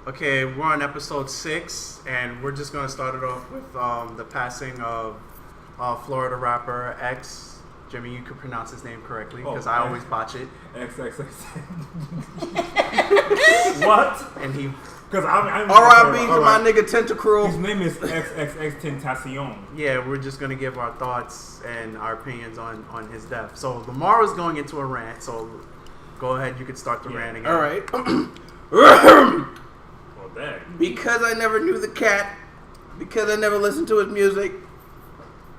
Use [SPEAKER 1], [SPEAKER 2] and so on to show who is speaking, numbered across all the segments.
[SPEAKER 1] Okay, we're on episode 6, and we're just gonna start it off with the passing of Florida rapper X. Jimmy, you could pronounce his name correctly because I always botch it.
[SPEAKER 2] XXX. What?
[SPEAKER 1] And he.
[SPEAKER 3] Because R.I.P. to my nigga Tentacruel.
[SPEAKER 2] His name is xxxtentacion.
[SPEAKER 1] Yeah, we're just gonna give our thoughts and our opinions on his death. So Lamar is going into a rant. So go ahead, you can start the rant again.
[SPEAKER 3] All right. Because I never knew the cat, because I never listened to his music,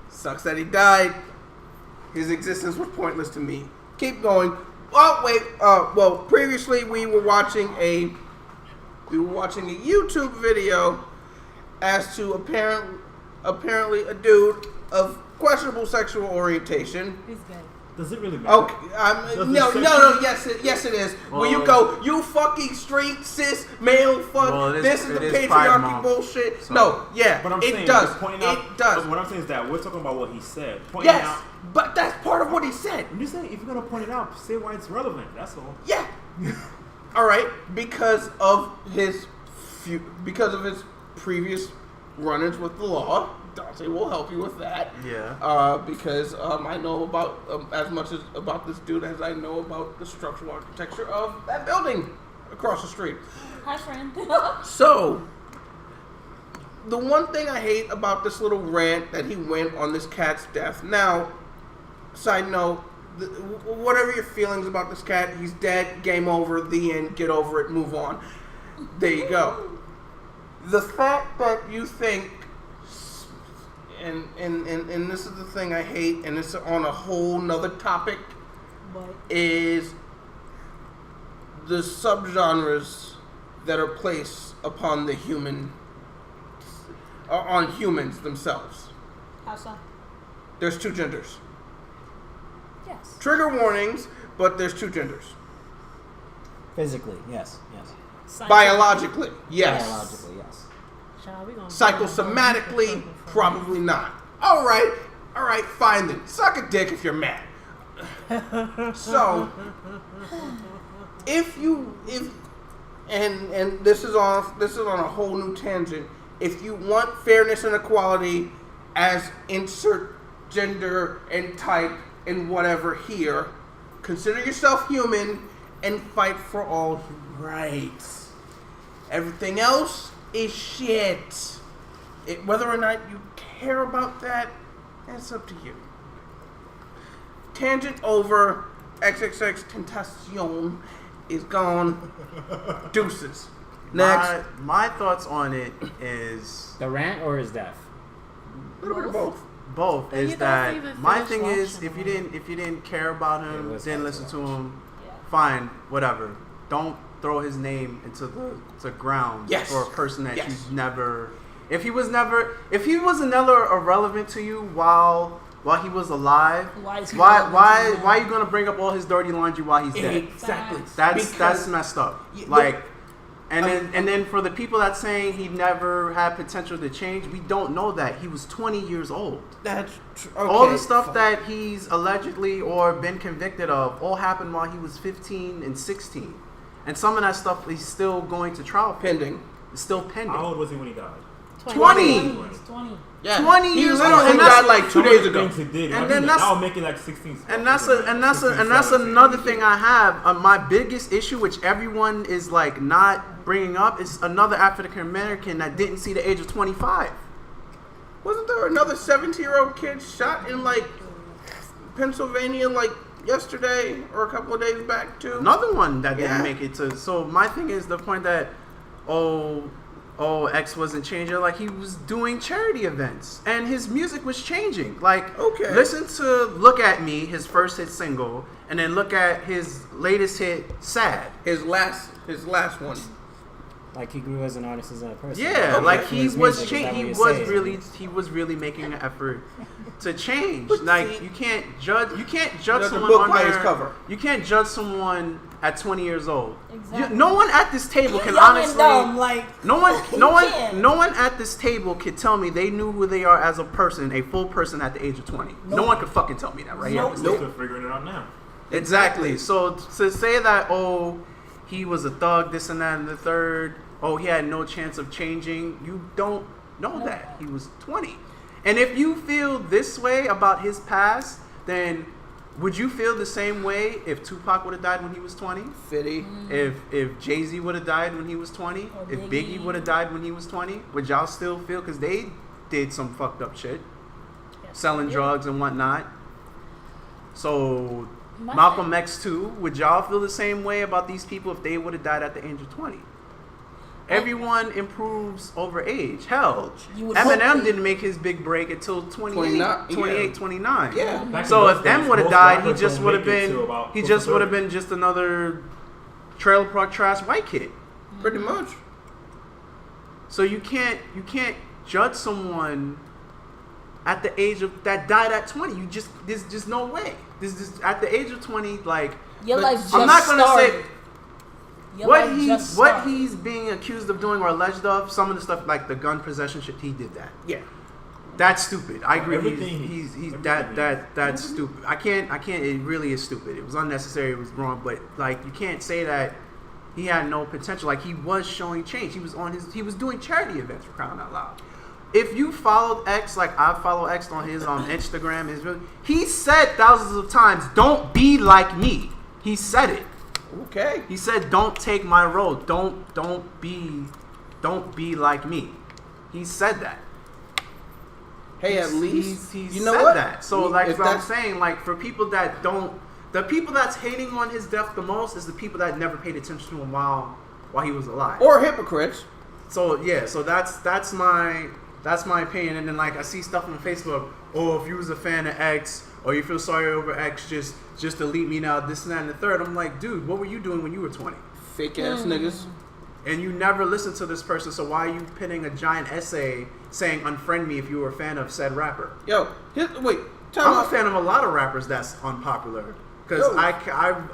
[SPEAKER 3] sucks that he died. His existence was pointless to me. Keep going. Oh wait. Well, previously we were watching a YouTube video as to apparently a dude of questionable sexual orientation.
[SPEAKER 4] He's gay.
[SPEAKER 2] Does it really matter?
[SPEAKER 3] Okay, no, yes it is.
[SPEAKER 1] Well,
[SPEAKER 3] when you go, you fucking straight cis male fuck.
[SPEAKER 1] Well,
[SPEAKER 3] this is the patriarchy bullshit. So, no, yeah,
[SPEAKER 2] but I'm
[SPEAKER 3] it
[SPEAKER 2] saying,
[SPEAKER 3] does.
[SPEAKER 2] It
[SPEAKER 3] does.
[SPEAKER 2] What I'm saying is that we're talking about what he said. Pointing out,
[SPEAKER 3] but that's part of what he said.
[SPEAKER 2] I'm just saying, if you're gonna point it out, say why it's relevant. That's all.
[SPEAKER 3] Yeah. All right, because of his previous run-ins with the law. Dante will help you with that.
[SPEAKER 1] Yeah.
[SPEAKER 3] Because I know about as much about this dude as I know about the structural architecture of that building across the street.
[SPEAKER 4] Hi, friend.
[SPEAKER 3] So, the one thing I hate about this little rant that he went on this cat's death. Now, side note, whatever your feelings about this cat, he's dead, game over, the end, get over it, move on. There you go. The fact that you think, and this is the thing I hate, and it's on a whole nother topic, is the subgenres that are placed upon the on humans themselves.
[SPEAKER 4] How so?
[SPEAKER 3] There's two genders.
[SPEAKER 4] Yes.
[SPEAKER 3] Trigger warnings, but there's two genders.
[SPEAKER 5] Physically, yes.
[SPEAKER 3] Biologically, yes.
[SPEAKER 5] Biologically, yes.
[SPEAKER 3] Psychosomatically, probably not. All right, fine then. Suck a dick if you're mad. So, and this is on a whole new tangent. If you want fairness and equality, as insert gender and type and whatever here, consider yourself human and fight for all rights. Everything else is shit. Whether or not you care about that, that's up to you. Tangent over. xxxtentacion is gone. Deuces. Next.
[SPEAKER 1] My thoughts on it is
[SPEAKER 5] the rant or his death.
[SPEAKER 3] A little bit of both.
[SPEAKER 1] Both
[SPEAKER 4] But
[SPEAKER 1] is that my thing is if you
[SPEAKER 4] him.
[SPEAKER 1] didn't care about him, didn't listen to him, fine, whatever. Don't throw his name into the ground for a person that you've never. If he was never irrelevant to you while he was alive, why are you gonna bring up all his dirty laundry while he's dead?
[SPEAKER 3] Exactly.
[SPEAKER 1] That's messed up. And then for the people that saying he never had potential to change, we don't know that. He was 20 years old.
[SPEAKER 3] That's true. Okay,
[SPEAKER 1] all the stuff that he's allegedly or been convicted of all happened while he was 15 and 16. And some of that stuff is still going to trial.
[SPEAKER 3] Pending.
[SPEAKER 1] It's still pending.
[SPEAKER 2] How old was he when he died?
[SPEAKER 1] 20.
[SPEAKER 4] 20.
[SPEAKER 3] Yeah.
[SPEAKER 1] 20 years old.
[SPEAKER 3] And died like 2 days ago.
[SPEAKER 2] And then I'll make it like 16.
[SPEAKER 1] And that's another thing I have. My biggest issue, which everyone is like not bringing up, is another African American that didn't see the age of 25.
[SPEAKER 3] Wasn't there another 17-year-old kid shot in like Pennsylvania like yesterday or a couple of days back too?
[SPEAKER 1] Another one that didn't make it to. So my thing is the point that X wasn't changing. Like, he was doing charity events and his music was changing. Like, listen to Look At Me, his first hit single, and then look at his latest hit, Sad.
[SPEAKER 3] His last one.
[SPEAKER 5] Like, he grew as an artist, as a person.
[SPEAKER 1] Yeah, like he was really making an effort to change. Like, you can't judge someone on their cover. You can't judge someone at 20 years old.
[SPEAKER 4] Exactly.
[SPEAKER 1] No one at this table can honestly. No one at this table could tell me they knew who they are as a person, a full person at the age of 20. No one could fucking tell me that right here.
[SPEAKER 2] Still figuring it out now.
[SPEAKER 1] Exactly. So to say that he was a thug, this and that and the third, oh, he had no chance of changing. You don't know that. He was 20. And if you feel this way about his past, then would you feel the same way if Tupac would have died when he was 20?
[SPEAKER 3] 50.
[SPEAKER 1] If Jay-Z would have died when he was 20?
[SPEAKER 4] Or
[SPEAKER 1] If Biggie would have died when he was 20? Would y'all still feel? Because they did some fucked up shit.
[SPEAKER 4] Yes,
[SPEAKER 1] Selling
[SPEAKER 4] they did.
[SPEAKER 1] drugs and whatnot. So, Malcolm X too, would y'all feel the same way about these people if they would have died at the age of 20? Everyone improves over age. Hell,
[SPEAKER 4] You would
[SPEAKER 1] Eminem
[SPEAKER 4] hope-
[SPEAKER 1] didn't make his big break until 28, 29.
[SPEAKER 3] Yeah.
[SPEAKER 2] Back in
[SPEAKER 1] So
[SPEAKER 2] those
[SPEAKER 1] if M
[SPEAKER 2] days,
[SPEAKER 1] would have
[SPEAKER 2] most
[SPEAKER 1] died, he
[SPEAKER 2] rappers
[SPEAKER 1] just
[SPEAKER 2] don't
[SPEAKER 1] would have
[SPEAKER 2] make it
[SPEAKER 1] been
[SPEAKER 2] till about
[SPEAKER 1] he
[SPEAKER 2] close
[SPEAKER 1] just
[SPEAKER 2] to
[SPEAKER 1] would have
[SPEAKER 2] 30.
[SPEAKER 1] been just another trailer park trash white kid.
[SPEAKER 3] Pretty much.
[SPEAKER 1] So you can't judge someone at the age of that died at 20. You just there's just no way. This is at the age of 20, like
[SPEAKER 4] Your life just
[SPEAKER 1] I'm not gonna
[SPEAKER 4] started.
[SPEAKER 1] say
[SPEAKER 4] Your
[SPEAKER 1] what
[SPEAKER 4] life
[SPEAKER 1] he
[SPEAKER 4] just
[SPEAKER 1] what
[SPEAKER 4] started.
[SPEAKER 1] he's being accused of doing or alleged of. Some of the stuff like the gun possession shit, he did that.
[SPEAKER 3] Yeah.
[SPEAKER 1] That's stupid. I agree.
[SPEAKER 2] Everything
[SPEAKER 1] He's
[SPEAKER 2] everything
[SPEAKER 1] that's stupid. I can't. It really is stupid. It was unnecessary. It was wrong. But like, you can't say that he had no potential. Like, he was showing change. He was doing charity events, for crying out loud. If you followed X, like I follow X on his Instagram, he said thousands of times, "Don't be like me." He said it.
[SPEAKER 3] Okay.
[SPEAKER 1] He said, "Don't take my road. Don't be like me." He said that.
[SPEAKER 3] Hey, at least
[SPEAKER 1] he's
[SPEAKER 3] you know
[SPEAKER 1] said
[SPEAKER 3] what?
[SPEAKER 1] that. So like
[SPEAKER 3] If
[SPEAKER 1] what I'm
[SPEAKER 3] that's-
[SPEAKER 1] saying, like for people that don't, the people that's hating on his death the most is the people that never paid attention to him while he was alive.
[SPEAKER 3] or hypocrites.
[SPEAKER 1] So yeah, so that's my opinion. And then like I see stuff on Facebook. Oh, if you was a fan of X or you feel sorry over X, just delete me now. This and that and the third. I'm like, dude, what were you doing when you were 20?
[SPEAKER 3] Fake ass niggas.
[SPEAKER 1] And you never listened to this person, so why are you penning a giant essay saying unfriend me if you were a fan of said rapper?
[SPEAKER 3] Yo, wait.
[SPEAKER 1] I'm a fan of a lot of rappers that's unpopular because
[SPEAKER 3] Yo.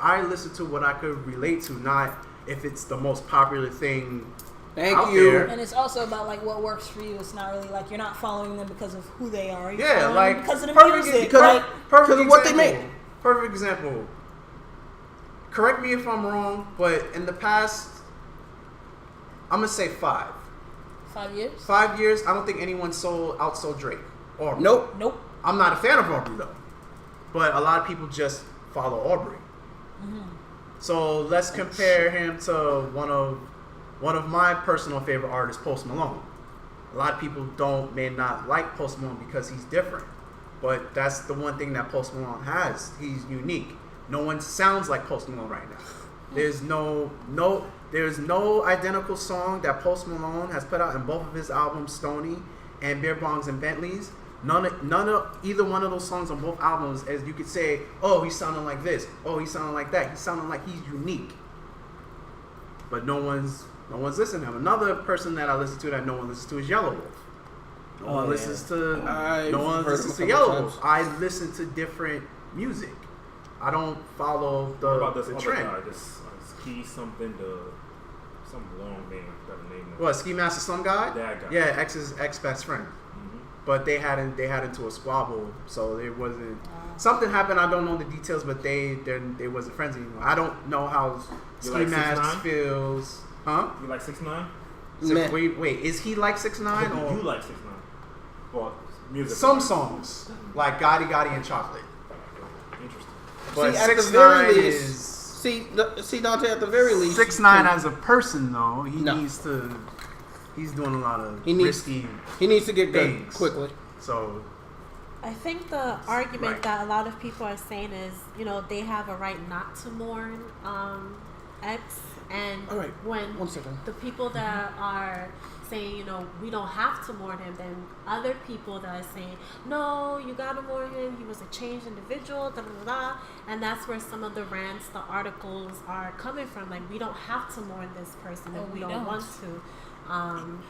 [SPEAKER 1] I listen to what I could relate to, not if it's the most popular thing.
[SPEAKER 3] Thank
[SPEAKER 1] out
[SPEAKER 3] you.
[SPEAKER 1] there.
[SPEAKER 4] And it's also about like what works for you. It's not really like you're not following them because of who they are. You're
[SPEAKER 1] Yeah,
[SPEAKER 4] following
[SPEAKER 1] like
[SPEAKER 4] them because of the
[SPEAKER 1] perfect,
[SPEAKER 4] music.
[SPEAKER 3] because-
[SPEAKER 1] perfect
[SPEAKER 3] of what they
[SPEAKER 1] example.
[SPEAKER 3] make.
[SPEAKER 1] Perfect example. Correct me if I'm wrong, but in the past, I'm gonna say 5.
[SPEAKER 4] 5 years?
[SPEAKER 1] 5 years, I don't think anyone outsold Drake. Or
[SPEAKER 3] Nope.
[SPEAKER 4] Nope.
[SPEAKER 1] I'm not a fan of Aubrey though, but a lot of people just follow Aubrey. So let's compare him to one of my personal favorite artists, Post Malone. A lot of people may not like Post Malone because he's different, but that's the one thing that Post Malone has. He's unique. No one sounds like Post Malone right now. There's no identical song that Post Malone has put out in both of his albums, Stoney and Beer Bongs and Bentleys. None of either one of those songs on both albums, as you could say, oh, he's sounding like this, oh, he's sounding like that. He's sounding like he's unique. But no one's listening to him. Another person that I listen to that no one listens to is Yellow Wolf. No one listens to Yellow Wolf. I listen to different music. I don't follow
[SPEAKER 2] What about this
[SPEAKER 1] the
[SPEAKER 2] other
[SPEAKER 1] trend.
[SPEAKER 2] guy? This Ski something some long name. I forgot the name.
[SPEAKER 1] What, Ski Master Slum Guy?
[SPEAKER 2] That guy.
[SPEAKER 1] Yeah, X's best friend. But they had into a squabble, so it wasn't. Something happened. I don't know the details, but they wasn't friends anymore. I don't know how
[SPEAKER 2] You
[SPEAKER 1] Ski
[SPEAKER 2] like
[SPEAKER 1] Mask
[SPEAKER 2] 6ix9ine?
[SPEAKER 1] feels. Huh?
[SPEAKER 2] You like 6ix9ine?
[SPEAKER 3] Meh.
[SPEAKER 1] Wait, is he like 6ix9ine or
[SPEAKER 2] You like 6ix9ine? Well, music.
[SPEAKER 1] some songs like Gotti Gotti and Chocolate?
[SPEAKER 2] Interesting.
[SPEAKER 1] But
[SPEAKER 3] See, at the
[SPEAKER 1] 6ix9ine
[SPEAKER 3] very least,
[SPEAKER 1] is
[SPEAKER 3] see Dante, at the very least,
[SPEAKER 1] 6ix9ine as a person though. He
[SPEAKER 3] No.
[SPEAKER 1] needs to. He's doing a lot of
[SPEAKER 3] He needs-
[SPEAKER 1] risky
[SPEAKER 3] he needs to get good
[SPEAKER 1] things.
[SPEAKER 3] quickly.
[SPEAKER 1] So
[SPEAKER 6] I think the argument
[SPEAKER 1] Right.
[SPEAKER 6] that a lot of people are saying is, they have a right not to mourn X, and
[SPEAKER 3] All right,
[SPEAKER 6] when
[SPEAKER 3] 1 second.
[SPEAKER 6] the people that are saying, we don't have to mourn him, then other people that are saying, no, you gotta mourn him, he was a changed individual, da da da da, and that's where some of the rants, the articles are coming from. Like, we don't have to mourn this person if we don't want to.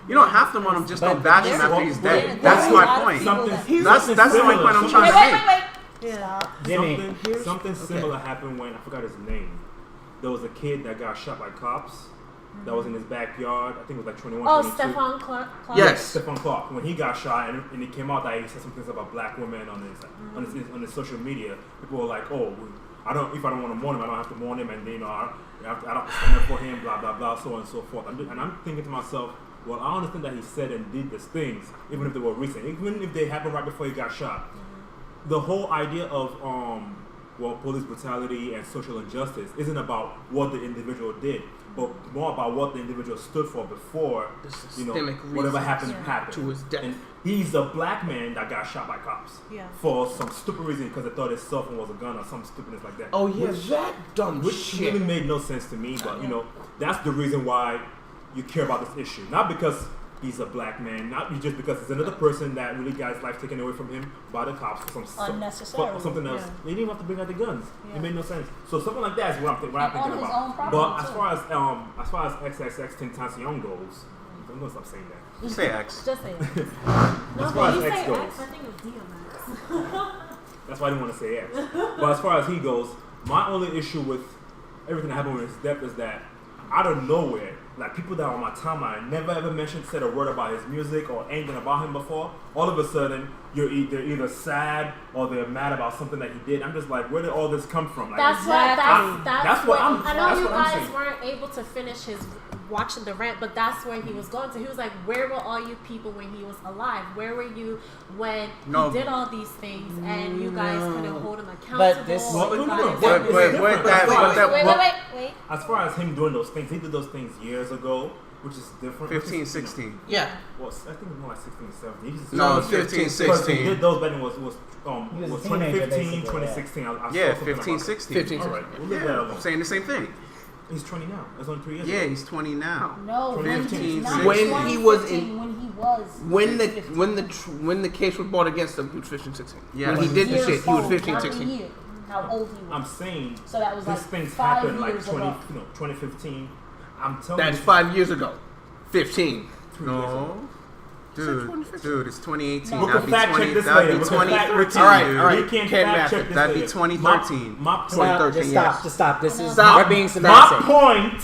[SPEAKER 1] you don't have to want him. Just don't bash him after he's dead.
[SPEAKER 4] Yeah,
[SPEAKER 1] That's
[SPEAKER 4] there's a
[SPEAKER 1] my
[SPEAKER 4] lot of
[SPEAKER 1] point.
[SPEAKER 4] people
[SPEAKER 2] Something.
[SPEAKER 1] That's the only point I'm trying to make.
[SPEAKER 4] Wait.
[SPEAKER 6] Yeah.
[SPEAKER 5] Jimmy.
[SPEAKER 2] Something similar happened when I forgot his name. There was a kid that got shot by cops. That was in his backyard. I think it was like 21,
[SPEAKER 6] Oh,
[SPEAKER 2] 22.
[SPEAKER 6] Stephon Clark.
[SPEAKER 3] Yes.
[SPEAKER 2] Stephon Clark. When he got shot, and it came out that he said some things about black women on his social media. People were like, "Oh, if I don't want to mourn him, I don't have to mourn him, and I don't have to stand up for him, blah blah blah, so on and so forth. And I'm thinking to myself, well, I understand that he said and did these things, even if they were recent, even if they happened right before he got shot. The whole idea of police brutality and social injustice isn't about what the individual did, but more about what the individual stood for before, whatever happened
[SPEAKER 3] to his death.
[SPEAKER 2] And he's a black man that got shot by cops for some stupid reason because they thought his cell phone was a gun or some stupidness like that.
[SPEAKER 3] Oh yeah, that dumb
[SPEAKER 2] which
[SPEAKER 3] shit.
[SPEAKER 2] really made no sense to me, but that's the reason why you care about this issue, not because he's a black man, not just because it's another person that really got his life taken away from him by the cops for something else. They didn't even have to bring out the guns. It made no sense. So something like that is what I'm thinking about. But as far as xxxtentacion goes, I'm gonna stop saying that.
[SPEAKER 1] Just say X.
[SPEAKER 6] Just say X.
[SPEAKER 2] As far as X goes,
[SPEAKER 6] I think it's DMX.
[SPEAKER 2] that's why I didn't want to say X. But as far as he goes, my only issue with everything that happened with his death is that out of nowhere, like people that are on my timeline never ever said a word about his music or anything about him before. All of a sudden, they're either sad or they're mad about something that he did. I'm just like, where did all this come from? Like,
[SPEAKER 6] that's what I'm. I know you guys weren't able to finish watching the rant, but that's where he was going to. He was like, where were all you people when he was alive? Where were you when he did all these things and you guys couldn't hold him accountable?
[SPEAKER 5] But this,
[SPEAKER 6] wait.
[SPEAKER 2] As far as him doing those things, he did those things years ago, which is different.
[SPEAKER 1] 15, 16.
[SPEAKER 2] Yeah. Well, I think it was more like 16, 17.
[SPEAKER 1] No, 15, 16.
[SPEAKER 2] He did those back when it was 2015, 2016.
[SPEAKER 1] Yeah, 15, 16.
[SPEAKER 2] 15, all right. We'll leave that alone.
[SPEAKER 1] I'm saying the same thing.
[SPEAKER 2] He's 20 now. That's only 3 years.
[SPEAKER 1] Yeah, he's 20 now.
[SPEAKER 4] No,
[SPEAKER 1] 15,
[SPEAKER 3] when he was in,
[SPEAKER 4] when
[SPEAKER 3] the case was brought against him, he was 15, 16.
[SPEAKER 1] Yeah,
[SPEAKER 3] when he did the shit, he was 15, 16.
[SPEAKER 4] How old he was.
[SPEAKER 2] I'm saying
[SPEAKER 4] so that was
[SPEAKER 2] these
[SPEAKER 4] like
[SPEAKER 2] things
[SPEAKER 4] 5
[SPEAKER 2] happened like
[SPEAKER 4] years
[SPEAKER 2] 2015. I'm telling you.
[SPEAKER 3] That's 5 years ago. 15.
[SPEAKER 1] No. Dude, it's 2018.
[SPEAKER 2] No. We can fact check this later.
[SPEAKER 1] That'd be 2013.
[SPEAKER 3] All right.
[SPEAKER 2] We can't
[SPEAKER 3] fact
[SPEAKER 2] check this
[SPEAKER 1] That'd be
[SPEAKER 2] later.
[SPEAKER 1] 2013.
[SPEAKER 2] My
[SPEAKER 3] 2013.
[SPEAKER 5] Just stop. This is
[SPEAKER 3] Stop.
[SPEAKER 5] we're being semantic.
[SPEAKER 2] My point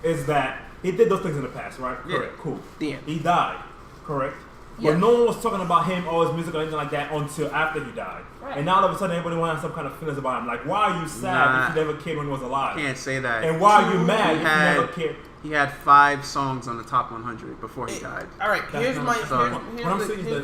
[SPEAKER 2] is that he did those things in the past, right?
[SPEAKER 1] Yeah.
[SPEAKER 2] Correct. Cool.
[SPEAKER 3] Yeah.
[SPEAKER 2] He died. Correct.
[SPEAKER 3] Yeah.
[SPEAKER 2] But no one was talking about him or his music or anything like that until after he died.
[SPEAKER 4] Right.
[SPEAKER 2] And now all of a sudden everybody wants some kind of feelings about him. Like, why are you sad if you never cared when he was alive?
[SPEAKER 1] Can't say that.
[SPEAKER 2] And why are you mad if you never cared?
[SPEAKER 1] He had 5 songs on the top 100 before he died.
[SPEAKER 3] All right, here's the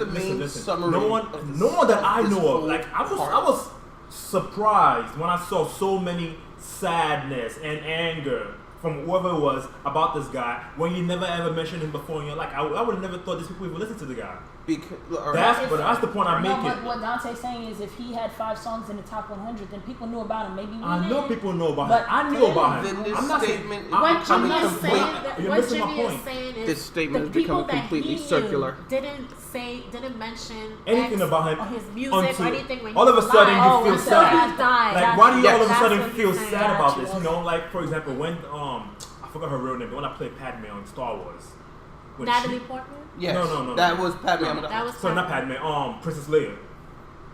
[SPEAKER 3] main summary.
[SPEAKER 2] No one that I know of. Like I was surprised when I saw so many sadness and anger from whoever it was about this guy when you never ever mentioned him before in your life. I would have never thought these people would listen to the guy. That's the point I'm making.
[SPEAKER 4] What Dante's saying is, if he had 5 songs in the top 100, then people knew about him. Maybe we
[SPEAKER 2] I know
[SPEAKER 4] didn't.
[SPEAKER 2] people know about
[SPEAKER 4] But
[SPEAKER 2] him. I knew about him.
[SPEAKER 3] Then this
[SPEAKER 2] I'm not
[SPEAKER 3] statement
[SPEAKER 6] What Jimmy is
[SPEAKER 2] You're
[SPEAKER 6] saying is
[SPEAKER 3] this statement
[SPEAKER 6] the
[SPEAKER 3] is becoming
[SPEAKER 6] people that
[SPEAKER 3] completely
[SPEAKER 6] he
[SPEAKER 3] circular.
[SPEAKER 6] didn't mention
[SPEAKER 2] anything
[SPEAKER 6] X
[SPEAKER 2] about him
[SPEAKER 6] or his music or anything when
[SPEAKER 2] all of a sudden
[SPEAKER 6] he
[SPEAKER 2] you feel
[SPEAKER 6] until
[SPEAKER 2] sad.
[SPEAKER 6] he died.
[SPEAKER 2] Like, why do you all of a
[SPEAKER 6] That's
[SPEAKER 2] sudden
[SPEAKER 6] what
[SPEAKER 2] feel
[SPEAKER 6] he's saying.
[SPEAKER 2] sad about this? You know, like for example, when I forgot her real name, but when I played Padme on Star Wars,
[SPEAKER 6] Natalie Portman?
[SPEAKER 3] Yes.
[SPEAKER 2] No.
[SPEAKER 3] That was Padme.
[SPEAKER 6] That was
[SPEAKER 2] not Padme. Princess Leia.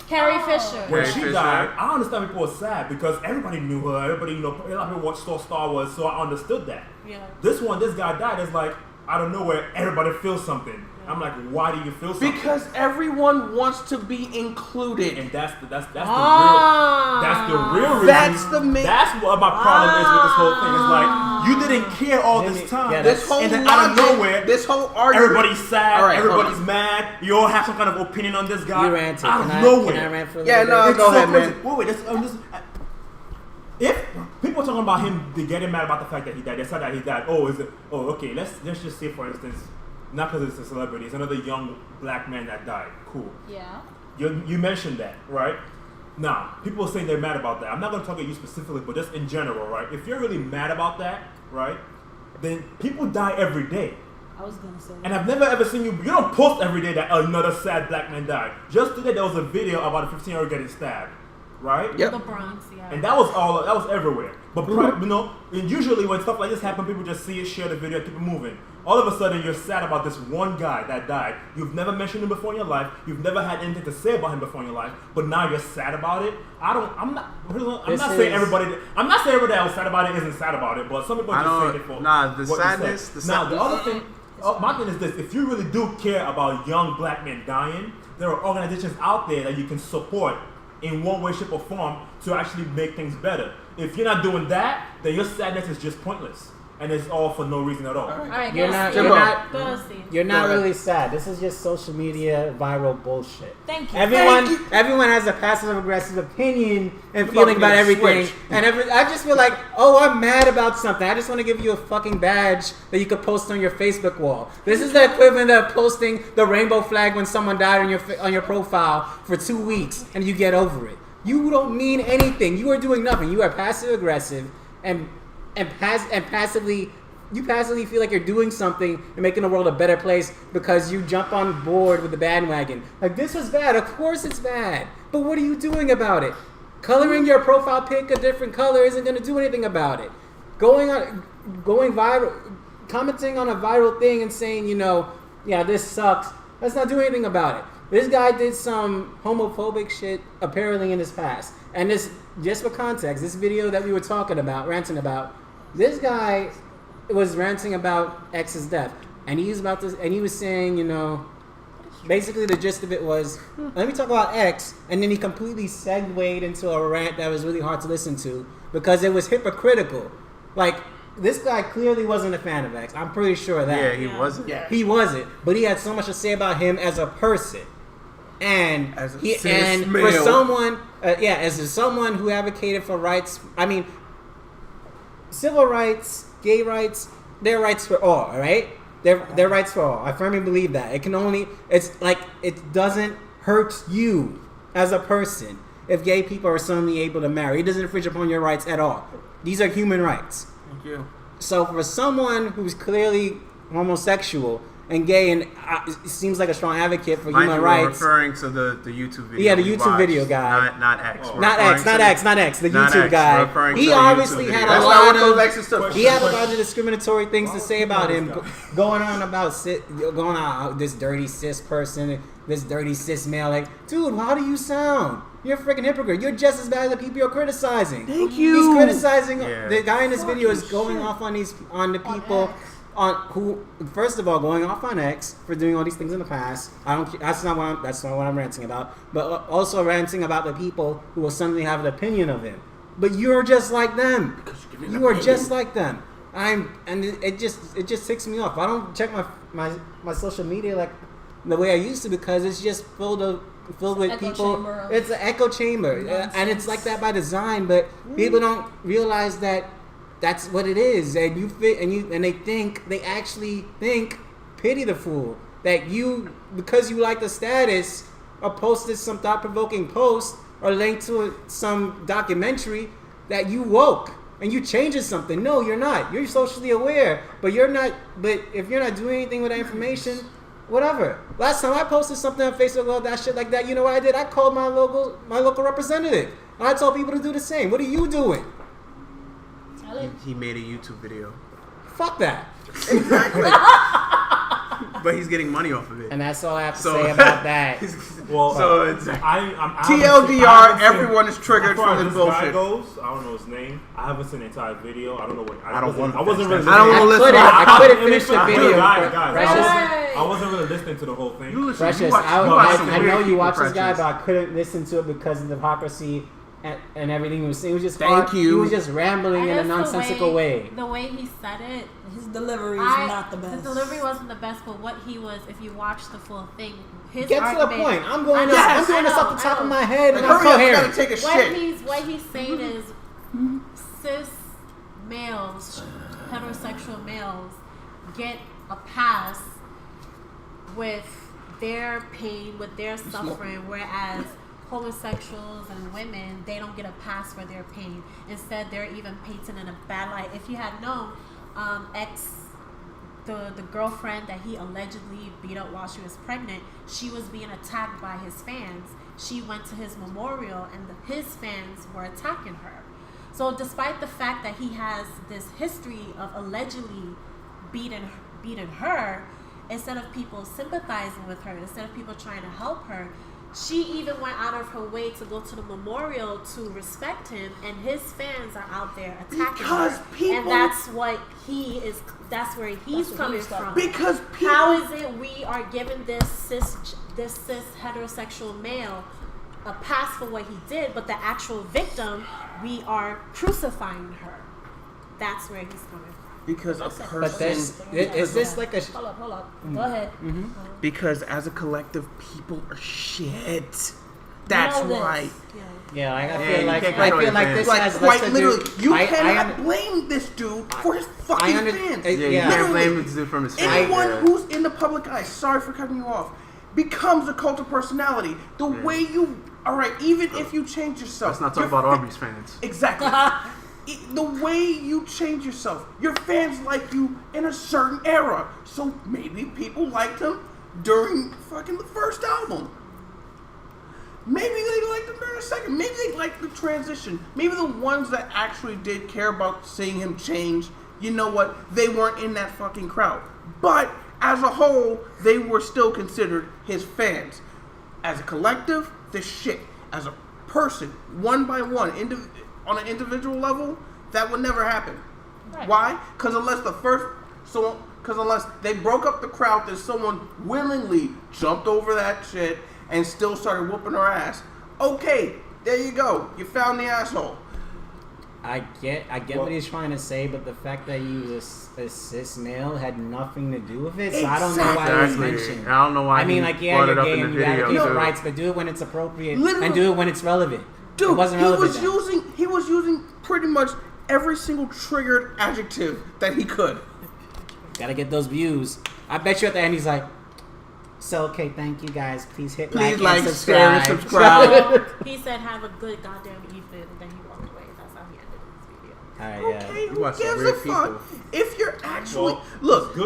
[SPEAKER 6] Carrie Fisher.
[SPEAKER 2] When
[SPEAKER 1] Carrie
[SPEAKER 2] she
[SPEAKER 1] Fisher.
[SPEAKER 2] died, I understand people were sad because everybody knew her. Everybody, a lot of people watched Star Wars, so I understood that.
[SPEAKER 6] Yeah.
[SPEAKER 2] This guy died. It's like out of nowhere, everybody feels something. I'm like, why do you feel something?
[SPEAKER 3] Because everyone wants to be included.
[SPEAKER 2] And that's the real reason.
[SPEAKER 3] That's the main.
[SPEAKER 2] That's what my problem is with this whole thing. It's like you didn't care all this time.
[SPEAKER 5] Yeah,
[SPEAKER 3] this whole
[SPEAKER 2] and then out of nowhere,
[SPEAKER 3] this whole argument.
[SPEAKER 2] everybody's sad.
[SPEAKER 3] All right,
[SPEAKER 2] everybody's mad. You all have some kind of opinion on this guy.
[SPEAKER 5] You ranted.
[SPEAKER 2] Out of
[SPEAKER 5] Can
[SPEAKER 2] nowhere.
[SPEAKER 5] I rant for a
[SPEAKER 3] Yeah,
[SPEAKER 5] little
[SPEAKER 3] no,
[SPEAKER 5] bit?
[SPEAKER 3] go ahead, man.
[SPEAKER 2] Wait. If people are talking about him, they getting mad about the fact that he died. They said that he died. Okay. Let's just say, for instance, not because it's a celebrity, it's another young black man that died. Cool.
[SPEAKER 4] Yeah.
[SPEAKER 2] You mentioned that, right? Now, people are saying they're mad about that. I'm not going to talk about you specifically, but just in general, right? If you're really mad about that, right, then people die every day.
[SPEAKER 4] I was gonna say.
[SPEAKER 2] And I've never ever seen you don't post every day that another sad black man died. Just today there was a video about a 15-year-old getting stabbed, right?
[SPEAKER 3] Yep.
[SPEAKER 6] The Bronx, yeah.
[SPEAKER 2] And that was everywhere. But and usually when stuff like this happens, people just see it, share the video, keep it moving. All of a sudden, you're sad about this one guy that died. You've never mentioned him before in your life. You've never had anything to say about him before in your life. But now you're sad about it. I'm not saying everybody that was sad about it isn't sad about it. But some people are just saying it for
[SPEAKER 1] the sadness.
[SPEAKER 2] the other thing. My thing is this: if you really do care about young black men dying, there are organizations out there that you can support in one way, shape, or form to actually make things better. If you're not doing that, then your sadness is just pointless. And it's all for no reason at all.
[SPEAKER 6] All right,
[SPEAKER 5] You're not really sad. This is just social media viral bullshit.
[SPEAKER 4] Thank you.
[SPEAKER 5] Everyone has a passive aggressive opinion and feeling about everything. And I just feel like, oh, I'm mad about something. I just want to give you a fucking badge that you could post on your Facebook wall. This is the equivalent of posting the rainbow flag when someone died on your profile for 2 weeks and you get over it. You don't mean anything. You are doing nothing. You are passive aggressive and passively feel like you're doing something and making the world a better place because you jump on board with the bandwagon. Like, this was bad. Of course it's bad. But what are you doing about it? Coloring your profile pic a different color isn't going to do anything about it. Going viral, commenting on a viral thing and saying, yeah, this sucks. That's not doing anything about it. This guy did some homophobic shit apparently in his past. And this, just for context, this video that we were ranting about, this guy was ranting about X's death. And he was saying, basically the gist of it was, let me talk about X, and then he completely segued into a rant that was really hard to listen to because it was hypocritical. Like, this guy clearly wasn't a fan of X. I'm pretty sure of that.
[SPEAKER 1] Yeah, he wasn't.
[SPEAKER 3] Yeah.
[SPEAKER 5] He wasn't, but he had so much to say about him as a person. And
[SPEAKER 3] as
[SPEAKER 5] someone who advocated for rights, civil rights, gay rights, they're rights for all right? They're rights for all. I firmly believe that. It doesn't hurt you as a person if gay people are suddenly able to marry. It doesn't infringe upon your rights at all. These are human rights.
[SPEAKER 3] Thank you.
[SPEAKER 5] So for someone who's clearly homosexual and gay and seems like a strong advocate for human rights.
[SPEAKER 1] Referring to the YouTube video.
[SPEAKER 5] Yeah, the YouTube video guy.
[SPEAKER 1] Not X.
[SPEAKER 5] Oh. Not X. The YouTube guy. He obviously had a lot of discriminatory things to say about him. Going on this dirty cis person, this dirty cis male. Like, dude, how do you sound? You're a freaking hypocrite. You're just as bad as the people you're criticizing.
[SPEAKER 3] Thank you.
[SPEAKER 5] He's criticizing. Yeah. The guy in this video is going off on the people. Who, first of all, going off on X for doing all these things in the past. That's not what I'm ranting about. But also ranting about the people who will suddenly have an opinion of him. But you're just like them. You are just like them. It just ticks me off. I don't check my social media like the way I used to because it's just filled with people. It's an echo chamber, and it's like that by design. But people don't realize that. That's what it is, and they actually think, pity the fool, that you, because you like the status, or posted some thought-provoking post, or linked to some documentary, that you woke, and you changing something. No, you're not. You're socially aware, but you're not. But if you're not doing anything with that information, whatever. Last time I posted something on Facebook about that shit like that, you know what I did? I called my local representative. And I told people to do the same. What are you doing?
[SPEAKER 1] He made a YouTube video.
[SPEAKER 5] Fuck that.
[SPEAKER 3] Exactly.
[SPEAKER 1] But he's getting money off of it.
[SPEAKER 5] And that's all I have to say about that.
[SPEAKER 2] Well,
[SPEAKER 1] so it's
[SPEAKER 3] TLDR, everyone is triggered from this bullshit.
[SPEAKER 2] Guy goes, I don't know his name. I haven't seen the entire video. I don't know what. I wasn't really.
[SPEAKER 5] I couldn't finish the video.
[SPEAKER 2] I wasn't really listening to the whole thing.
[SPEAKER 5] Precious, I know you watch this guy, but I couldn't listen to it because of the hypocrisy and everything he was saying. It was just he was just rambling in a nonsensical way.
[SPEAKER 6] The way he said it,
[SPEAKER 4] his delivery is not the best.
[SPEAKER 6] The delivery wasn't the best, but what he was, if you watch the full thing, his
[SPEAKER 5] get
[SPEAKER 6] argument,
[SPEAKER 5] to the point. I'm doing this off the top of my head, and I'm coherent.
[SPEAKER 3] Take a shit.
[SPEAKER 6] What he's saying is, cis males, heterosexual males, get a pass with their pain, with their suffering, whereas homosexuals and women, they don't get a pass for their pain. Instead, they're even painted in a bad light. If you had known, the girlfriend that he allegedly beat up while she was pregnant, she was being attacked by his fans. She went to his memorial, and his fans were attacking her. So despite the fact that he has this history of allegedly beating her, instead of people sympathizing with her, instead of people trying to help her, she even went out of her way to go to the memorial to respect him, and his fans are out there attacking her. And that's what that's where he's coming from.
[SPEAKER 3] Because people,
[SPEAKER 6] how is it we are given this cis heterosexual male a pass for what he did, but the actual victim, we are crucifying her. That's where he's coming from.
[SPEAKER 3] Because a
[SPEAKER 5] But
[SPEAKER 3] person...
[SPEAKER 5] is this like a...
[SPEAKER 4] Hold up. Go ahead.
[SPEAKER 3] Because as a collective, people are shit. That's why.
[SPEAKER 5] Yeah, I
[SPEAKER 1] Yeah,
[SPEAKER 5] feel
[SPEAKER 1] you
[SPEAKER 5] like
[SPEAKER 1] can't
[SPEAKER 5] I
[SPEAKER 1] control
[SPEAKER 5] feel
[SPEAKER 1] your
[SPEAKER 5] like
[SPEAKER 1] fans.
[SPEAKER 5] this
[SPEAKER 3] Like,
[SPEAKER 5] has
[SPEAKER 3] quite
[SPEAKER 5] less to
[SPEAKER 3] literally,
[SPEAKER 5] do.
[SPEAKER 3] you cannot blame this dude for his fucking fans.
[SPEAKER 1] Yeah, you can't blame this dude from his fans.
[SPEAKER 3] Anyone who's in the public eye, sorry for cutting you off, becomes a cult of personality. The way you... Alright, even if you change yourself...
[SPEAKER 1] Let's not talk about Arby's fans.
[SPEAKER 3] Exactly. The way you change yourself, your fans like you in a certain era. So maybe people liked him during fucking the first album. Maybe they liked him during the second. Maybe they liked the transition. Maybe the ones that actually did care about seeing him change, you know what? They weren't in that fucking crowd. But as a whole, they were still considered his fans. As a collective, the shit. As a person, one by one, on an individual level, that would never happen.
[SPEAKER 4] Right.
[SPEAKER 3] Why? Because unless they broke up the crowd, that someone willingly jumped over that shit and still started whooping her ass. Okay, there you go. You found the asshole.
[SPEAKER 5] I get what he's trying to say, but the fact that he was a cis male had nothing to do with it. So I don't know why it was mentioned.
[SPEAKER 1] I don't know why.
[SPEAKER 5] I mean, like, yeah, you're gay and you advocate for
[SPEAKER 1] too.
[SPEAKER 5] rights, but do it when it's appropriate
[SPEAKER 3] Literally.
[SPEAKER 5] and do it when it's relevant.
[SPEAKER 3] Dude,
[SPEAKER 5] it wasn't relevant.
[SPEAKER 3] he was using pretty much every single triggered adjective that he could.
[SPEAKER 5] Gotta get those views. I bet you at the end he's like, so okay, thank you guys. Please hit like and
[SPEAKER 3] share, and
[SPEAKER 5] subscribe.
[SPEAKER 6] No, he said, "Have a good goddamn evening," and then he walked away. That's how he ended his video.
[SPEAKER 5] Alright,
[SPEAKER 3] Okay,
[SPEAKER 1] You
[SPEAKER 3] who
[SPEAKER 1] watch some
[SPEAKER 3] gives a
[SPEAKER 1] weird
[SPEAKER 3] fuck?
[SPEAKER 1] people.
[SPEAKER 3] If you're actually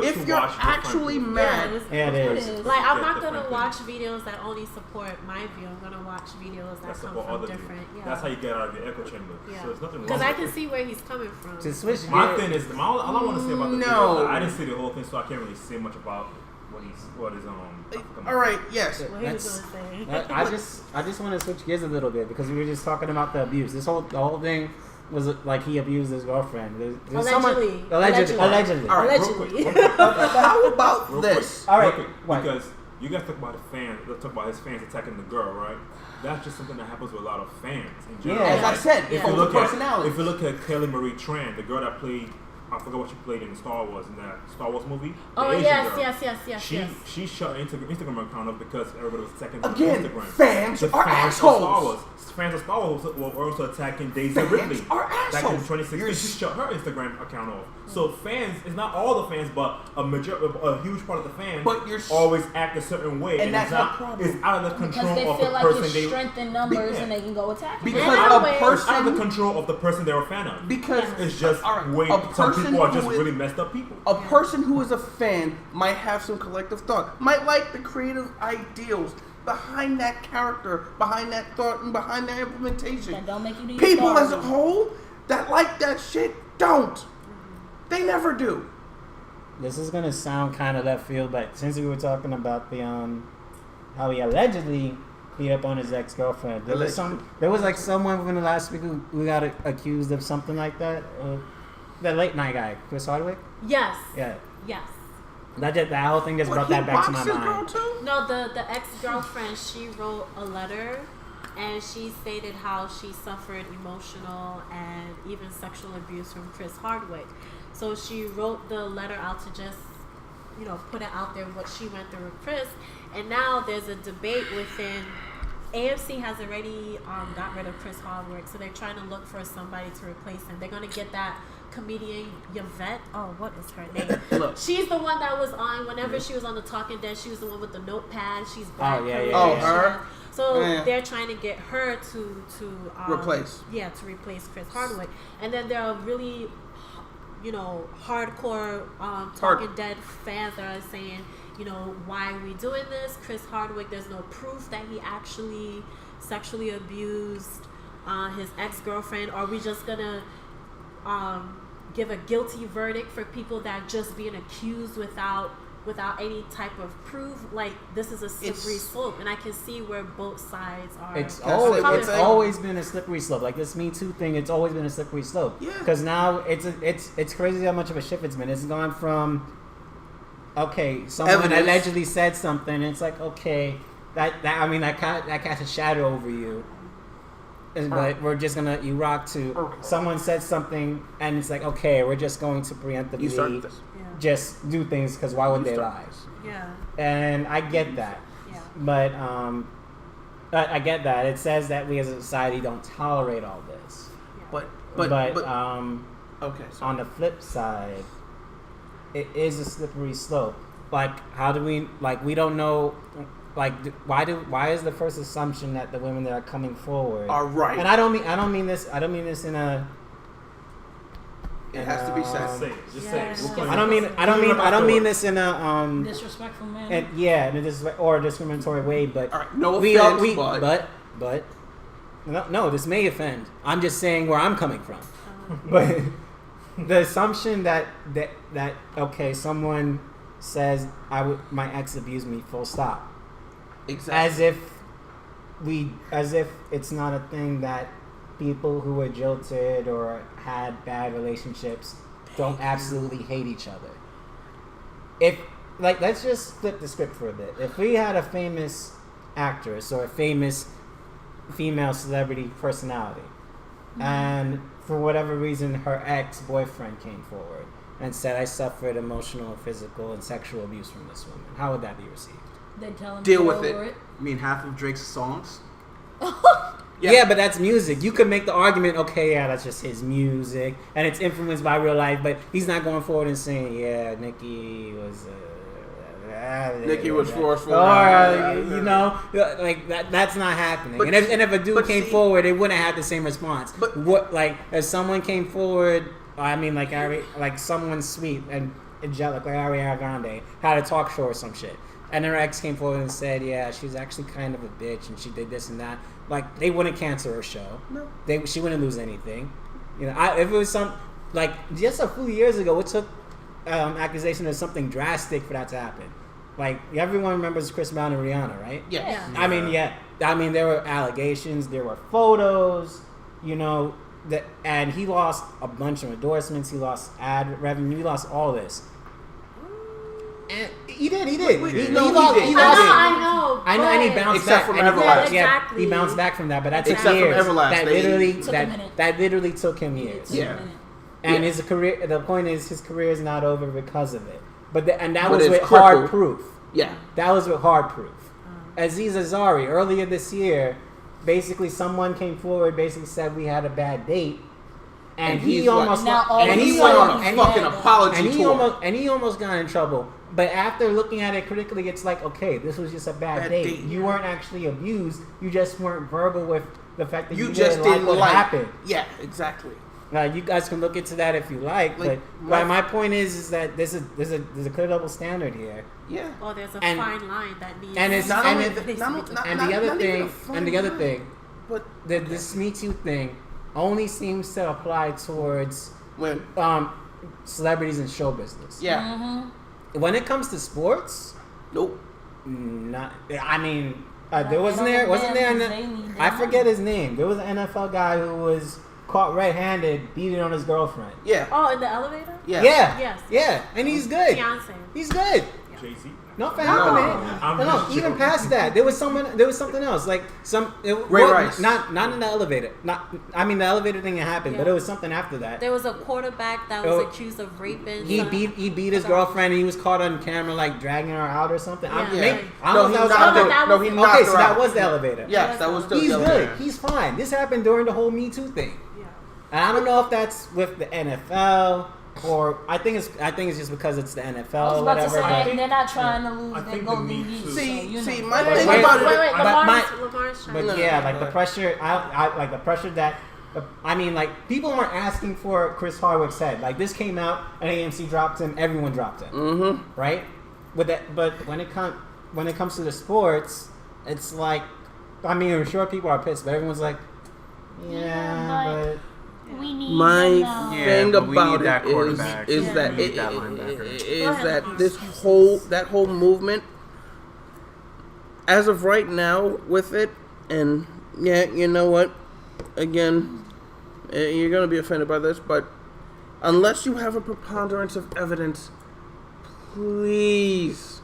[SPEAKER 3] if you're actually mad,
[SPEAKER 5] Yeah, it is.
[SPEAKER 6] Like, I'm not gonna watch videos that only support my view. I'm gonna watch videos that come from different. Yeah.
[SPEAKER 2] That's how you get out of your echo chamber.
[SPEAKER 6] Yeah.
[SPEAKER 2] So there's nothing wrong.
[SPEAKER 6] Because I
[SPEAKER 2] with
[SPEAKER 6] can
[SPEAKER 2] it.
[SPEAKER 6] see where he's coming from.
[SPEAKER 5] To switch
[SPEAKER 2] My
[SPEAKER 5] gears-
[SPEAKER 2] thing is, all I want to say about the
[SPEAKER 3] No.
[SPEAKER 2] video, I didn't see the whole thing, so I can't really say much about what his
[SPEAKER 3] all right, yes.
[SPEAKER 6] What he was gonna say.
[SPEAKER 5] I just want to switch gears a little bit because we were just talking about the abuse. The whole thing was like he abused his girlfriend. There's
[SPEAKER 6] Allegedly.
[SPEAKER 5] Allegedly.
[SPEAKER 3] All right,
[SPEAKER 6] Allegedly.
[SPEAKER 3] How about this?
[SPEAKER 5] All right,
[SPEAKER 2] because you guys talk about the fans. Let's talk about his fans attacking the girl, right? That's just something that happens with a lot of fans in general.
[SPEAKER 5] Yeah.
[SPEAKER 3] As I said,
[SPEAKER 6] Yeah.
[SPEAKER 2] If you look
[SPEAKER 3] personality.
[SPEAKER 2] if you look at Kelly Marie Tran, the girl that played, I forgot what she played in Star Wars movie.
[SPEAKER 6] Oh,
[SPEAKER 2] the Asian
[SPEAKER 6] yes,
[SPEAKER 2] girl.
[SPEAKER 6] yes.
[SPEAKER 2] She shut her Instagram account up because everybody was attacking her on
[SPEAKER 3] Again,
[SPEAKER 2] Instagram.
[SPEAKER 3] fans
[SPEAKER 2] The
[SPEAKER 3] are
[SPEAKER 2] fans of Star
[SPEAKER 3] assholes.
[SPEAKER 2] Wars. Fans of Star Wars were also attacking Daisy
[SPEAKER 3] Fans
[SPEAKER 2] Ridley.
[SPEAKER 3] are
[SPEAKER 2] Back in
[SPEAKER 3] assholes.
[SPEAKER 2] 2016, she shut her Instagram account off. So fans, it's not all the fans, but a huge part of the fans
[SPEAKER 3] But you're
[SPEAKER 2] always act a certain way,
[SPEAKER 3] And that's
[SPEAKER 2] it's not.
[SPEAKER 3] the problem.
[SPEAKER 2] It's out of the
[SPEAKER 4] Because
[SPEAKER 2] control
[SPEAKER 4] they
[SPEAKER 2] of
[SPEAKER 4] feel
[SPEAKER 2] the
[SPEAKER 4] like
[SPEAKER 2] person
[SPEAKER 4] it's
[SPEAKER 2] they.
[SPEAKER 4] strength in numbers
[SPEAKER 3] Yeah.
[SPEAKER 4] and they can go attack you.
[SPEAKER 3] Because
[SPEAKER 6] In
[SPEAKER 3] a
[SPEAKER 6] a way,
[SPEAKER 2] It's out of the
[SPEAKER 3] person,
[SPEAKER 2] control of the person they're a fan of.
[SPEAKER 3] because
[SPEAKER 2] It's just
[SPEAKER 3] all right,
[SPEAKER 2] way.
[SPEAKER 3] a
[SPEAKER 2] Some
[SPEAKER 3] person
[SPEAKER 2] people are just
[SPEAKER 3] who is-
[SPEAKER 2] really messed up people.
[SPEAKER 3] a person who is a fan might have some collective thought, might like the creative ideals behind that character, behind that thought, and behind that implementation.
[SPEAKER 4] That don't make you do your
[SPEAKER 3] People
[SPEAKER 4] Star
[SPEAKER 3] as a
[SPEAKER 4] Wars.
[SPEAKER 3] whole that like that shit don't. They never do.
[SPEAKER 5] This is gonna sound kind of left field, but since we were talking about the how he allegedly beat up on his ex-girlfriend, there was like someone within the last week who got accused of something like that. The late night guy, Chris Hardwick.
[SPEAKER 6] Yes.
[SPEAKER 5] Yeah,
[SPEAKER 6] Yes.
[SPEAKER 5] that whole thing just brought that back to my
[SPEAKER 3] He boxed his girl
[SPEAKER 5] mind.
[SPEAKER 3] too?
[SPEAKER 6] No, the ex-girlfriend, she wrote a letter and she stated how she suffered emotional and even sexual abuse from Chris Hardwick. So she wrote the letter out to just, put it out there what she went through with Chris. And now there's a debate within AMC has already got rid of Chris Hardwick, so they're trying to look for somebody to replace him. They're going to get that comedian Yvette. Oh, what is her name?
[SPEAKER 3] Look.
[SPEAKER 6] She's the one that was on whenever she was on The Talking Dead. She was the one with the notepad. She's black.
[SPEAKER 5] Oh, yeah,
[SPEAKER 6] Korean.
[SPEAKER 5] yeah,
[SPEAKER 3] Oh, her?
[SPEAKER 6] So
[SPEAKER 3] Yeah.
[SPEAKER 6] they're trying to get her to
[SPEAKER 3] Replace.
[SPEAKER 6] Yeah, to replace Chris Hardwick. And then there are really, hardcore Talking Dead fans that are saying, why are we doing this? Chris Hardwick, there's no proof that he actually sexually abused his ex-girlfriend. Are we just gonna give a guilty verdict for people that just being accused without any type of proof? Like, this is a slippery slope, and I can see where both sides are.
[SPEAKER 5] It's
[SPEAKER 6] coming
[SPEAKER 5] always
[SPEAKER 6] from.
[SPEAKER 5] been a slippery slope. Like this Me Too thing, it's always been a slippery slope.
[SPEAKER 3] Yeah.
[SPEAKER 5] Because now it's crazy how much of a shift it's been. It's gone from someone
[SPEAKER 3] Evidence.
[SPEAKER 5] allegedly said something, and it's like, okay, that casts a shadow over you. But we're just gonna rock to someone said something, and it's like, okay, we're just going to preemptively just do things because why would they lie?
[SPEAKER 6] Yeah.
[SPEAKER 5] And I get that.
[SPEAKER 6] Yeah.
[SPEAKER 5] But I get that. It says that we as a society don't tolerate all this.
[SPEAKER 6] Yeah.
[SPEAKER 3] But
[SPEAKER 5] okay. So on the flip side, it is a slippery slope. Like, how do we we don't know. Like, why is the first assumption that the women that are coming forward
[SPEAKER 3] are right?
[SPEAKER 5] And I don't mean this in a.
[SPEAKER 3] It has to be said.
[SPEAKER 2] Just say it.
[SPEAKER 5] I don't mean this in a
[SPEAKER 4] disrespectful manner.
[SPEAKER 5] Or a discriminatory way. But
[SPEAKER 3] right, no offense,
[SPEAKER 5] but no, this may offend. I'm just saying where I'm coming from. But the assumption that okay, someone says my ex abused me, full stop.
[SPEAKER 3] Exactly.
[SPEAKER 5] As if it's not a thing that people who were jilted or had bad relationships don't absolutely hate each other. If let's just flip the script for a bit. If we had a famous actress or a famous female celebrity personality, and for whatever reason her ex-boyfriend came forward and said, I suffered emotional, physical, and sexual abuse from this woman, how would that be received?
[SPEAKER 4] They tell him
[SPEAKER 3] deal with it.
[SPEAKER 1] You mean half of Drake's songs?
[SPEAKER 5] Yeah, but that's music. You could make the argument, okay, yeah, that's just his music, and it's influenced by real life, but he's not going forward and saying, yeah, Nicki was forceful. Or, you know, like that's not happening. But, and if a dude came forward, it wouldn't have the same response. But if someone came forward, I mean, like someone sweet and angelic, like Ariana Grande, had a talk show or some shit. And her ex came forward and said, yeah, she's actually kind of a bitch and she did this and that. Like, they wouldn't cancel her show. No. She wouldn't lose anything. You know, if it was just a few years ago, it took accusation of something drastic for that to happen. Like, everyone remembers Chris Brown and Rihanna, right?
[SPEAKER 3] Yeah.
[SPEAKER 5] I mean, there were allegations, there were photos, you know, and he lost a bunch of endorsements, he lost ad revenue, he lost all this. And he did. He lost. I know, and he bounced back.
[SPEAKER 3] From Everlast.
[SPEAKER 6] Exactly.
[SPEAKER 5] He bounced back from that, but that took
[SPEAKER 3] except
[SPEAKER 5] years.
[SPEAKER 3] From Everlast,
[SPEAKER 5] That literally took him years.
[SPEAKER 3] Yeah.
[SPEAKER 5] And his career. The point is, his career is not over because of it. But that was with hard proof.
[SPEAKER 3] Yeah.
[SPEAKER 5] That was with hard proof. Aziz Ansari earlier this year, basically someone came forward, basically said we had a bad date. And he almost got in trouble. But after looking at it critically, it's like, okay, this was just a bad date. You weren't actually abused. You just weren't verbal with the fact that you just didn't like what happened.
[SPEAKER 3] Yeah, exactly.
[SPEAKER 5] You guys can look into that if you like, but my point is that there's a clear double standard here.
[SPEAKER 3] Yeah.
[SPEAKER 6] Well, there's a fine line that needs.
[SPEAKER 5] And the other thing, but this Me Too thing only seems to apply towards celebrities in show business.
[SPEAKER 3] Yeah.
[SPEAKER 4] Mm-hmm.
[SPEAKER 5] When it comes to sports,
[SPEAKER 3] nope.
[SPEAKER 5] Not. I mean, there wasn't there. I forget his name. There was an NFL guy who was caught red-handed beating on his girlfriend.
[SPEAKER 3] Yeah.
[SPEAKER 6] Oh, in the elevator?
[SPEAKER 3] Yeah.
[SPEAKER 6] Yes.
[SPEAKER 5] Yeah. And he's good.
[SPEAKER 6] Beyonce.
[SPEAKER 5] He's good.
[SPEAKER 6] Yeah.
[SPEAKER 2] Jay-Z.
[SPEAKER 5] No, even past that, there was something else. Like Ray
[SPEAKER 3] Rice.
[SPEAKER 5] Not in the elevator. The elevator thing happened, but it was something after that.
[SPEAKER 6] There was a quarterback that was accused of raping.
[SPEAKER 5] He beat his girlfriend, and he was caught on camera like dragging her out or something.
[SPEAKER 3] That
[SPEAKER 5] was the elevator.
[SPEAKER 3] Yes, that was the
[SPEAKER 5] He's
[SPEAKER 3] elevator.
[SPEAKER 5] good. He's fine. This happened during the whole Me Too thing.
[SPEAKER 6] Yeah.
[SPEAKER 5] And I don't know if that's with the NFL. Or I think it's just because it's the NFL.
[SPEAKER 4] I was about to say they're not trying to lose their golden years.
[SPEAKER 3] See, my thing about it.
[SPEAKER 5] But yeah, like the pressure. I like the pressure that. I mean, like people weren't asking for Chris Hardwick's head. Like this came out and AMC dropped him. Everyone dropped him.
[SPEAKER 3] Mm-hmm.
[SPEAKER 5] Right. But when it comes to the sports, it's like, I mean, I'm sure people are pissed, but everyone's like, but.
[SPEAKER 4] We need
[SPEAKER 3] my thing about it is that this whole movement, as of right now with it, and yeah, you know what? Again, you're gonna be offended by this, but unless you have a preponderance of evidence, please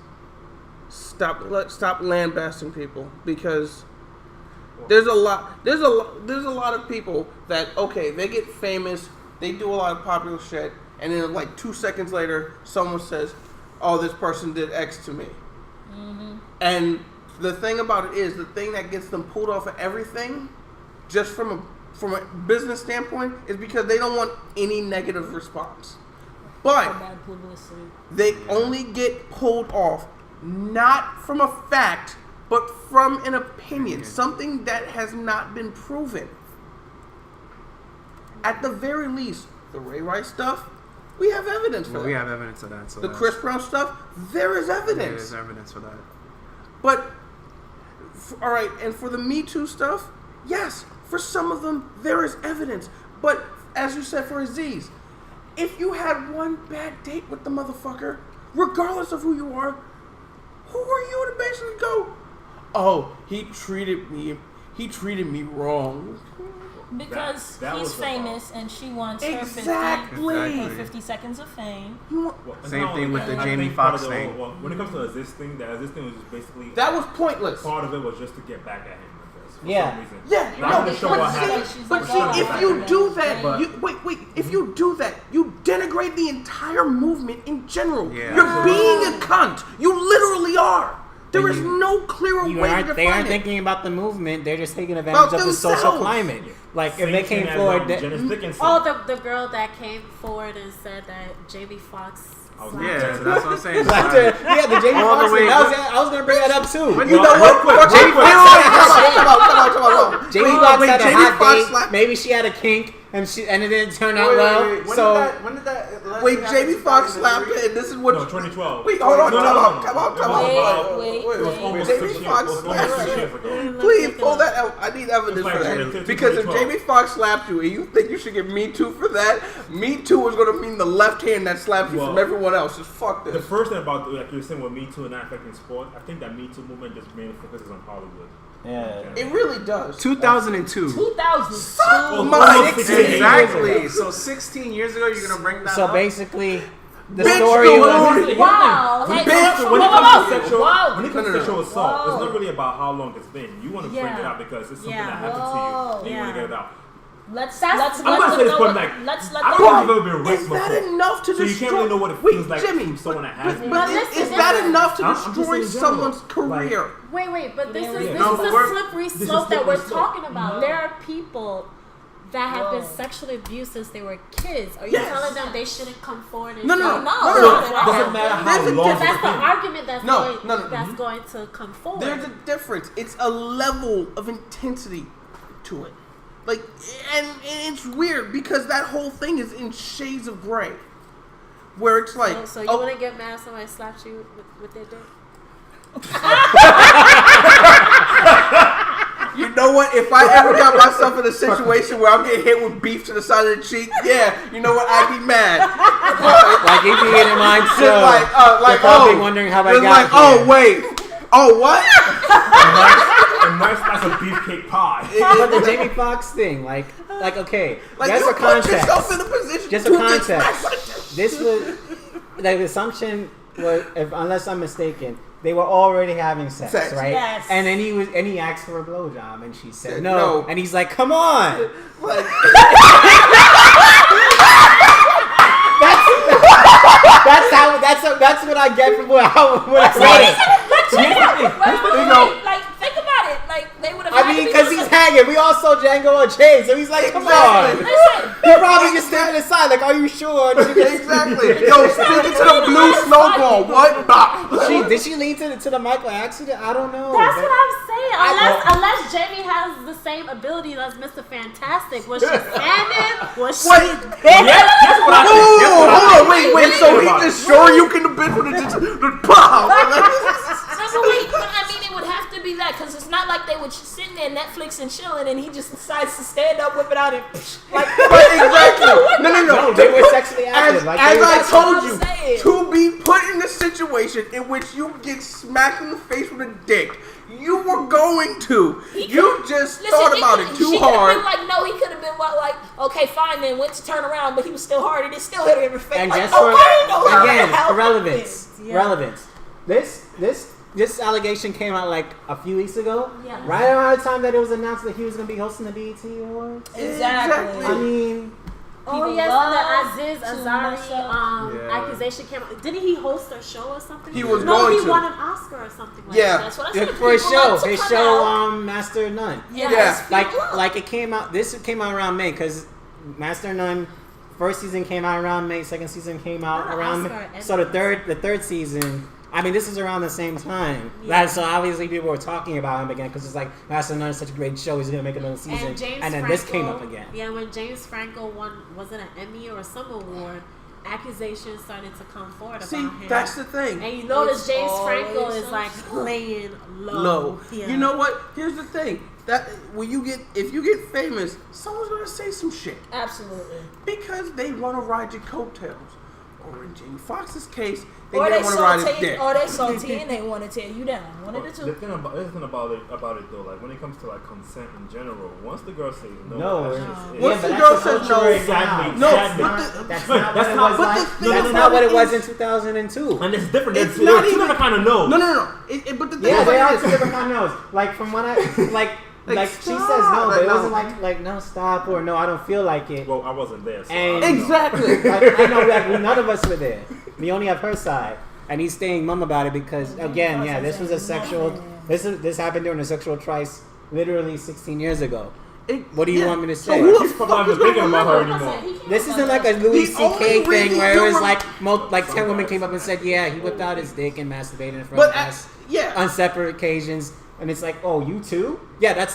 [SPEAKER 3] stop lambasting people, because there's a lot of people that, okay, they get famous, they do a lot of popular shit, and then like 2 seconds later, someone says, "Oh, this person did X to me," and the thing about it is, the thing that gets them pulled off of everything, just from a business standpoint, is because they don't want any negative response. But they only get pulled off not from a fact, but from an opinion, something that has not been proven. At the very least, the Ray Rice stuff, we have evidence for that.
[SPEAKER 1] We have evidence of that. So
[SPEAKER 3] the Chris Brown stuff, there is evidence.
[SPEAKER 1] There is evidence for that.
[SPEAKER 3] But, all right, and for the Me Too stuff, yes, for some of them, there is evidence. But, as you said for Aziz, if you had one bad date with the motherfucker, regardless of who you are, who are you to basically go, "Oh, he treated me wrong"?
[SPEAKER 4] Because he's famous and she wants her 50 seconds of fame.
[SPEAKER 1] Same thing with the Jamie Foxx thing.
[SPEAKER 2] When it comes to Aziz thing, the Aziz thing was just basically...
[SPEAKER 3] That was pointless.
[SPEAKER 2] Part of it was just to get back at him.
[SPEAKER 3] Yeah. But see, if you do that, if you do that, you denigrate the entire movement in general. Yeah. You're being a cunt. You literally are. There is no clearer way to define it.
[SPEAKER 5] They aren't thinking about the movement. They're just taking advantage of the social climate. Like, if they came forward...
[SPEAKER 6] the girl that came forward and said that Jamie Foxx...
[SPEAKER 1] Yeah, so that's what I'm saying.
[SPEAKER 5] The Jamie Foxx thing. I was going to bring that up, too.
[SPEAKER 3] You know what?
[SPEAKER 5] Jamie
[SPEAKER 3] Foxx
[SPEAKER 5] had a hot date. Maybe she had a kink. And it didn't turn out well.
[SPEAKER 1] When did that?
[SPEAKER 3] Wait, Jamie Foxx slapped her, and this is what?
[SPEAKER 2] No, 2012.
[SPEAKER 3] Wait, hold on, come on.
[SPEAKER 6] Wait.
[SPEAKER 3] Jamie Foxx slapped her. Please pull that out. I need evidence for that. Because if Jamie Foxx slapped you, and you think you should get Me Too for that, Me Too is going to mean the left hand that slaps you from everyone else. Just fuck this.
[SPEAKER 2] The first thing about, like you were saying, with Me Too and not affecting sport, I think that Me Too movement just mainly focuses on Hollywood.
[SPEAKER 3] Yeah, it really does.
[SPEAKER 1] 2002.
[SPEAKER 4] 2002.
[SPEAKER 1] Exactly. So 16 years ago, you're gonna bring that up.
[SPEAKER 5] So basically, the story was...
[SPEAKER 4] Wow.
[SPEAKER 2] When it comes to sexual assault, it's not really about how long it's been. You want to bring it out because it's something that happened to you. And you want to get it out.
[SPEAKER 4] Let's
[SPEAKER 2] I'm gonna say this point, like, I don't know if you've ever been raped before.
[SPEAKER 3] Is that enough to destroy?
[SPEAKER 2] So you can't really know what it feels like from someone that has it.
[SPEAKER 3] But is that enough to destroy someone's career?
[SPEAKER 6] Wait, but this is a slippery slope that we're talking about. There are people that have been sexually abused since they were kids. Are you telling them they shouldn't come forward and
[SPEAKER 3] No.
[SPEAKER 2] Doesn't matter how long.
[SPEAKER 6] That's the argument that's going to come forward.
[SPEAKER 3] There's a difference. It's a level of intensity to it. Like, and it's weird because that whole thing is in shades of gray, where it's like,
[SPEAKER 6] so you wouldn't get mad if somebody slapped you with their dick?
[SPEAKER 3] You know what? If I ever got myself in a situation where I'm getting hit with beef to the side of the cheek, you know what? I'd be mad.
[SPEAKER 5] Like, you'd be getting mine too.
[SPEAKER 3] Like,
[SPEAKER 5] probably wondering how I got here.
[SPEAKER 3] Oh, wait. Oh, what?
[SPEAKER 2] A nice slice of beefcake pie.
[SPEAKER 5] But the Jamie Foxx thing, like okay, that's a context.
[SPEAKER 3] Yourself in a position
[SPEAKER 5] just a context. This was the assumption was, unless I'm mistaken, they were already having sex, right?
[SPEAKER 4] Yes.
[SPEAKER 5] And then he asked for a blowjob, and she said no. And he's like, "Come on." That's what I get from what I read it.
[SPEAKER 4] Like, think about it. Like, they would have.
[SPEAKER 5] I mean, because he's hanging. We all saw Django Unchained, so he's like, "Come on."
[SPEAKER 4] Listen,
[SPEAKER 5] He probably just standing aside, like, "Are you sure?"
[SPEAKER 3] Exactly. Yo, speaking to the blue snowball. What?
[SPEAKER 5] Did she lean to the mic by accident? I don't know.
[SPEAKER 6] That's what I'm saying. Unless Jamie has the same ability as Mr. Fantastic. Was she standing? Was she?
[SPEAKER 3] Hold on, wait. So he just sure you can bitch with the pop.
[SPEAKER 4] But I mean, it would have to be that because it's not like they were just sitting there Netflix and chilling, and he just decides to stand up, whip it out, and like.
[SPEAKER 3] Exactly. No.
[SPEAKER 5] They were sexually active.
[SPEAKER 3] As I told you, to be put in a situation in which you get smacked in the face with a dick, you were going to. You just thought about it too hard.
[SPEAKER 4] He could have been like, no, he could have been like, okay, fine, then went to turn around, but he was still hard, and it still hit him in the face.
[SPEAKER 5] And
[SPEAKER 4] like,
[SPEAKER 5] just for relevance. This this allegation came out like a few weeks ago.
[SPEAKER 6] Yeah.
[SPEAKER 5] Right around the time that it was announced that he was going to be hosting the BET Awards.
[SPEAKER 4] Exactly.
[SPEAKER 5] I mean,
[SPEAKER 6] Oh yes, the Aziz Ansari accusation came out. Didn't he host a show or something?
[SPEAKER 3] He was
[SPEAKER 6] no,
[SPEAKER 3] going
[SPEAKER 6] he
[SPEAKER 3] to.
[SPEAKER 6] won an Oscar or something like
[SPEAKER 3] Yeah.
[SPEAKER 6] that.
[SPEAKER 4] That's what I said.
[SPEAKER 5] for his show, Master of None.
[SPEAKER 3] Yeah.
[SPEAKER 5] Like it came out. This came out around May because Master of None. First season came out around May. Second season came out around May. So the third season. I mean, this is around the same time.
[SPEAKER 6] Yeah.
[SPEAKER 5] So obviously people were talking about him again because it's like Master of None is such a great show. He's gonna make another season, and then this came up again.
[SPEAKER 6] Yeah, when James Franco won, was it an Emmy or some award? Accusations started to come forward about him.
[SPEAKER 3] That's the thing.
[SPEAKER 6] And you notice James Franco is like playing low. Yeah.
[SPEAKER 3] You know what? Here's the thing. That if you get famous, someone's gonna say some shit.
[SPEAKER 4] Absolutely.
[SPEAKER 3] Because they want to ride your coattails. Or in Jamie Foxx's case, they
[SPEAKER 4] Or
[SPEAKER 3] didn't
[SPEAKER 4] they
[SPEAKER 3] want to ride his
[SPEAKER 4] salty,
[SPEAKER 3] dick.
[SPEAKER 4] or they salty and they want to tear you down. One of the two.
[SPEAKER 2] The thing about it though, like when it comes to like consent in general, once the girl says no,
[SPEAKER 5] No,
[SPEAKER 2] that's just it.
[SPEAKER 3] Once the girl says no,
[SPEAKER 2] exactly.
[SPEAKER 3] no,
[SPEAKER 5] That's not what it was in 2002.
[SPEAKER 2] And it's different.
[SPEAKER 3] It's
[SPEAKER 2] There
[SPEAKER 3] not
[SPEAKER 2] are two
[SPEAKER 3] even-
[SPEAKER 2] different kind of no.
[SPEAKER 3] No. But the thing
[SPEAKER 5] Yeah,
[SPEAKER 3] is,
[SPEAKER 5] they are
[SPEAKER 3] like
[SPEAKER 5] two different kind of no's. Like from what I like she says no, but it wasn't like no stop or no I don't feel like it.
[SPEAKER 2] Well, I wasn't there. So
[SPEAKER 5] And-
[SPEAKER 2] I don't know.
[SPEAKER 3] exactly.
[SPEAKER 5] Like, I know like none of us were there. We only have her side, and he's staying mum about it because again, yeah, this was a sexual. This happened during a sexual trice, literally 16 years ago. What do you want me to say?
[SPEAKER 3] So who the
[SPEAKER 2] He's
[SPEAKER 3] fuck
[SPEAKER 2] probably
[SPEAKER 3] is
[SPEAKER 2] not thinking
[SPEAKER 3] gonna
[SPEAKER 2] about her
[SPEAKER 3] remember?
[SPEAKER 2] anymore.
[SPEAKER 5] This isn't like a Louis
[SPEAKER 3] The only
[SPEAKER 5] C.K. thing
[SPEAKER 3] reason
[SPEAKER 5] where it
[SPEAKER 3] you
[SPEAKER 5] was
[SPEAKER 3] were-
[SPEAKER 5] like 10 women came up and said, yeah, he whipped out his dick and masturbated in front
[SPEAKER 3] But
[SPEAKER 5] of us
[SPEAKER 3] yeah,
[SPEAKER 5] on separate occasions. And it's like, oh, you too? Yeah, that's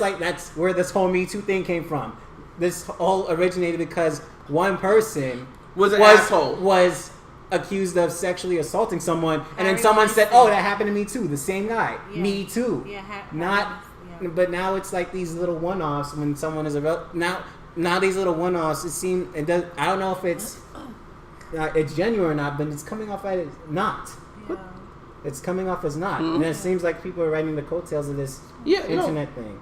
[SPEAKER 5] where this whole Me Too thing came from. This all originated because one person
[SPEAKER 3] was an asshole.
[SPEAKER 5] was accused of sexually assaulting someone, and then
[SPEAKER 6] Harry
[SPEAKER 5] someone said,
[SPEAKER 6] Weinstein.
[SPEAKER 5] "Oh, that happened to me too." The same guy,
[SPEAKER 6] Yeah.
[SPEAKER 5] me too.
[SPEAKER 6] Yeah, yeah.
[SPEAKER 5] But now it's like these little one-offs when someone is now these little one-offs. It does. I don't know if it's genuine or not, but it's coming off as not.
[SPEAKER 6] Yeah.
[SPEAKER 5] It's coming off as not, and it seems like people are riding the coattails of this internet thing.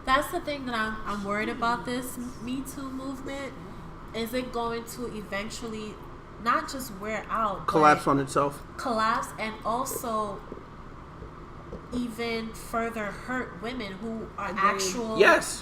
[SPEAKER 6] That's the thing that I'm worried about. This Me Too movement, is it going to eventually not just wear out,
[SPEAKER 3] collapse on itself.
[SPEAKER 6] Collapse, and also even further hurt women who are actual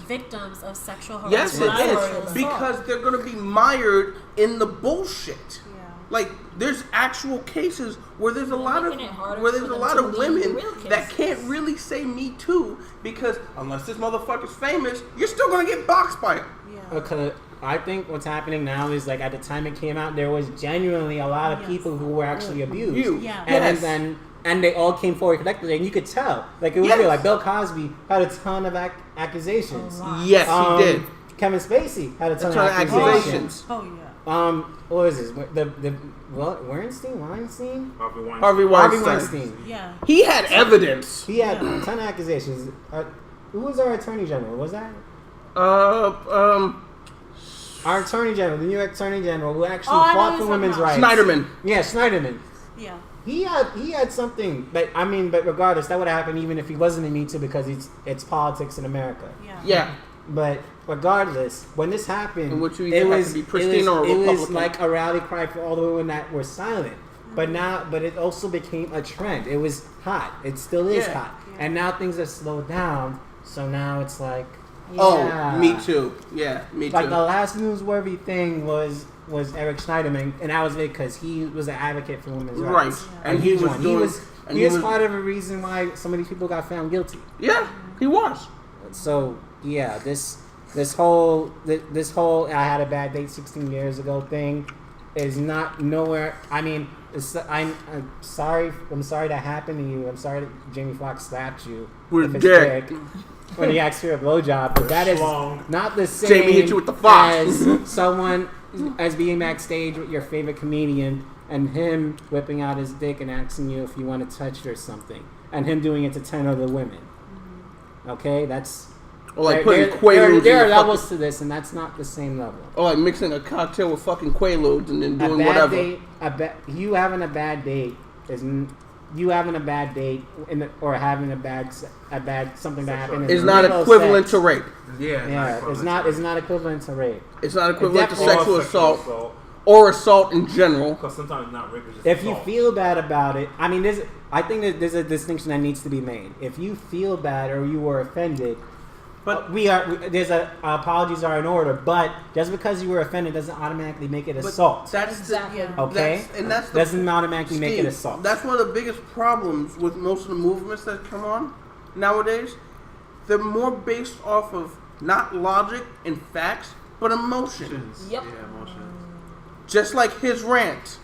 [SPEAKER 6] victims of sexual harassment.
[SPEAKER 3] Yes, it is. Because they're going to be mired in the bullshit.
[SPEAKER 6] Yeah.
[SPEAKER 3] Like there's actual cases where there's a lot of
[SPEAKER 4] for
[SPEAKER 3] women that can't really say Me Too because unless this motherfucker's famous, you're still going to get boxed by it.
[SPEAKER 6] Yeah.
[SPEAKER 5] Because I think what's happening now is like at the time it came out, there was genuinely a lot of people who were actually abused.
[SPEAKER 6] Yeah.
[SPEAKER 5] And they all came forward collectively, and you could tell. Like it was real. Like Bill Cosby had a ton of accusations.
[SPEAKER 3] Yes, he did.
[SPEAKER 5] Kevin Spacey had a ton of accusations.
[SPEAKER 6] Oh yeah.
[SPEAKER 5] What was this? Weinstein?
[SPEAKER 3] Harvey
[SPEAKER 5] Weinstein.
[SPEAKER 6] Yeah.
[SPEAKER 3] He had evidence.
[SPEAKER 5] He had a ton of accusations. Who was our attorney general? Was that?
[SPEAKER 3] Our
[SPEAKER 5] attorney general, the New York attorney general, who actually fought for women's rights.
[SPEAKER 3] Schneiderman.
[SPEAKER 5] Yeah, Schneiderman.
[SPEAKER 6] Yeah.
[SPEAKER 5] He had something, but regardless, that would have happened even if he wasn't in Me Too because it's politics in America.
[SPEAKER 3] Yeah.
[SPEAKER 5] But regardless, when this happened,
[SPEAKER 3] it was
[SPEAKER 5] like a rally cry for all the women that were silent. But it also became a trend. It was hot. It still is hot. Yeah. And now things have slowed down. So now it's like,
[SPEAKER 3] Me Too. Yeah, Me Too.
[SPEAKER 5] Like the last newsworthy thing was Eric Schneiderman, and that was it because he was an advocate for women's rights.
[SPEAKER 3] Right.
[SPEAKER 5] And he was part of the reason why so many people got found guilty.
[SPEAKER 3] Yeah, he was.
[SPEAKER 5] So yeah, this whole I had a bad date 16 years ago thing is not nowhere. I mean, I'm sorry that happened to you. I'm sorry that Jamie Foxx slapped you
[SPEAKER 3] with dick
[SPEAKER 5] when he asked for a blowjob, but that is not the same.
[SPEAKER 3] Jamie hit you with the fox.
[SPEAKER 5] As someone as being backstage with your favorite comedian and him whipping out his dick and asking you if you want to touch it or something, and him doing it to 10 other women. Okay, that's.
[SPEAKER 3] Or like putting Quaaludes.
[SPEAKER 5] There are levels to this, and that's not the same level.
[SPEAKER 3] Or like mixing a cocktail with fucking Quaaludes and then doing whatever.
[SPEAKER 5] You having a bad date or having a bad something that happened
[SPEAKER 3] is not equivalent to rape.
[SPEAKER 5] It's not equivalent to rape.
[SPEAKER 3] It's not equivalent to sexual assault or assault in general.
[SPEAKER 2] Because sometimes not rape is just
[SPEAKER 5] If
[SPEAKER 2] assault.
[SPEAKER 5] you feel bad about it, I mean, I think that there's a distinction that needs to be made. If you feel bad or you were offended, but apologies are in order. But just because you were offended doesn't automatically make it assault.
[SPEAKER 3] That's
[SPEAKER 4] Exactly.
[SPEAKER 5] Okay, doesn't automatically make it assault.
[SPEAKER 3] That's one of the biggest problems with most of the movements that come on nowadays. They're more based off of not logic and facts, but emotions.
[SPEAKER 4] Yep.
[SPEAKER 1] Yeah, emotions.
[SPEAKER 3] Just like his rant.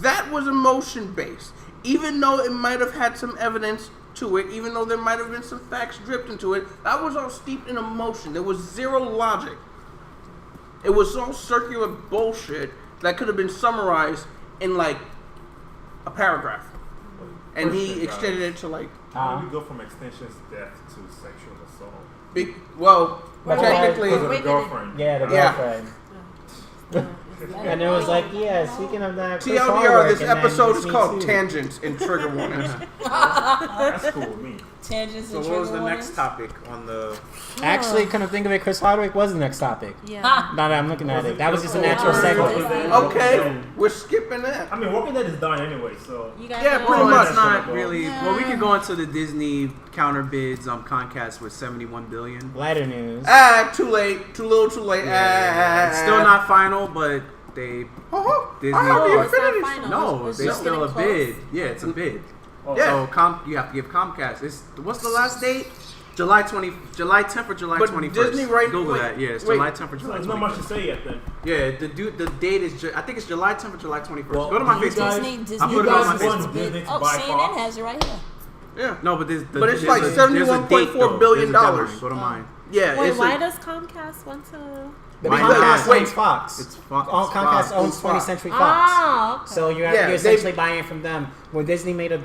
[SPEAKER 3] That was emotion based. Even though it might have had some evidence to it, even though there might have been some facts dripped into it, that was all steeped in emotion. There was zero logic. It was all circular bullshit that could have been summarized in like a paragraph. And he extended it to like...
[SPEAKER 2] How do we go from extensions death to sexual assault?
[SPEAKER 3] Technically...
[SPEAKER 2] Because of the girlfriend.
[SPEAKER 5] Yeah, the girlfriend. And it was like, speaking of that, Chris
[SPEAKER 3] TLDR,
[SPEAKER 5] Hardwick,
[SPEAKER 3] this
[SPEAKER 5] and
[SPEAKER 3] episode
[SPEAKER 5] then
[SPEAKER 3] is
[SPEAKER 5] Me
[SPEAKER 3] called
[SPEAKER 5] Too.
[SPEAKER 3] Tangents and Trigger Warnings.
[SPEAKER 2] That's cool with me.
[SPEAKER 4] Tangents
[SPEAKER 1] So
[SPEAKER 4] and
[SPEAKER 1] what was
[SPEAKER 4] trigger
[SPEAKER 1] the
[SPEAKER 4] warnings.
[SPEAKER 1] next topic on the...
[SPEAKER 5] Actually, couldn't think of it. Chris Hardwick was the next topic.
[SPEAKER 6] Yeah.
[SPEAKER 5] Now that I'm looking at it, that was just a natural
[SPEAKER 2] Oh,
[SPEAKER 5] segue.
[SPEAKER 3] Okay, we're skipping that.
[SPEAKER 2] I mean, Walking Dead is done anyway, so...
[SPEAKER 6] You guys
[SPEAKER 3] Yeah,
[SPEAKER 6] know?
[SPEAKER 3] pretty
[SPEAKER 1] Well,
[SPEAKER 3] much.
[SPEAKER 1] it's not really... Well, we could go into the Disney counter bids on Comcast with $71 billion.
[SPEAKER 5] Lighter news.
[SPEAKER 3] Too late. Too little, too late.
[SPEAKER 1] It's still not final, but they... Disney...
[SPEAKER 3] I have the
[SPEAKER 6] Oh, it's not
[SPEAKER 3] Infinity
[SPEAKER 6] final.
[SPEAKER 1] No,
[SPEAKER 4] It's
[SPEAKER 1] there's
[SPEAKER 4] just
[SPEAKER 1] still a
[SPEAKER 4] getting close.
[SPEAKER 1] bid. Yeah, it's a bid.
[SPEAKER 2] Oh,
[SPEAKER 3] Yeah.
[SPEAKER 1] So you have to give Comcast. What's the last date? July 10th or July
[SPEAKER 3] But
[SPEAKER 1] 21st.
[SPEAKER 3] Disney, right?
[SPEAKER 1] Google
[SPEAKER 3] wait,
[SPEAKER 1] that. Yeah, it's
[SPEAKER 3] wait.
[SPEAKER 1] July 10th or
[SPEAKER 2] So
[SPEAKER 1] July
[SPEAKER 2] there's not much to
[SPEAKER 1] 21st.
[SPEAKER 2] say yet then.
[SPEAKER 1] Yeah, the date is. I think it's July 10th or July 21st.
[SPEAKER 2] Well,
[SPEAKER 1] Go to my
[SPEAKER 2] do you
[SPEAKER 1] Facebook.
[SPEAKER 2] guys-
[SPEAKER 4] Disney
[SPEAKER 1] I put it on my
[SPEAKER 2] guys want
[SPEAKER 1] Facebook.
[SPEAKER 2] Disney to
[SPEAKER 4] Oh,
[SPEAKER 2] buy
[SPEAKER 4] CNN
[SPEAKER 2] Fox?
[SPEAKER 4] has it right here.
[SPEAKER 3] Yeah.
[SPEAKER 1] No, but
[SPEAKER 3] But it's like
[SPEAKER 1] there's a date,
[SPEAKER 3] $71.4
[SPEAKER 1] though.
[SPEAKER 3] billion.
[SPEAKER 1] There's a deadline. Go to mine.
[SPEAKER 3] Yeah.
[SPEAKER 6] Wait,
[SPEAKER 3] it's
[SPEAKER 6] why
[SPEAKER 3] a-
[SPEAKER 6] does Comcast want to?
[SPEAKER 1] Mine
[SPEAKER 5] Comcast
[SPEAKER 1] has-
[SPEAKER 5] owns Fox.
[SPEAKER 1] It's Fox.
[SPEAKER 5] Comcast
[SPEAKER 1] Fox.
[SPEAKER 5] owns 20th
[SPEAKER 3] Fox.
[SPEAKER 5] Century Fox.
[SPEAKER 6] Oh, okay.
[SPEAKER 5] So you're
[SPEAKER 3] Yeah,
[SPEAKER 5] essentially buying it from them. When Disney made a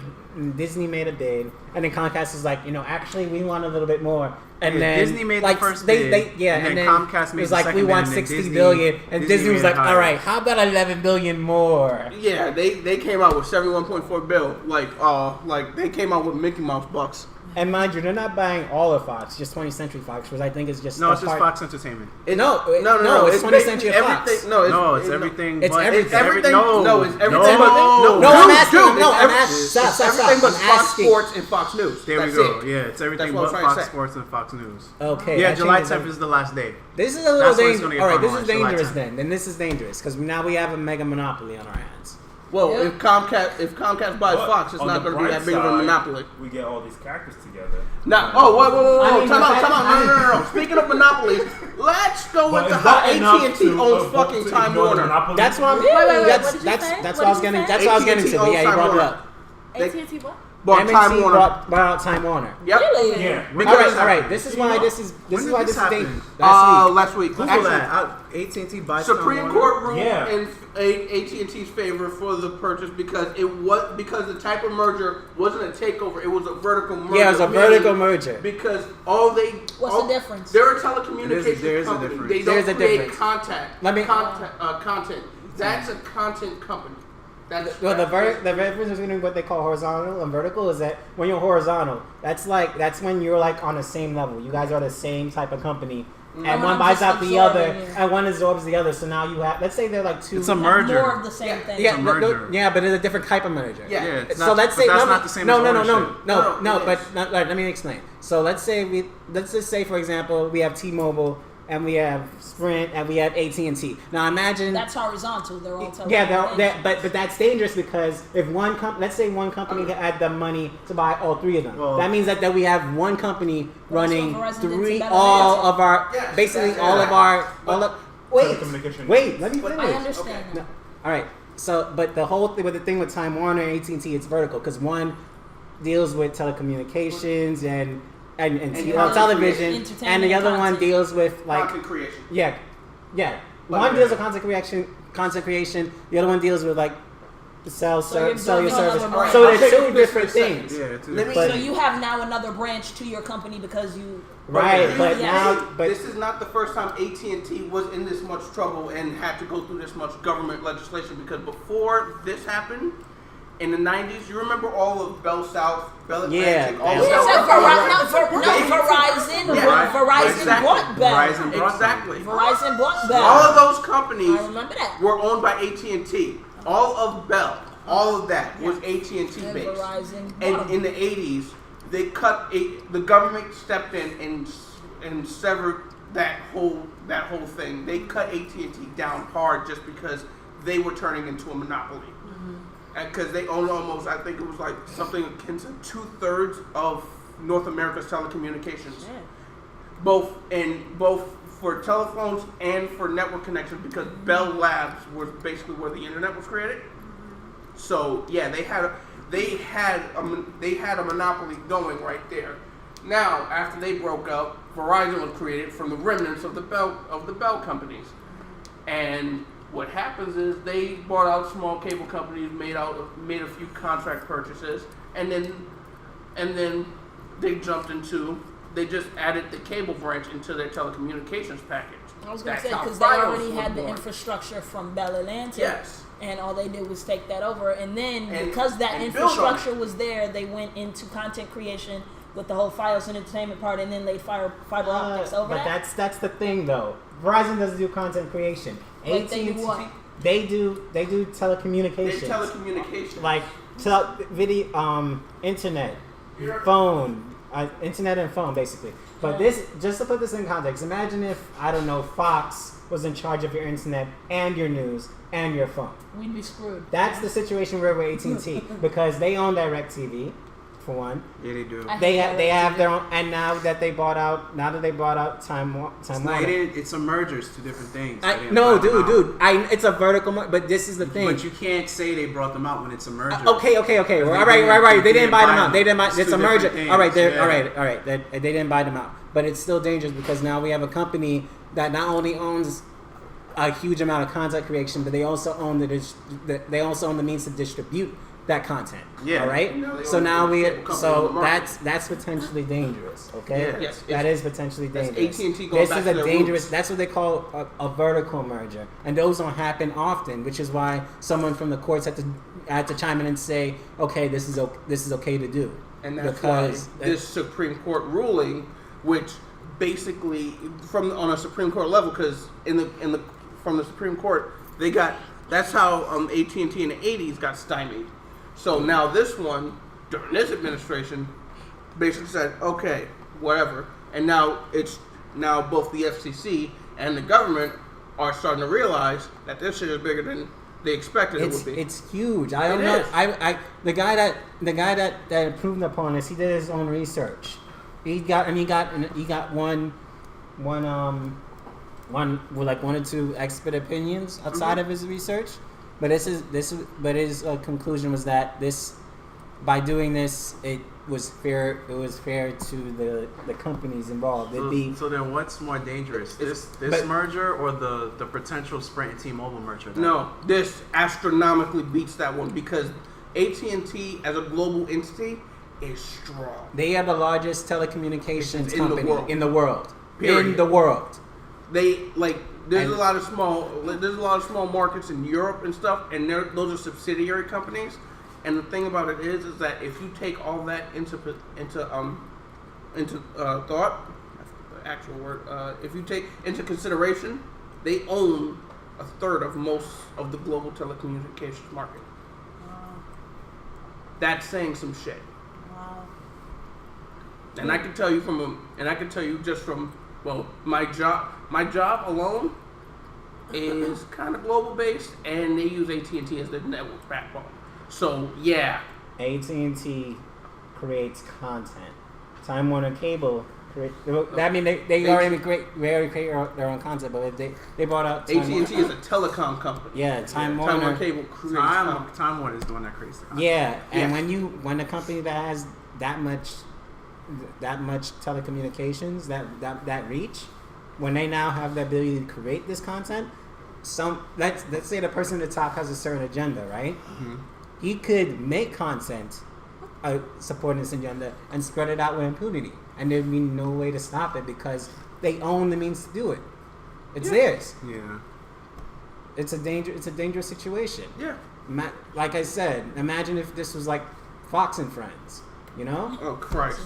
[SPEAKER 5] bid, and then Comcast is like, actually we want a little bit more. And
[SPEAKER 1] Yeah,
[SPEAKER 5] then
[SPEAKER 1] Disney made
[SPEAKER 5] like,
[SPEAKER 1] the first
[SPEAKER 5] they,
[SPEAKER 1] bid,
[SPEAKER 5] and then
[SPEAKER 1] Comcast made
[SPEAKER 5] it was
[SPEAKER 1] the
[SPEAKER 5] like
[SPEAKER 1] second
[SPEAKER 5] we want
[SPEAKER 1] bid, and then
[SPEAKER 5] 60
[SPEAKER 1] Disney-
[SPEAKER 5] billion, and
[SPEAKER 1] Disney
[SPEAKER 5] Disney was
[SPEAKER 1] made
[SPEAKER 5] like,
[SPEAKER 1] it higher.
[SPEAKER 5] all right, how about 11 billion more?
[SPEAKER 3] Yeah, they came out with 71.4 bill. Like they came out with Mickey Mouse bucks.
[SPEAKER 5] And mind you, they're not buying all of Fox, just 20th Century Fox, which I think is just
[SPEAKER 1] No,
[SPEAKER 5] a
[SPEAKER 1] it's just
[SPEAKER 5] part-
[SPEAKER 1] Fox Entertainment.
[SPEAKER 5] No,
[SPEAKER 3] It's
[SPEAKER 5] it's 20th Century Fox.
[SPEAKER 3] everything.
[SPEAKER 1] No, it's everything.
[SPEAKER 5] It's
[SPEAKER 1] but
[SPEAKER 5] everything.
[SPEAKER 3] Everything.
[SPEAKER 1] No,
[SPEAKER 3] it's everything.
[SPEAKER 1] No,
[SPEAKER 3] but,
[SPEAKER 5] No, I'm asking.
[SPEAKER 3] dude,
[SPEAKER 5] No,
[SPEAKER 3] it's
[SPEAKER 5] I'm
[SPEAKER 3] every-
[SPEAKER 5] asking. Stop,
[SPEAKER 3] it's
[SPEAKER 5] stop,
[SPEAKER 3] everything
[SPEAKER 5] stop.
[SPEAKER 3] but
[SPEAKER 5] I'm
[SPEAKER 3] Fox
[SPEAKER 5] asking.
[SPEAKER 3] Sports and Fox News.
[SPEAKER 1] There
[SPEAKER 3] That's
[SPEAKER 1] we go.
[SPEAKER 3] it.
[SPEAKER 1] Yeah, it's everything
[SPEAKER 3] That's what
[SPEAKER 1] but
[SPEAKER 3] I'm trying to
[SPEAKER 1] Fox
[SPEAKER 3] say.
[SPEAKER 1] Sports and Fox News.
[SPEAKER 5] Okay.
[SPEAKER 1] Yeah,
[SPEAKER 5] that
[SPEAKER 1] July
[SPEAKER 5] changes
[SPEAKER 1] 10th is the last day.
[SPEAKER 5] This is a little
[SPEAKER 1] That's when it's
[SPEAKER 5] dangerous.
[SPEAKER 1] gonna get
[SPEAKER 5] All right, this is
[SPEAKER 1] finalized, July
[SPEAKER 5] dangerous
[SPEAKER 1] 10th.
[SPEAKER 5] then. Then this is dangerous because now we have a mega monopoly on our hands.
[SPEAKER 3] Well,
[SPEAKER 4] Yeah.
[SPEAKER 3] if Comcast buys
[SPEAKER 2] But
[SPEAKER 3] Fox, it's
[SPEAKER 2] on
[SPEAKER 3] not
[SPEAKER 2] the
[SPEAKER 3] going to be
[SPEAKER 2] bright
[SPEAKER 3] that big of a
[SPEAKER 2] side,
[SPEAKER 3] monopoly.
[SPEAKER 2] We get all these characters together.
[SPEAKER 3] Now, whoa,
[SPEAKER 5] I mean,
[SPEAKER 3] time
[SPEAKER 5] but
[SPEAKER 3] out. No. Speaking of monopolies, let's go
[SPEAKER 2] But
[SPEAKER 3] into
[SPEAKER 2] is
[SPEAKER 3] how
[SPEAKER 2] that enough
[SPEAKER 3] AT&T
[SPEAKER 2] to
[SPEAKER 3] owns
[SPEAKER 2] vote
[SPEAKER 3] fucking
[SPEAKER 2] to
[SPEAKER 3] Time
[SPEAKER 2] ignore the
[SPEAKER 3] Warner.
[SPEAKER 2] monopoly?
[SPEAKER 5] That's what I'm.
[SPEAKER 6] Wait, what did you
[SPEAKER 5] That's
[SPEAKER 6] say?
[SPEAKER 5] what
[SPEAKER 6] What
[SPEAKER 5] I was
[SPEAKER 6] did you
[SPEAKER 5] getting.
[SPEAKER 6] say?
[SPEAKER 5] That's what I was getting
[SPEAKER 3] AT&T
[SPEAKER 5] to. But yeah, you
[SPEAKER 3] owns
[SPEAKER 5] brought
[SPEAKER 3] Time
[SPEAKER 5] it up.
[SPEAKER 6] AT&T what?
[SPEAKER 3] Bought Time
[SPEAKER 5] M&T
[SPEAKER 3] Warner.
[SPEAKER 5] bought out Time Warner.
[SPEAKER 3] Yep.
[SPEAKER 4] Really?
[SPEAKER 2] Yeah.
[SPEAKER 5] All right. This is why this is
[SPEAKER 1] When did
[SPEAKER 5] why
[SPEAKER 1] this
[SPEAKER 5] this is
[SPEAKER 1] happen?
[SPEAKER 5] dangerous.
[SPEAKER 3] Last week.
[SPEAKER 1] Google
[SPEAKER 3] Actually,
[SPEAKER 1] that. AT&T buys Time
[SPEAKER 3] Supreme
[SPEAKER 1] Warner.
[SPEAKER 3] Court ruled
[SPEAKER 2] Yeah.
[SPEAKER 3] in AT&T's favor for the purchase because because the type of merger wasn't a takeover; it was a vertical merger.
[SPEAKER 5] Yeah, it was a
[SPEAKER 3] meaning
[SPEAKER 5] vertical merger.
[SPEAKER 3] Because
[SPEAKER 4] What's the difference?
[SPEAKER 3] They're a telecommunications
[SPEAKER 1] There is a
[SPEAKER 3] company.
[SPEAKER 1] difference.
[SPEAKER 3] They
[SPEAKER 5] There's
[SPEAKER 3] don't
[SPEAKER 5] a
[SPEAKER 3] create
[SPEAKER 5] difference.
[SPEAKER 3] content. That's a content company.
[SPEAKER 5] Well, the difference between what they call horizontal and vertical is that when you're horizontal, that's when you're like on the same level. You guys are the same type of company, and
[SPEAKER 4] And
[SPEAKER 5] one
[SPEAKER 4] I'm
[SPEAKER 5] buys
[SPEAKER 4] just
[SPEAKER 5] out the other,
[SPEAKER 4] absorbing it.
[SPEAKER 5] and one absorbs the other. So now you have, let's say they're like two.
[SPEAKER 1] It's a
[SPEAKER 4] More
[SPEAKER 1] merger.
[SPEAKER 4] of the same thing.
[SPEAKER 5] Yeah,
[SPEAKER 1] a merger.
[SPEAKER 5] but it's a different type of merger.
[SPEAKER 3] Yeah.
[SPEAKER 1] Yeah, it's
[SPEAKER 5] So
[SPEAKER 1] not,
[SPEAKER 5] let's
[SPEAKER 1] but
[SPEAKER 5] say
[SPEAKER 1] that's not the same
[SPEAKER 5] no,
[SPEAKER 1] as
[SPEAKER 5] no,
[SPEAKER 1] ownership.
[SPEAKER 3] No, it
[SPEAKER 5] but
[SPEAKER 3] is.
[SPEAKER 5] let me explain. So let's just say for example we have T-Mobile and we have Sprint and we have AT&T. Now imagine
[SPEAKER 4] That's horizontal. They're all telecommunications.
[SPEAKER 5] yeah, but that's dangerous because if let's say one company had the money to buy all three of them,
[SPEAKER 1] Well-
[SPEAKER 5] that means that we have one company running
[SPEAKER 4] Verizon did
[SPEAKER 5] three
[SPEAKER 4] better
[SPEAKER 5] all
[SPEAKER 4] than
[SPEAKER 5] of our
[SPEAKER 3] Yes,
[SPEAKER 5] basically
[SPEAKER 3] that's
[SPEAKER 5] all
[SPEAKER 3] it.
[SPEAKER 5] of our
[SPEAKER 2] Telecommunication.
[SPEAKER 5] wait, let me
[SPEAKER 3] But
[SPEAKER 5] finish.
[SPEAKER 4] I understand.
[SPEAKER 3] Okay.
[SPEAKER 4] that.
[SPEAKER 5] All right. So, but the whole thing with Time Warner and AT&T, it's vertical because one deals with telecommunications and television,
[SPEAKER 4] Entertainment
[SPEAKER 5] and the
[SPEAKER 4] and
[SPEAKER 5] other one
[SPEAKER 4] content.
[SPEAKER 5] deals with like
[SPEAKER 3] Content creation.
[SPEAKER 5] yeah.
[SPEAKER 3] But-
[SPEAKER 5] One deals with content creation. The other one deals with like sell your
[SPEAKER 4] building
[SPEAKER 5] service.
[SPEAKER 4] another brand.
[SPEAKER 5] So
[SPEAKER 3] I'll
[SPEAKER 5] they're
[SPEAKER 3] take
[SPEAKER 5] two
[SPEAKER 3] this
[SPEAKER 5] different
[SPEAKER 3] for a second.
[SPEAKER 5] things.
[SPEAKER 1] Yeah, it's
[SPEAKER 3] Let me-
[SPEAKER 5] But-
[SPEAKER 4] So you have now another branch to your company because you.
[SPEAKER 5] Right, but
[SPEAKER 4] Yeah.
[SPEAKER 5] now, but
[SPEAKER 3] this is not the first time AT&T was in this much trouble and had to go through this much government legislation because before this happened, in the 90s, you remember all of Bell South, Bell Atlantic, all of
[SPEAKER 4] Verizon bought Bell.
[SPEAKER 3] Exactly.
[SPEAKER 4] Verizon bought Bell.
[SPEAKER 3] All of those companies
[SPEAKER 4] I remember that.
[SPEAKER 3] were owned by AT&T. All of Bell, all of that was AT&T based. And in the 80s, they the government stepped in and severed that whole thing. They cut AT&T down hard just because they were turning into a monopoly. Because they own almost, I think it was like something akin to 2/3 of North America's telecommunications. Yeah. Both for telephones and for network connections, because Bell Labs was basically where the internet was created. So yeah, they had a monopoly going right there. Now, after they broke up, Verizon was created from the remnants of the Bell companies. And what happens is they bought out small cable companies, made a few contract purchases, and then they just added the cable branch into their telecommunications package.
[SPEAKER 4] I was going to say, because they already had the infrastructure from Bell Atlantic.
[SPEAKER 3] Yes.
[SPEAKER 4] And all they did was take that over. And then, because that infrastructure was there, they went into content creation with the whole Fios and entertainment part, and then they fiber optics over
[SPEAKER 5] but
[SPEAKER 4] that.
[SPEAKER 5] That's the thing, though. Verizon doesn't do content creation.
[SPEAKER 4] But they do what?
[SPEAKER 5] They do telecommunications. Like video, internet, phone, internet and phone, basically. But this, just to put this in context, imagine if, I don't know, Fox was in charge of your internet and your news and your phone.
[SPEAKER 4] We'd be screwed.
[SPEAKER 5] That's the situation we're with AT&T because they own DirecTV. For one,
[SPEAKER 1] yeah, they do.
[SPEAKER 5] They have their own, and now that they bought out Time Warner,
[SPEAKER 1] it's a merger. It's two different things.
[SPEAKER 5] It's a vertical, but this is the thing.
[SPEAKER 1] But you can't say they brought them out when it's a merger.
[SPEAKER 5] Okay. Right. They didn't buy them out. They didn't buy. It's a merger. All right. They didn't buy them out, but it's still dangerous because now we have a company that not only owns a huge amount of content creation, but they also own the means to distribute that content. Yeah. All right. So now that's potentially dangerous. Okay. Yes. That is potentially dangerous.
[SPEAKER 3] AT&T
[SPEAKER 5] this is a dangerous. That's what they call a vertical merger, and those don't happen often, which is why someone from the courts had to chime in and say, okay, this is okay to do.
[SPEAKER 3] And that's why this Supreme Court ruling, which basically on a Supreme Court level, because from the Supreme Court that's how AT&T in the 80s got stymied. So now this one, during this administration, basically said, okay, whatever. And now both the FCC and the government are starting to realize that this shit is bigger than they expected it would be.
[SPEAKER 5] It's huge. I don't know. The guy that approved upon this, he did his own research. He got one or two expert opinions outside of his research. But but his conclusion was that by doing this, it was fair. It was fair to the companies involved.
[SPEAKER 1] So then, what's more dangerous, this merger or the potential Sprint and T-Mobile merger?
[SPEAKER 3] No, this astronomically beats that one because AT&T as a global entity is strong.
[SPEAKER 5] They are the largest telecommunications company in the world.
[SPEAKER 3] Period.
[SPEAKER 5] In the world.
[SPEAKER 3] There's a lot of small markets in Europe and stuff, and those are subsidiary companies. And the thing about it is that if you take all that into thought, the actual word, if you take into consideration, they own a third of most of the global telecommunications market. Wow. That's saying some shit. Wow. And I can tell you just from my job alone is kind of global based, and they use AT&T as their network backbone. So yeah,
[SPEAKER 5] AT&T creates content. Time Warner Cable create. That mean they already create their own content, but they bought out.
[SPEAKER 3] AT&T is a telecom company.
[SPEAKER 5] Yeah, Time Warner
[SPEAKER 3] Cable creates
[SPEAKER 1] Time Warner is the one that creates the content.
[SPEAKER 5] Yeah, and when a company that has that much telecommunications, that reach, when they now have the ability to create this content, let's say the person at the top has a certain agenda, right? Mm-hmm. He could make content supporting this agenda and spread it out with impunity, and there'd be no way to stop it because they own the means to do it. It's theirs.
[SPEAKER 1] Yeah.
[SPEAKER 5] It's a dangerous situation.
[SPEAKER 3] Yeah.
[SPEAKER 5] like I said, imagine if this was like Fox and Friends, you know?
[SPEAKER 3] Oh Christ!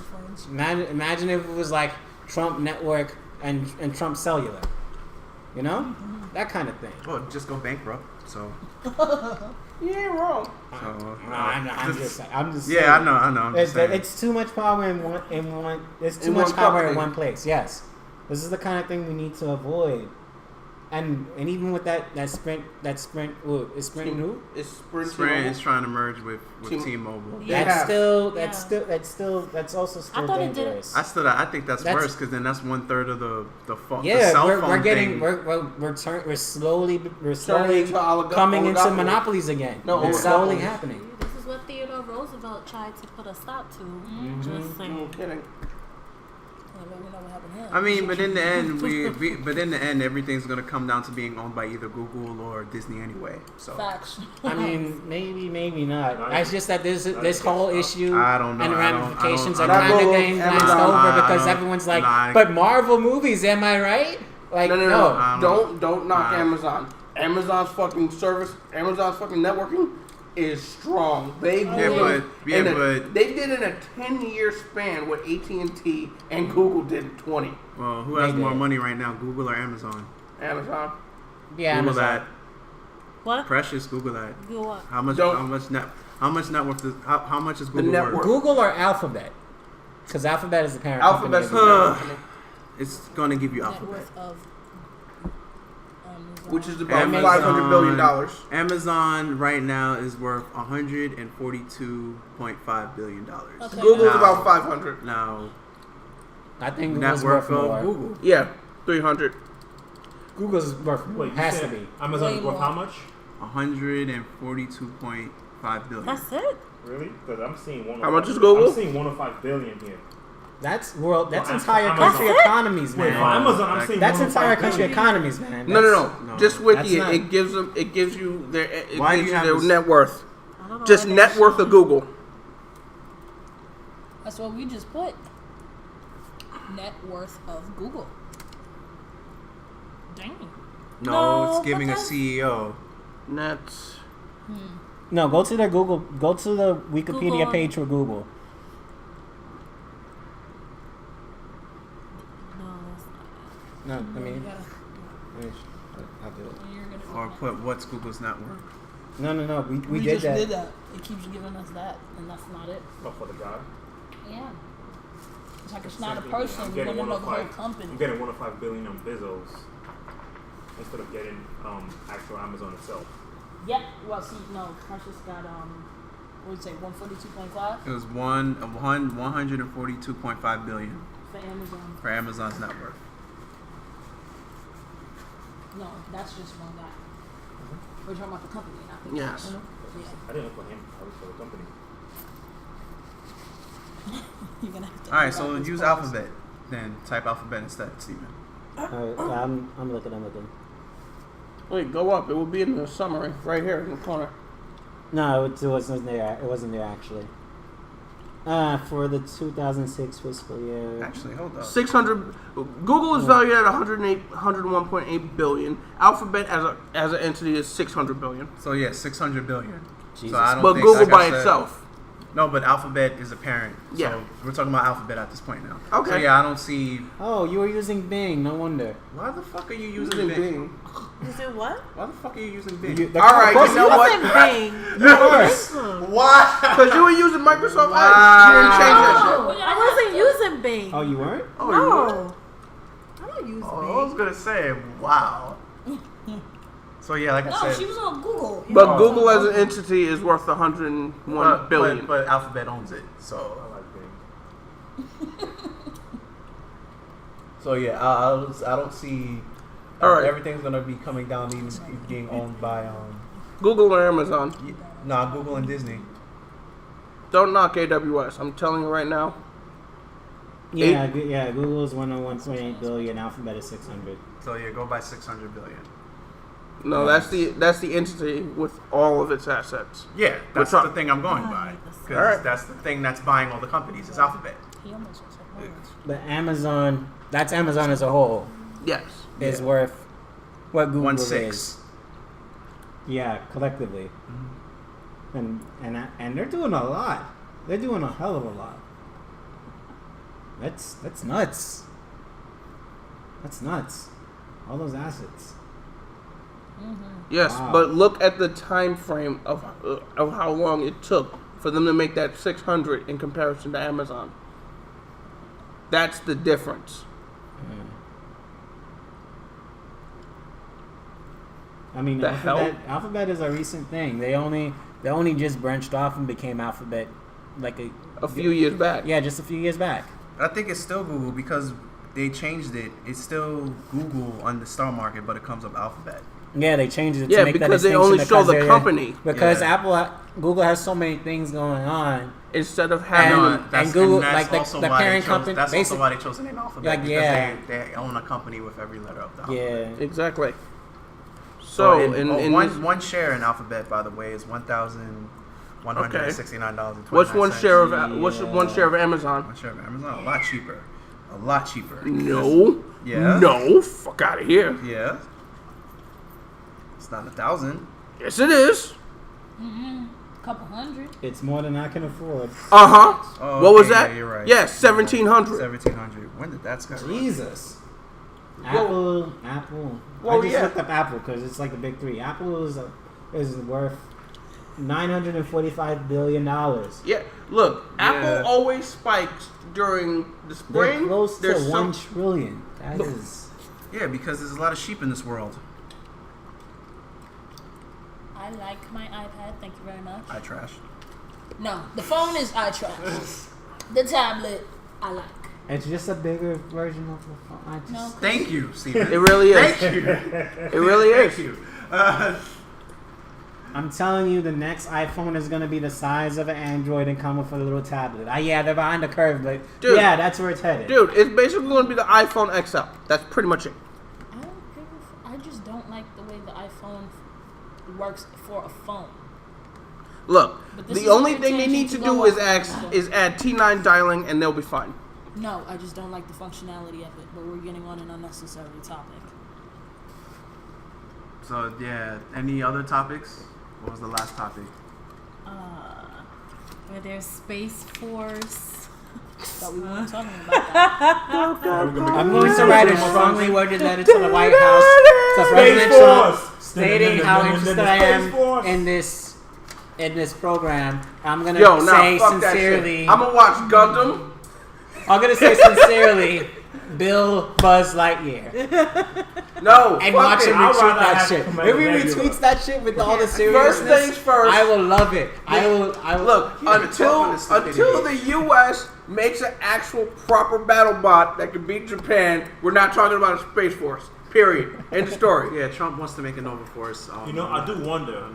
[SPEAKER 5] Imagine if it was like Trump Network and Trump Cellular, you know? That kind of thing.
[SPEAKER 1] Well, just go bankrupt. So
[SPEAKER 3] You ain't wrong.
[SPEAKER 1] So
[SPEAKER 5] I'm just
[SPEAKER 1] yeah,
[SPEAKER 5] saying.
[SPEAKER 1] I know. I'm just saying.
[SPEAKER 5] It's too much power in one. It's too much power in one place. Yes, this is the kind of thing we need to avoid. And even with that Sprint, is Sprint who?
[SPEAKER 3] It's Sprint.
[SPEAKER 1] Sprint is trying to merge with T-Mobile.
[SPEAKER 5] That's also still
[SPEAKER 6] I thought
[SPEAKER 5] dangerous.
[SPEAKER 1] I think that's worse because then that's 1/3 of the phone.
[SPEAKER 5] Yeah,
[SPEAKER 1] the cell phone
[SPEAKER 5] we're getting
[SPEAKER 1] thing.
[SPEAKER 5] we're slowly coming into monopolies again.
[SPEAKER 3] No,
[SPEAKER 5] it's slowly happening.
[SPEAKER 6] This is what Theodore Roosevelt tried to put a stop to. Just saying.
[SPEAKER 3] No kidding.
[SPEAKER 1] I mean, but in the end, everything's gonna come down to being owned by either Google or Disney anyway. So
[SPEAKER 4] Facts.
[SPEAKER 5] I mean, maybe not. It's just that this whole issue
[SPEAKER 1] I don't know.
[SPEAKER 5] and ramifications are
[SPEAKER 3] I don't-
[SPEAKER 5] kind of getting glanced over because everyone's like, but Marvel movies, am I right? Like,
[SPEAKER 3] no. Don't knock Amazon. Amazon's fucking service, Amazon's fucking networking is strong. They did in a 10-year span what AT&T and Google did in 20.
[SPEAKER 1] Well, who has more money right now, Google or Amazon?
[SPEAKER 3] Amazon.
[SPEAKER 5] Yeah,
[SPEAKER 1] Google
[SPEAKER 5] Amazon.
[SPEAKER 1] that.
[SPEAKER 6] What?
[SPEAKER 1] Precious, Google that.
[SPEAKER 6] Google what?
[SPEAKER 1] How much net worth is Google worth?
[SPEAKER 5] Google or Alphabet? Because Alphabet is the parent
[SPEAKER 3] Alphabet's
[SPEAKER 5] company.
[SPEAKER 1] It's going to give you
[SPEAKER 4] Net
[SPEAKER 1] Alphabet.
[SPEAKER 4] worth of
[SPEAKER 3] which is about
[SPEAKER 1] Amazon,
[SPEAKER 3] $500 billion.
[SPEAKER 1] Amazon right now is worth $142.5 billion.
[SPEAKER 4] Okay.
[SPEAKER 3] Google's about 500.
[SPEAKER 1] Now,
[SPEAKER 5] I think
[SPEAKER 1] net
[SPEAKER 5] Google's
[SPEAKER 1] worth
[SPEAKER 5] worth
[SPEAKER 1] of
[SPEAKER 5] more.
[SPEAKER 1] Google.
[SPEAKER 3] Yeah, 300.
[SPEAKER 5] Google's worth more.
[SPEAKER 2] Wait, you
[SPEAKER 5] Has to
[SPEAKER 2] said
[SPEAKER 5] be.
[SPEAKER 2] Amazon is
[SPEAKER 4] Way
[SPEAKER 2] worth
[SPEAKER 4] more.
[SPEAKER 2] how much?
[SPEAKER 1] $142.5 billion.
[SPEAKER 6] That's it?
[SPEAKER 2] Really? Because I'm seeing
[SPEAKER 3] How much is Google?
[SPEAKER 2] I'm seeing 105 billion here.
[SPEAKER 5] That's
[SPEAKER 2] Well,
[SPEAKER 5] entire
[SPEAKER 2] Amazon.
[SPEAKER 5] country
[SPEAKER 6] That's it?
[SPEAKER 5] economies,
[SPEAKER 2] Wait, for
[SPEAKER 5] man.
[SPEAKER 2] Amazon, I'm seeing
[SPEAKER 5] That's
[SPEAKER 2] 105
[SPEAKER 5] entire country
[SPEAKER 2] billion.
[SPEAKER 5] economies, man.
[SPEAKER 3] No.
[SPEAKER 1] no,
[SPEAKER 3] Just Wiki
[SPEAKER 5] that's
[SPEAKER 3] it.
[SPEAKER 5] not-
[SPEAKER 3] It gives them. It gives you their. It
[SPEAKER 1] Why
[SPEAKER 3] gives
[SPEAKER 1] do
[SPEAKER 3] you
[SPEAKER 1] you
[SPEAKER 3] their
[SPEAKER 1] have this-
[SPEAKER 3] net worth.
[SPEAKER 6] I don't know.
[SPEAKER 3] Just
[SPEAKER 6] why
[SPEAKER 3] net
[SPEAKER 6] they
[SPEAKER 3] worth of Google.
[SPEAKER 4] That's what we just put. Net worth of Google. Dang.
[SPEAKER 1] No,
[SPEAKER 6] No,
[SPEAKER 1] it's giving a
[SPEAKER 6] but that's-
[SPEAKER 1] CEO.
[SPEAKER 3] Net.
[SPEAKER 5] No, go to their Google. Go to the Wikipedia
[SPEAKER 6] Google.
[SPEAKER 5] page for Google.
[SPEAKER 6] No, that's not it.
[SPEAKER 5] No, I mean,
[SPEAKER 4] Yeah.
[SPEAKER 5] I'll do it.
[SPEAKER 4] You're gonna
[SPEAKER 1] Or put what's Google's net worth.
[SPEAKER 5] No. We did
[SPEAKER 4] just
[SPEAKER 5] that.
[SPEAKER 4] did that. It keeps giving us that, and that's not it.
[SPEAKER 2] Oh, for the guy.
[SPEAKER 4] Yeah. It's like it's not a
[SPEAKER 2] Same thing.
[SPEAKER 4] person.
[SPEAKER 2] I'm
[SPEAKER 4] You
[SPEAKER 2] getting
[SPEAKER 4] want to know the whole
[SPEAKER 2] 105
[SPEAKER 4] company.
[SPEAKER 2] I'm getting 105 billion on Bezos instead of getting actual Amazon itself.
[SPEAKER 4] Yeah. Well, see, no. Precious got what would you say, 142.5
[SPEAKER 1] It was 142.5 billion
[SPEAKER 4] for Amazon.
[SPEAKER 1] for Amazon's net worth.
[SPEAKER 4] No, that's just one guy. We're talking about the company, not the
[SPEAKER 3] Yes.
[SPEAKER 4] guy. Yeah.
[SPEAKER 2] I didn't look for him. I looked for the company.
[SPEAKER 4] You're gonna have to.
[SPEAKER 1] All right, so
[SPEAKER 4] write this
[SPEAKER 1] use
[SPEAKER 4] post.
[SPEAKER 1] Alphabet. Then type Alphabet instead, Steven.
[SPEAKER 5] I'm looking.
[SPEAKER 3] Wait, go up. It will be in the summary right here in the corner.
[SPEAKER 5] No, it wasn't there. It wasn't there actually. For the 2006 fiscal year.
[SPEAKER 1] Actually, hold up.
[SPEAKER 3] 600. Google is valued at 101.8 billion. Alphabet as an entity is 600 billion.
[SPEAKER 1] So yeah, 600 billion.
[SPEAKER 5] Jesus.
[SPEAKER 1] So I don't
[SPEAKER 3] But
[SPEAKER 1] think,
[SPEAKER 3] Google
[SPEAKER 1] like I
[SPEAKER 3] by
[SPEAKER 1] said-
[SPEAKER 3] itself.
[SPEAKER 1] No, but Alphabet is a parent.
[SPEAKER 3] Yeah.
[SPEAKER 1] So we're talking about Alphabet at this point now.
[SPEAKER 3] Okay.
[SPEAKER 1] So yeah, I don't see.
[SPEAKER 5] Oh, you were using Bing. No wonder.
[SPEAKER 1] Why the fuck are you using
[SPEAKER 3] Using
[SPEAKER 1] Bing?
[SPEAKER 3] Bing.
[SPEAKER 6] Is it what?
[SPEAKER 3] Why
[SPEAKER 1] the fuck are you using Bing?
[SPEAKER 5] You-
[SPEAKER 3] All right, you know what?
[SPEAKER 6] Wasn't Bing.
[SPEAKER 1] Why?
[SPEAKER 3] Because you were using Microsoft Edge.
[SPEAKER 1] Wow.
[SPEAKER 3] You didn't change that shit.
[SPEAKER 6] No, I wasn't using Bing.
[SPEAKER 5] Oh, you weren't?
[SPEAKER 3] Oh, you were?
[SPEAKER 6] No. I don't use
[SPEAKER 1] I was gonna say, wow. So yeah, like I
[SPEAKER 4] No,
[SPEAKER 1] said,
[SPEAKER 4] she was on Google.
[SPEAKER 3] But Google as an entity is worth 101 billion.
[SPEAKER 1] But Alphabet owns it, so.
[SPEAKER 2] I like Bing.
[SPEAKER 1] So yeah, I don't see.
[SPEAKER 3] All right.
[SPEAKER 1] Everything's gonna be coming down, even being owned by
[SPEAKER 3] Google or Amazon.
[SPEAKER 1] Google and Disney.
[SPEAKER 3] Don't knock AWS. I'm telling you right now.
[SPEAKER 5] Yeah, Google is 101.8 billion. Alphabet is 600.
[SPEAKER 1] So yeah, go by 600 billion.
[SPEAKER 3] No, that's the entity with all of its assets.
[SPEAKER 1] Yeah, that's
[SPEAKER 3] Which
[SPEAKER 1] the
[SPEAKER 3] one?
[SPEAKER 1] thing I'm going by. Because
[SPEAKER 3] All right.
[SPEAKER 1] that's the thing that's buying all the companies. It's Alphabet.
[SPEAKER 4] He almost was like, words.
[SPEAKER 5] But Amazon, that's Amazon as a whole,
[SPEAKER 3] Yes.
[SPEAKER 5] is worth what Google
[SPEAKER 1] 1.6.
[SPEAKER 5] is. Yeah, collectively. and they're doing a lot. They're doing a hell of a lot. That's nuts. That's nuts. All those assets.
[SPEAKER 3] Yes,
[SPEAKER 5] wow.
[SPEAKER 3] But look at the time frame of how long it took for them to make that 600 in comparison to Amazon. That's the difference.
[SPEAKER 5] I mean, Alphabet is a recent thing. They only just branched off and became Alphabet like
[SPEAKER 3] a few years back.
[SPEAKER 5] Yeah, just a few years back.
[SPEAKER 1] I think it's still Google because they changed it. It's still Google on the star market, but it comes up Alphabet.
[SPEAKER 5] Yeah, they changed it to make that distinction.
[SPEAKER 3] Yeah, because they only show the company.
[SPEAKER 5] Because Google has so many things going on.
[SPEAKER 3] Instead of having
[SPEAKER 5] and Google, like the parent company.
[SPEAKER 1] That's also why they chose the name Alphabet.
[SPEAKER 5] Like,
[SPEAKER 1] because they own a company with every letter of the alphabet.
[SPEAKER 3] Yeah, exactly. So,
[SPEAKER 1] one share in Alphabet, by the way, is $1,169.29.
[SPEAKER 3] What's one share of Amazon?
[SPEAKER 1] One share of Amazon, a lot cheaper.
[SPEAKER 3] No.
[SPEAKER 1] Yeah.
[SPEAKER 3] No. Fuck out of here.
[SPEAKER 1] Yeah. It's not 1,000.
[SPEAKER 3] Yes, it is.
[SPEAKER 4] Couple hundred.
[SPEAKER 5] It's more than I can afford.
[SPEAKER 3] Oh, what was that?
[SPEAKER 1] Yeah, you're right.
[SPEAKER 3] Yes, 1,700.
[SPEAKER 1] 1,700. When did that skyrocket?
[SPEAKER 5] Jesus. Apple.
[SPEAKER 3] Well,
[SPEAKER 5] I just looked up Apple because it's like the big three. Apple is worth $945 billion.
[SPEAKER 3] Yeah, look, Apple always spikes during the spring.
[SPEAKER 5] They're close to $1 trillion. That is.
[SPEAKER 1] Yeah, because there's a lot of sheep in this world.
[SPEAKER 4] I like my iPad. Thank you very much.
[SPEAKER 1] I trash.
[SPEAKER 4] No, the phone is I trash. The tablet I like.
[SPEAKER 5] It's just a bigger version of the phone.
[SPEAKER 1] Thank you, Steven.
[SPEAKER 3] It really is.
[SPEAKER 1] Thank you.
[SPEAKER 3] It really is.
[SPEAKER 1] Thank you.
[SPEAKER 5] I'm telling you, the next iPhone is going to be the size of an Android and come with a little tablet. Yeah, they're behind the curve, but dude, yeah, that's where it's headed.
[SPEAKER 3] Dude, it's basically going to be the iPhone XL. That's pretty much it.
[SPEAKER 4] I just don't like the way the iPhone works for a phone.
[SPEAKER 3] Look, the only thing they need to do is add T9 dialing, and they'll be fine.
[SPEAKER 4] No, I just don't like the functionality of it, but we're getting on an unnecessary topic.
[SPEAKER 1] So, yeah, any other topics? What was the last topic?
[SPEAKER 6] Where there's Space Force.
[SPEAKER 4] Thought we weren't talking about that.
[SPEAKER 5] I'm going to write a strongly worded letter to the White House to President Trump stating how interested I am in this program. I'm going to say sincerely.
[SPEAKER 3] I'm going to watch Gundam.
[SPEAKER 5] I'm going to say sincerely, Bill Buzz Lightyear.
[SPEAKER 3] No,
[SPEAKER 5] and watch him retweet that shit. If he retweets that shit with all the seriousness,
[SPEAKER 3] first things first,
[SPEAKER 5] I will love it. I will
[SPEAKER 3] look until the U.S. makes an actual proper battle bot that can beat Japan. We're not talking about a Space Force. Period. End story.
[SPEAKER 1] Yeah, Trump wants to make a Nova Force.
[SPEAKER 2] I do wonder.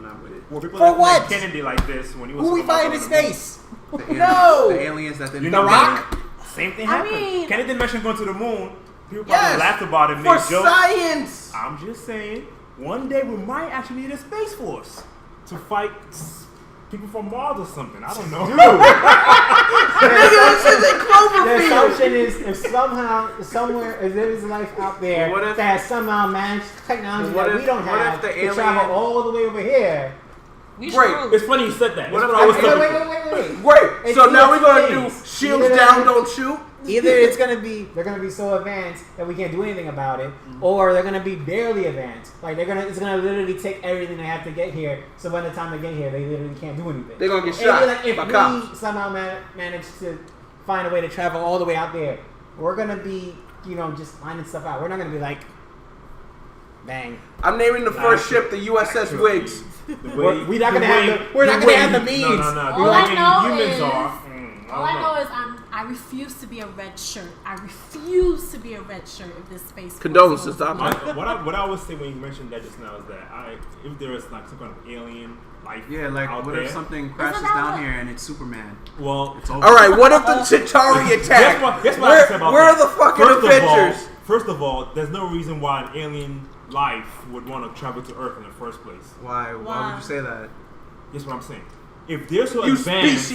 [SPEAKER 2] Were people
[SPEAKER 5] for what?
[SPEAKER 2] Kennedy like this when he was?
[SPEAKER 5] Who we fighting in space?
[SPEAKER 3] The
[SPEAKER 1] aliens that didn't.
[SPEAKER 5] The Rock.
[SPEAKER 2] Same thing happened. Kennedy didn't mention going to the moon. People probably laughed about it.
[SPEAKER 3] For science.
[SPEAKER 2] I'm just saying, one day we might actually need a space force to fight people from Mars or something. I don't know.
[SPEAKER 5] The assumption is if somewhere, if there is life out there that has somehow managed technology that we don't have to travel all the way over here.
[SPEAKER 3] Great.
[SPEAKER 2] It's funny you said that.
[SPEAKER 5] Wait.
[SPEAKER 3] Great. So now we're going to do shields down, don't shoot?
[SPEAKER 5] Either they're gonna be so advanced that we can't do anything about it, or they're gonna be barely advanced. Like it's gonna literally take everything they have to get here. So by the time they get here, they literally can't do anything.
[SPEAKER 3] They're gonna get shot.
[SPEAKER 5] If we somehow manage to find a way to travel all the way out there, we're gonna be just finding stuff out. We're not gonna be like, bang.
[SPEAKER 3] I'm naming the first ship the USS Wiggs.
[SPEAKER 5] We're not gonna have the means.
[SPEAKER 2] No.
[SPEAKER 6] All I know is I refuse to be a red shirt. I refuse to be a red shirt if this space.
[SPEAKER 3] Condolences, Tom.
[SPEAKER 2] What I always say when you mentioned that just now is that if there is like some kind of alien life,
[SPEAKER 1] what if something crashes down here and it's Superman?
[SPEAKER 2] Well,
[SPEAKER 1] it's over.
[SPEAKER 3] All right. What if the Chitauri attack? Where are the fucking Avengers?
[SPEAKER 2] First of all, there's no reason why an alien life would want to travel to Earth in the first place.
[SPEAKER 1] Why would you say that?
[SPEAKER 2] That's what I'm saying. If they're so
[SPEAKER 3] advanced,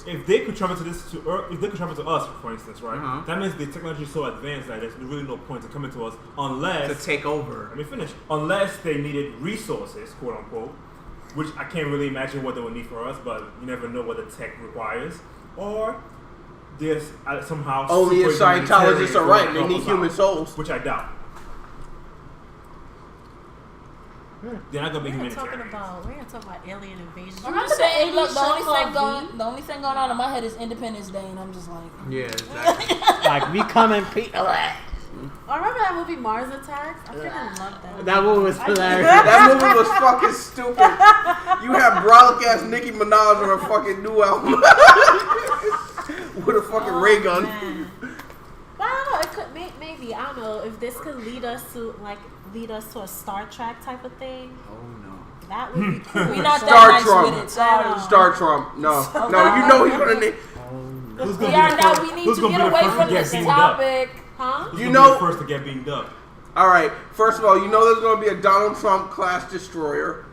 [SPEAKER 2] if they could travel to Earth, if they could travel to us, for instance, right? That means the technology is so advanced that there's really no point in coming to us unless
[SPEAKER 1] to take over.
[SPEAKER 2] Let me finish. Unless they needed resources, quote unquote, which I can't really imagine what they would need for us, but you never know what the tech requires. Or there's somehow
[SPEAKER 3] only if Scientologists are right. They need human souls,
[SPEAKER 2] which I doubt. They're not gonna be
[SPEAKER 6] We're
[SPEAKER 2] humanitarian.
[SPEAKER 6] gonna talk about alien invasion.
[SPEAKER 4] The only thing going on in my head is Independence Day, and I'm just like,
[SPEAKER 1] yeah, exactly.
[SPEAKER 5] Like we come and
[SPEAKER 6] I remember that movie Mars Attacks? I freaking loved that.
[SPEAKER 5] That movie was hilarious.
[SPEAKER 3] That movie was fucking stupid. You have brolic ass Nicki Minaj on her fucking new album with a fucking ray gun.
[SPEAKER 6] Man. But I don't know. It could maybe I don't know if this could lead us to a Star Trek type of thing.
[SPEAKER 1] Oh no.
[SPEAKER 6] That would be cool.
[SPEAKER 4] we not
[SPEAKER 3] Star
[SPEAKER 4] that nice
[SPEAKER 3] Trump.
[SPEAKER 4] with it. Sorry.
[SPEAKER 3] Star Trump. No, you know he's gonna need.
[SPEAKER 2] Who's
[SPEAKER 4] We
[SPEAKER 2] gonna
[SPEAKER 4] are
[SPEAKER 2] be the
[SPEAKER 4] now.
[SPEAKER 2] first-
[SPEAKER 4] We need
[SPEAKER 2] who's
[SPEAKER 4] to
[SPEAKER 2] gonna
[SPEAKER 4] get
[SPEAKER 2] be the
[SPEAKER 4] away
[SPEAKER 2] first
[SPEAKER 4] from
[SPEAKER 2] to get
[SPEAKER 4] this
[SPEAKER 2] beamed up?
[SPEAKER 4] topic.
[SPEAKER 6] Huh?
[SPEAKER 2] Who's
[SPEAKER 3] You
[SPEAKER 2] gonna be
[SPEAKER 3] know-
[SPEAKER 2] the first to get beamed up?
[SPEAKER 3] All right. First of all, you know there's gonna be a Donald Trump class destroyer.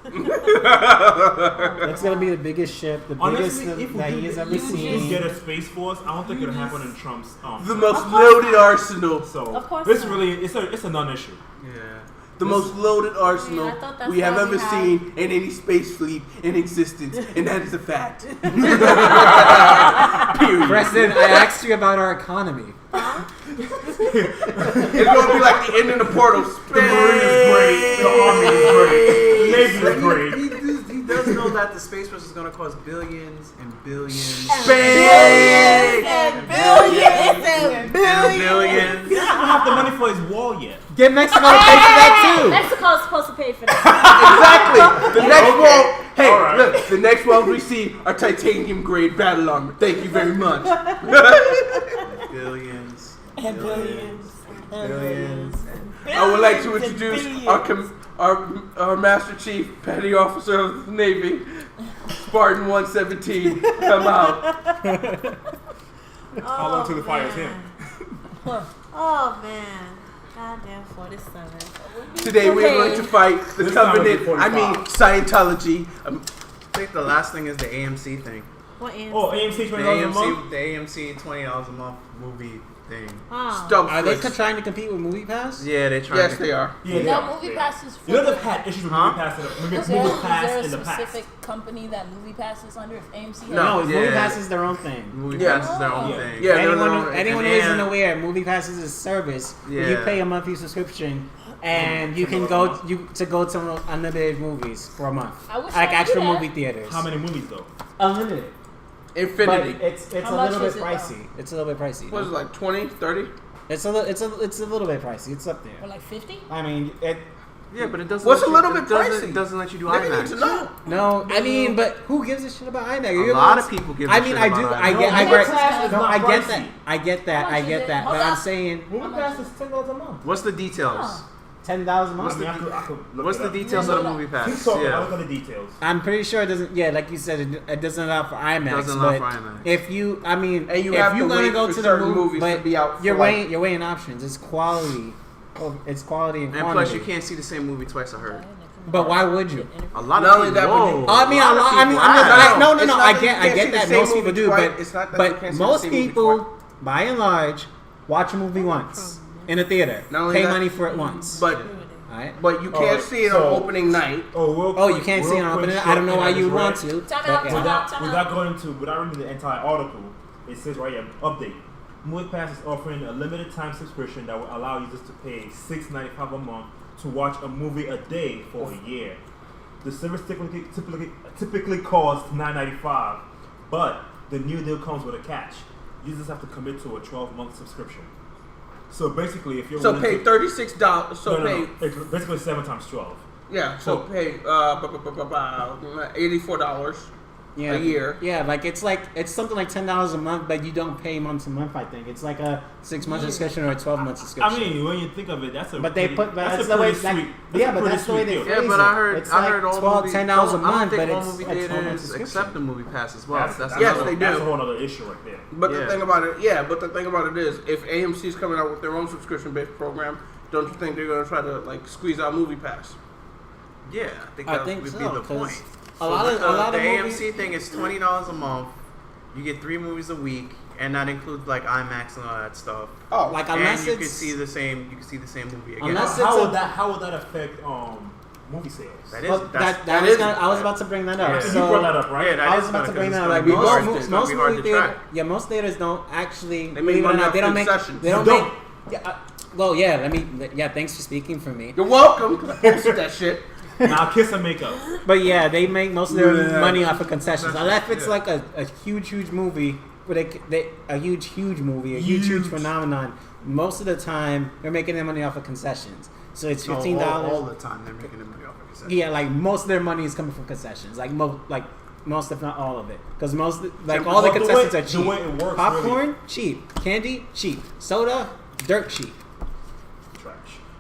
[SPEAKER 5] That's gonna be the biggest ship, the biggest
[SPEAKER 2] Honestly, if
[SPEAKER 5] that he has ever
[SPEAKER 2] we
[SPEAKER 5] seen.
[SPEAKER 2] get a space force, I don't think it'll happen in Trump's.
[SPEAKER 3] The most loaded arsenal.
[SPEAKER 2] So
[SPEAKER 6] Of course
[SPEAKER 2] this
[SPEAKER 6] not.
[SPEAKER 2] really it's a non-issue.
[SPEAKER 1] Yeah.
[SPEAKER 3] The most loaded arsenal
[SPEAKER 6] I thought that's
[SPEAKER 3] we have
[SPEAKER 6] why
[SPEAKER 3] ever
[SPEAKER 6] we have-
[SPEAKER 3] seen in any space fleet in existence, and that is a fact. Period.
[SPEAKER 5] Preston, I asked you about our economy.
[SPEAKER 3] It's gonna be like the end of the portal.
[SPEAKER 2] The Marine is great. The Army is great. The Navy is great.
[SPEAKER 1] He does know that the space force is going to cost billions and billions
[SPEAKER 3] Billions
[SPEAKER 4] and billions and
[SPEAKER 1] billions.
[SPEAKER 2] He doesn't have the money for his wall yet.
[SPEAKER 5] Get Mexico to pay for that too.
[SPEAKER 6] Mexico's supposed to pay for that.
[SPEAKER 3] Exactly. The next wall. Hey,
[SPEAKER 2] All right.
[SPEAKER 3] look. The next ones we see are titanium grade battle armor. Thank you very much.
[SPEAKER 1] Billions.
[SPEAKER 4] And billions.
[SPEAKER 1] Billions.
[SPEAKER 3] I would like to introduce our Master Chief Petty Officer of the Navy, Spartan 117. Come out.
[SPEAKER 2] How long till the fire is him?
[SPEAKER 6] Oh man. Goddamn 47.
[SPEAKER 3] Today we're going to fight the
[SPEAKER 2] This time it'll be
[SPEAKER 3] Covenant. I mean
[SPEAKER 2] 45.
[SPEAKER 3] Scientology.
[SPEAKER 1] I think the last thing is the AMC thing.
[SPEAKER 6] What is?
[SPEAKER 2] Oh, AMC
[SPEAKER 1] The
[SPEAKER 2] $20 a month.
[SPEAKER 1] the AMC $20 a month movie thing.
[SPEAKER 6] Oh.
[SPEAKER 3] Stub
[SPEAKER 5] Are they
[SPEAKER 3] flicks.
[SPEAKER 5] trying to compete with Movie Pass?
[SPEAKER 1] Yeah, they trying.
[SPEAKER 3] Yes,
[SPEAKER 1] to,
[SPEAKER 3] they are.
[SPEAKER 2] Yeah, they
[SPEAKER 4] No,
[SPEAKER 2] are.
[SPEAKER 4] Movie
[SPEAKER 2] They
[SPEAKER 4] Pass
[SPEAKER 2] are.
[SPEAKER 4] is
[SPEAKER 2] You know
[SPEAKER 4] for
[SPEAKER 2] they've had issues with
[SPEAKER 1] Huh?
[SPEAKER 2] Movie Pass.
[SPEAKER 4] Is
[SPEAKER 2] Movie
[SPEAKER 4] there
[SPEAKER 2] Pass
[SPEAKER 4] a
[SPEAKER 2] in the past.
[SPEAKER 4] specific company that Movie Pass is under? If AMC
[SPEAKER 3] No,
[SPEAKER 5] Movie
[SPEAKER 1] yeah.
[SPEAKER 5] Pass is their own thing.
[SPEAKER 1] Movie
[SPEAKER 3] Yeah.
[SPEAKER 1] Pass is their own
[SPEAKER 2] Yeah.
[SPEAKER 1] thing.
[SPEAKER 3] Yeah,
[SPEAKER 5] Anyone who isn't aware, Movie Pass is a service where you
[SPEAKER 1] Yeah.
[SPEAKER 5] pay a monthly subscription and you can go to unlimited movies for a month,
[SPEAKER 4] I wish
[SPEAKER 5] like
[SPEAKER 4] I could do
[SPEAKER 5] actual
[SPEAKER 4] that.
[SPEAKER 5] movie theaters.
[SPEAKER 2] How many movies though?
[SPEAKER 5] Unlimited.
[SPEAKER 3] Infinity.
[SPEAKER 5] But it's
[SPEAKER 4] How
[SPEAKER 5] a
[SPEAKER 4] much
[SPEAKER 5] little
[SPEAKER 4] is
[SPEAKER 5] bit
[SPEAKER 4] it,
[SPEAKER 5] pricey. It's a little bit pricey.
[SPEAKER 3] What is it, like 20, 30?
[SPEAKER 5] It's a little bit pricey. It's up
[SPEAKER 4] Or
[SPEAKER 5] there.
[SPEAKER 4] like 50?
[SPEAKER 5] I mean,
[SPEAKER 1] Yeah, but it doesn't.
[SPEAKER 3] What's
[SPEAKER 1] let
[SPEAKER 3] a
[SPEAKER 1] you-
[SPEAKER 3] little
[SPEAKER 1] it
[SPEAKER 3] bit
[SPEAKER 1] doesn't,
[SPEAKER 3] pricey?
[SPEAKER 1] Doesn't let you do
[SPEAKER 3] Nigga need to
[SPEAKER 1] IMAX.
[SPEAKER 3] know.
[SPEAKER 5] no, I mean, but who gives a shit about IMAX?
[SPEAKER 1] A
[SPEAKER 5] You're
[SPEAKER 1] lot
[SPEAKER 5] the
[SPEAKER 1] of
[SPEAKER 5] ones-
[SPEAKER 1] people give.
[SPEAKER 5] I
[SPEAKER 1] a
[SPEAKER 5] mean,
[SPEAKER 1] shit
[SPEAKER 5] I
[SPEAKER 1] about
[SPEAKER 5] do.
[SPEAKER 1] IMAX.
[SPEAKER 5] I get.
[SPEAKER 2] Movie Pass is
[SPEAKER 5] No,
[SPEAKER 2] not
[SPEAKER 5] I get
[SPEAKER 2] pricey.
[SPEAKER 5] that. I get that.
[SPEAKER 4] How
[SPEAKER 5] I
[SPEAKER 4] much
[SPEAKER 5] get
[SPEAKER 4] is
[SPEAKER 5] that.
[SPEAKER 4] it?
[SPEAKER 5] But
[SPEAKER 4] Hold
[SPEAKER 5] I'm
[SPEAKER 4] on.
[SPEAKER 5] saying
[SPEAKER 2] Movie Pass is $10 a month.
[SPEAKER 1] What's the details?
[SPEAKER 4] Huh.
[SPEAKER 5] $10 a month.
[SPEAKER 2] I could look
[SPEAKER 1] What's
[SPEAKER 2] it
[SPEAKER 1] the
[SPEAKER 2] up.
[SPEAKER 1] details of the movie
[SPEAKER 2] Keep
[SPEAKER 1] pass?
[SPEAKER 2] talking. I'll
[SPEAKER 1] Yeah.
[SPEAKER 2] look at the details.
[SPEAKER 5] I'm pretty sure it doesn't. Yeah, like you said, it doesn't allow for IMAX.
[SPEAKER 1] Doesn't allow
[SPEAKER 5] but
[SPEAKER 1] for IMAX.
[SPEAKER 5] if you, I mean,
[SPEAKER 3] And you
[SPEAKER 5] if
[SPEAKER 3] have
[SPEAKER 5] you're
[SPEAKER 3] to
[SPEAKER 5] gonna
[SPEAKER 3] wait
[SPEAKER 5] go
[SPEAKER 3] for
[SPEAKER 5] to the
[SPEAKER 3] certain
[SPEAKER 5] movie,
[SPEAKER 3] movies
[SPEAKER 5] but
[SPEAKER 3] to be out.
[SPEAKER 5] you're
[SPEAKER 3] for like-
[SPEAKER 5] weighing. You're weighing options. It's quality. It's quality and
[SPEAKER 1] And
[SPEAKER 5] quantity.
[SPEAKER 1] plus, you can't see the same movie twice. I heard.
[SPEAKER 5] But why would you?
[SPEAKER 1] A lot
[SPEAKER 3] Not
[SPEAKER 1] of
[SPEAKER 3] only
[SPEAKER 1] people.
[SPEAKER 3] that, but
[SPEAKER 1] Whoa.
[SPEAKER 3] you-
[SPEAKER 5] I mean,
[SPEAKER 1] A lot of
[SPEAKER 5] I'm
[SPEAKER 1] people
[SPEAKER 5] just
[SPEAKER 1] have.
[SPEAKER 5] like, no.
[SPEAKER 3] It's not
[SPEAKER 5] I
[SPEAKER 3] that you
[SPEAKER 5] get
[SPEAKER 3] can't see
[SPEAKER 5] that.
[SPEAKER 3] the same
[SPEAKER 5] Most people
[SPEAKER 3] movie
[SPEAKER 5] do,
[SPEAKER 3] twice. It's not that you
[SPEAKER 5] but
[SPEAKER 3] can't see the
[SPEAKER 5] most
[SPEAKER 3] same movie
[SPEAKER 5] people,
[SPEAKER 3] twice.
[SPEAKER 5] by and large, watch a movie once in a theater.
[SPEAKER 3] Not only
[SPEAKER 5] Pay
[SPEAKER 3] that-
[SPEAKER 5] money for it once.
[SPEAKER 3] But
[SPEAKER 5] Alright?
[SPEAKER 3] you can't
[SPEAKER 2] Alright,
[SPEAKER 3] see it
[SPEAKER 2] so-
[SPEAKER 3] on opening night.
[SPEAKER 5] Oh, you can't see it on opening. I don't know why you would want to.
[SPEAKER 4] Time
[SPEAKER 5] but
[SPEAKER 4] out,
[SPEAKER 5] yeah.
[SPEAKER 4] time out.
[SPEAKER 2] Without reading the entire article, it says right here, update. Movie Pass is offering a limited time subscription that will allow users to pay $6.95 a month to watch a movie a day for a year. The service typically costs $9.95, but the new deal comes with a catch. Users have to commit to a 12-month subscription. So basically, if you're
[SPEAKER 3] So
[SPEAKER 2] willing
[SPEAKER 3] pay
[SPEAKER 2] to,
[SPEAKER 3] $36. So
[SPEAKER 2] no,
[SPEAKER 3] pay
[SPEAKER 2] it's basically 7 times 12.
[SPEAKER 3] yeah. So pay $84
[SPEAKER 5] Yeah,
[SPEAKER 3] a year.
[SPEAKER 5] Yeah, like it's something like $10 a month, but you don't pay month to month. I think it's like a 6-month subscription or a 12-month subscription.
[SPEAKER 2] I mean, when you think of it, that's a
[SPEAKER 5] but they
[SPEAKER 2] pretty,
[SPEAKER 5] put
[SPEAKER 2] that's
[SPEAKER 5] that's
[SPEAKER 2] a
[SPEAKER 5] the way.
[SPEAKER 2] pretty
[SPEAKER 5] Like,
[SPEAKER 2] sweet.
[SPEAKER 5] yeah, but
[SPEAKER 2] pretty
[SPEAKER 5] that's the way they
[SPEAKER 2] sweet deal.
[SPEAKER 5] phrase
[SPEAKER 1] Yeah, but
[SPEAKER 5] it.
[SPEAKER 1] I heard
[SPEAKER 5] It's
[SPEAKER 1] I heard
[SPEAKER 5] like
[SPEAKER 1] all
[SPEAKER 5] $12,
[SPEAKER 1] movies.
[SPEAKER 5] $10 a
[SPEAKER 1] I don't
[SPEAKER 5] month,
[SPEAKER 1] think
[SPEAKER 5] but
[SPEAKER 1] all
[SPEAKER 5] it's
[SPEAKER 1] movie
[SPEAKER 5] a 12-month
[SPEAKER 1] theaters
[SPEAKER 5] subscription.
[SPEAKER 1] accept the movie pass as well.
[SPEAKER 2] That's
[SPEAKER 3] Yes,
[SPEAKER 2] another,
[SPEAKER 3] they do.
[SPEAKER 2] That's a whole other issue right there.
[SPEAKER 3] But
[SPEAKER 1] Yeah.
[SPEAKER 3] the thing about it, but the thing about it is, if AMC is coming out with their own subscription-based program, don't you think they're going to try to like squeeze out Movie Pass?
[SPEAKER 1] Yeah,
[SPEAKER 5] I
[SPEAKER 1] that
[SPEAKER 5] think
[SPEAKER 1] would
[SPEAKER 5] so,
[SPEAKER 1] be the
[SPEAKER 5] 'cause
[SPEAKER 1] point.
[SPEAKER 5] a lot of
[SPEAKER 1] the
[SPEAKER 5] movies-
[SPEAKER 1] AMC thing is $20 a month. You get 3 movies a week, and that includes like IMAX and all that stuff.
[SPEAKER 3] Oh,
[SPEAKER 5] Like
[SPEAKER 1] And
[SPEAKER 5] unless
[SPEAKER 1] you can
[SPEAKER 5] it's
[SPEAKER 1] see the same. You can see the same movie again.
[SPEAKER 5] Unless
[SPEAKER 2] How
[SPEAKER 5] it's
[SPEAKER 2] would
[SPEAKER 5] a-
[SPEAKER 2] that? How would that affect movie sales.
[SPEAKER 1] That
[SPEAKER 5] is. I was about to bring that up.
[SPEAKER 2] Yeah,
[SPEAKER 5] so,
[SPEAKER 2] you brought that up, right?
[SPEAKER 5] I was about to bring that up. Like most movie theaters, most theaters don't actually.
[SPEAKER 3] They make money off concessions.
[SPEAKER 5] They don't make. Thanks for speaking for me.
[SPEAKER 3] You're welcome. Cause I posted that shit.
[SPEAKER 2] Now kiss and makeup.
[SPEAKER 5] But yeah, they make most of their money off of concessions. Unless it's like a huge movie, a huge phenomenon. Most of the time, they're making their money off of concessions. So it's $15.
[SPEAKER 1] All the time, they're making their money off of concessions.
[SPEAKER 5] Yeah, like most of their money is coming from concessions. Like most, if not all of it, because all the concessions are cheap.
[SPEAKER 2] The way it works,
[SPEAKER 5] popcorn,
[SPEAKER 2] really.
[SPEAKER 5] cheap. Candy, cheap. Soda, dirt cheap.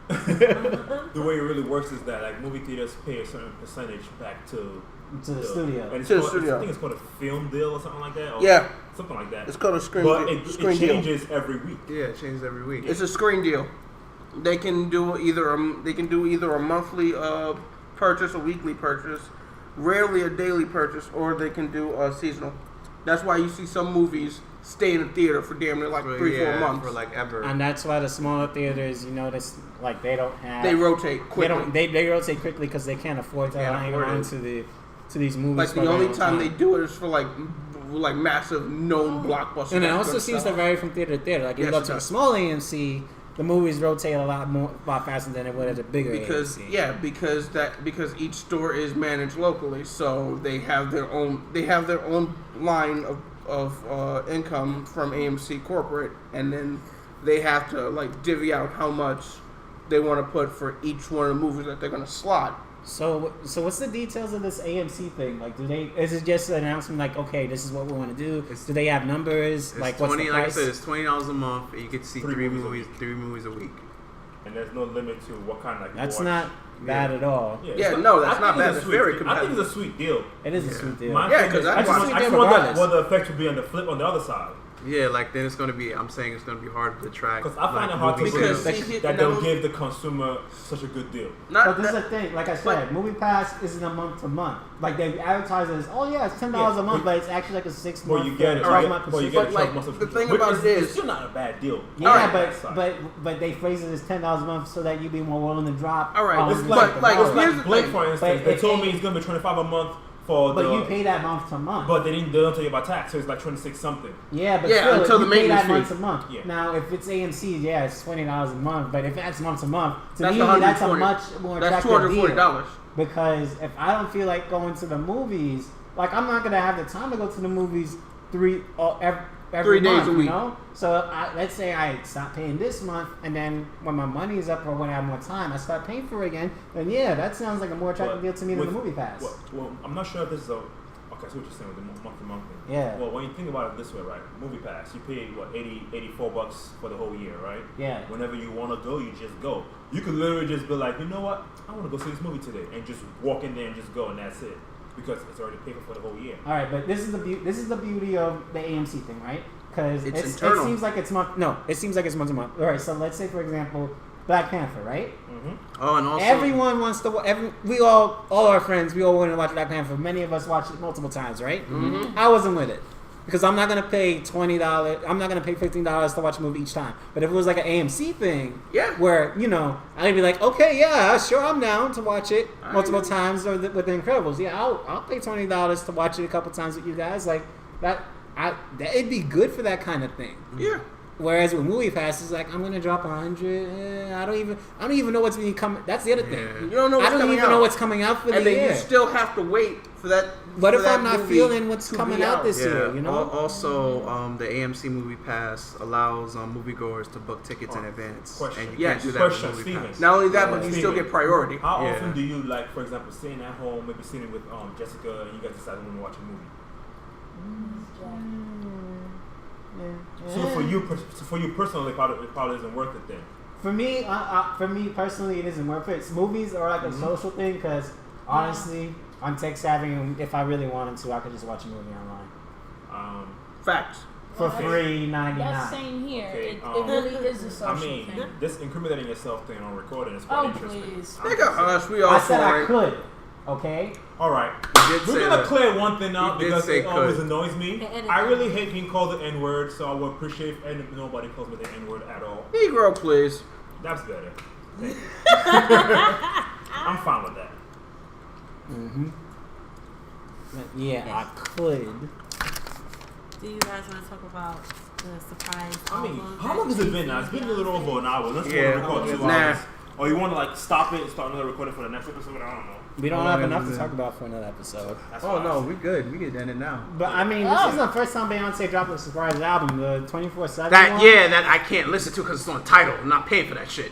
[SPEAKER 2] The way it really works is that like movie theaters pay a certain percentage back to
[SPEAKER 5] the studio.
[SPEAKER 2] And
[SPEAKER 3] studio.
[SPEAKER 2] I think it's called a film deal or something like that. Or something like that.
[SPEAKER 3] It's called a screen
[SPEAKER 2] deal.
[SPEAKER 3] But
[SPEAKER 2] it changes every week.
[SPEAKER 1] Yeah, it changes every week.
[SPEAKER 3] It's a screen deal. They can do either a monthly purchase, a weekly purchase, rarely a daily purchase, or they can do a seasonal. That's why you see some movies stay in the theater for damn near like 3-4 months.
[SPEAKER 1] For like ever.
[SPEAKER 5] And that's why the smaller theaters, you notice, like they don't have.
[SPEAKER 3] They rotate quickly.
[SPEAKER 5] They rotate quickly because they can't afford to hang on to these movies.
[SPEAKER 3] Like the only time they do it is for like massive known blockbusters.
[SPEAKER 5] And it also seems to vary from theater to theater. Like if you go to a small AMC, the movies rotate a lot faster than it would at a bigger AMC.
[SPEAKER 3] Yeah, because each store is managed locally, so they have their own line of income from AMC corporate, and then they have to like divvy out how much they want to put for each one of the movies that they're going to slot.
[SPEAKER 5] So what's the details of this AMC thing? Like, is it just an announcement like, okay, this is what we want to do? Do they have numbers? Like, what's the price?
[SPEAKER 1] Like I said, it's $20 a month, and you get to see three movies a week.
[SPEAKER 2] And there's no limit to what kind of.
[SPEAKER 5] That's not bad at all.
[SPEAKER 3] Yeah, that's not bad. It's very competitive.
[SPEAKER 2] I think it's a sweet deal.
[SPEAKER 5] It is a sweet deal.
[SPEAKER 3] Because
[SPEAKER 2] I just wonder what the effect would be on the other side.
[SPEAKER 1] Yeah, like then it's going to be. I'm saying it's going to be hard to track.
[SPEAKER 2] Because I find it hard to believe that they'll give the consumer such a good deal.
[SPEAKER 5] But this is the thing. Like I said, Movie Pass isn't a month to month. Like they advertise it as, it's $10 a month, but it's actually like a 6 month.
[SPEAKER 2] Well, you get it.
[SPEAKER 5] 12 month.
[SPEAKER 2] Well, you get it. 12 months.
[SPEAKER 3] The thing about it is,
[SPEAKER 2] it's still not a bad deal.
[SPEAKER 5] Yeah, but they phrase it as $10 a month so that you'd be more willing to drop.
[SPEAKER 3] All right,
[SPEAKER 2] it's like Blake, for instance. They told me it's going to be $25 a month. But
[SPEAKER 5] you pay that month to month.
[SPEAKER 2] But they don't tell you about tax, so it's like 26 something.
[SPEAKER 5] Yeah, but still,
[SPEAKER 3] until
[SPEAKER 5] you
[SPEAKER 3] the
[SPEAKER 5] pay that
[SPEAKER 3] maintenance
[SPEAKER 5] month to month.
[SPEAKER 2] Yeah.
[SPEAKER 5] Now, if it's AMC, it's $20 a month. But if that's month to month, to
[SPEAKER 3] that's
[SPEAKER 5] me, that's a much more attractive
[SPEAKER 3] $240.
[SPEAKER 5] deal. Because if I don't feel like going to the movies, like I'm not gonna have the time to go to the movies every 3 days a week. You know? So let's say I stop paying this month, and then when my money is up or when I have more time, I start paying for it again. Then that sounds like a more attractive deal to me than the Movie Pass.
[SPEAKER 2] Well, I'm not sure if this is okay, so what you're saying with the month-to-month thing.
[SPEAKER 5] Yeah.
[SPEAKER 2] Well, when you think about it this way, right? Movie Pass, you pay, $84 for the whole year, right?
[SPEAKER 5] Yeah.
[SPEAKER 2] Whenever you want to go, you just go. You could literally just be like, you know what? I want to go see this movie today. And just walk in there and just go, and that's it. Because it's already paid for the whole year.
[SPEAKER 5] All right, but this is the beauty of the AMC thing, right? Because it seems like it's month. No, it seems like it's month to month. All right, so let's say, for example, Black Panther, right?
[SPEAKER 2] Mm-hmm.
[SPEAKER 1] Oh, and also
[SPEAKER 5] everyone wants to. All our friends, we all want to watch Black Panther. Many of us watched it multiple times, right?
[SPEAKER 3] Mm-hmm.
[SPEAKER 5] I wasn't with it because I'm not gonna pay $20. I'm not gonna pay $15 to watch a movie each time. But if it was like an AMC thing, where I'd be like, okay, yeah, sure, I'm down to watch it multiple times with The Incredibles. Yeah, I'll pay $20 to watch it a couple times with you guys. Like that, it'd be good for that kind of thing.
[SPEAKER 3] Yeah.
[SPEAKER 5] Whereas with Movie Pass, it's like I'm gonna drop $100. I don't even know what's being coming. That's the other thing.
[SPEAKER 3] You don't know. I don't even know
[SPEAKER 5] what's coming out for the year.
[SPEAKER 3] And then you still have to wait for that.
[SPEAKER 5] What if I'm not feeling what's coming out this year? You know.
[SPEAKER 1] Also, the AMC Movie Pass allows moviegoers to book tickets in advance, and you can't do that with Movie Pass.
[SPEAKER 3] Not only that, but you still get priority.
[SPEAKER 2] How often do you, like, for example, sitting at home, maybe sitting with Jessica, and you guys decide when to watch a movie? So for you personally, it probably isn't worth it then.
[SPEAKER 5] For me personally, it isn't worth it. Movies are like a social thing because honestly, I'm tech savvy, and if I really wanted to, I could just watch a movie online.
[SPEAKER 3] Facts.
[SPEAKER 5] For free, $99.
[SPEAKER 4] That's same here.
[SPEAKER 2] Okay,
[SPEAKER 4] it really is a social thing.
[SPEAKER 2] This incriminating yourself thing on recording is quite interesting.
[SPEAKER 4] Please.
[SPEAKER 3] Nigga, hush. We all
[SPEAKER 5] I said I could. Okay.
[SPEAKER 2] All right. We're gonna clear one thing out because it always annoys me. I really hate being called the N-word, so I would appreciate if nobody calls me the N-word at all.
[SPEAKER 3] Negro, please.
[SPEAKER 2] That's better. I'm fine with that.
[SPEAKER 5] Mm-hmm. Yeah, I could.
[SPEAKER 6] Do you guys want to talk about the surprise album?
[SPEAKER 2] How long has it been now? It's been a little over an hour. Let's record 2
[SPEAKER 3] Nah.
[SPEAKER 2] hours. Or you want to like stop it and start another recording for the next episode? I don't know.
[SPEAKER 5] We don't have enough to talk about for another episode.
[SPEAKER 1] We good. We can end it now.
[SPEAKER 5] But I mean, this is the first time Beyonce dropped a surprise album, the 24/7
[SPEAKER 3] That
[SPEAKER 5] one.
[SPEAKER 3] that I can't listen to because it's on Tidal. I'm not paying for that shit.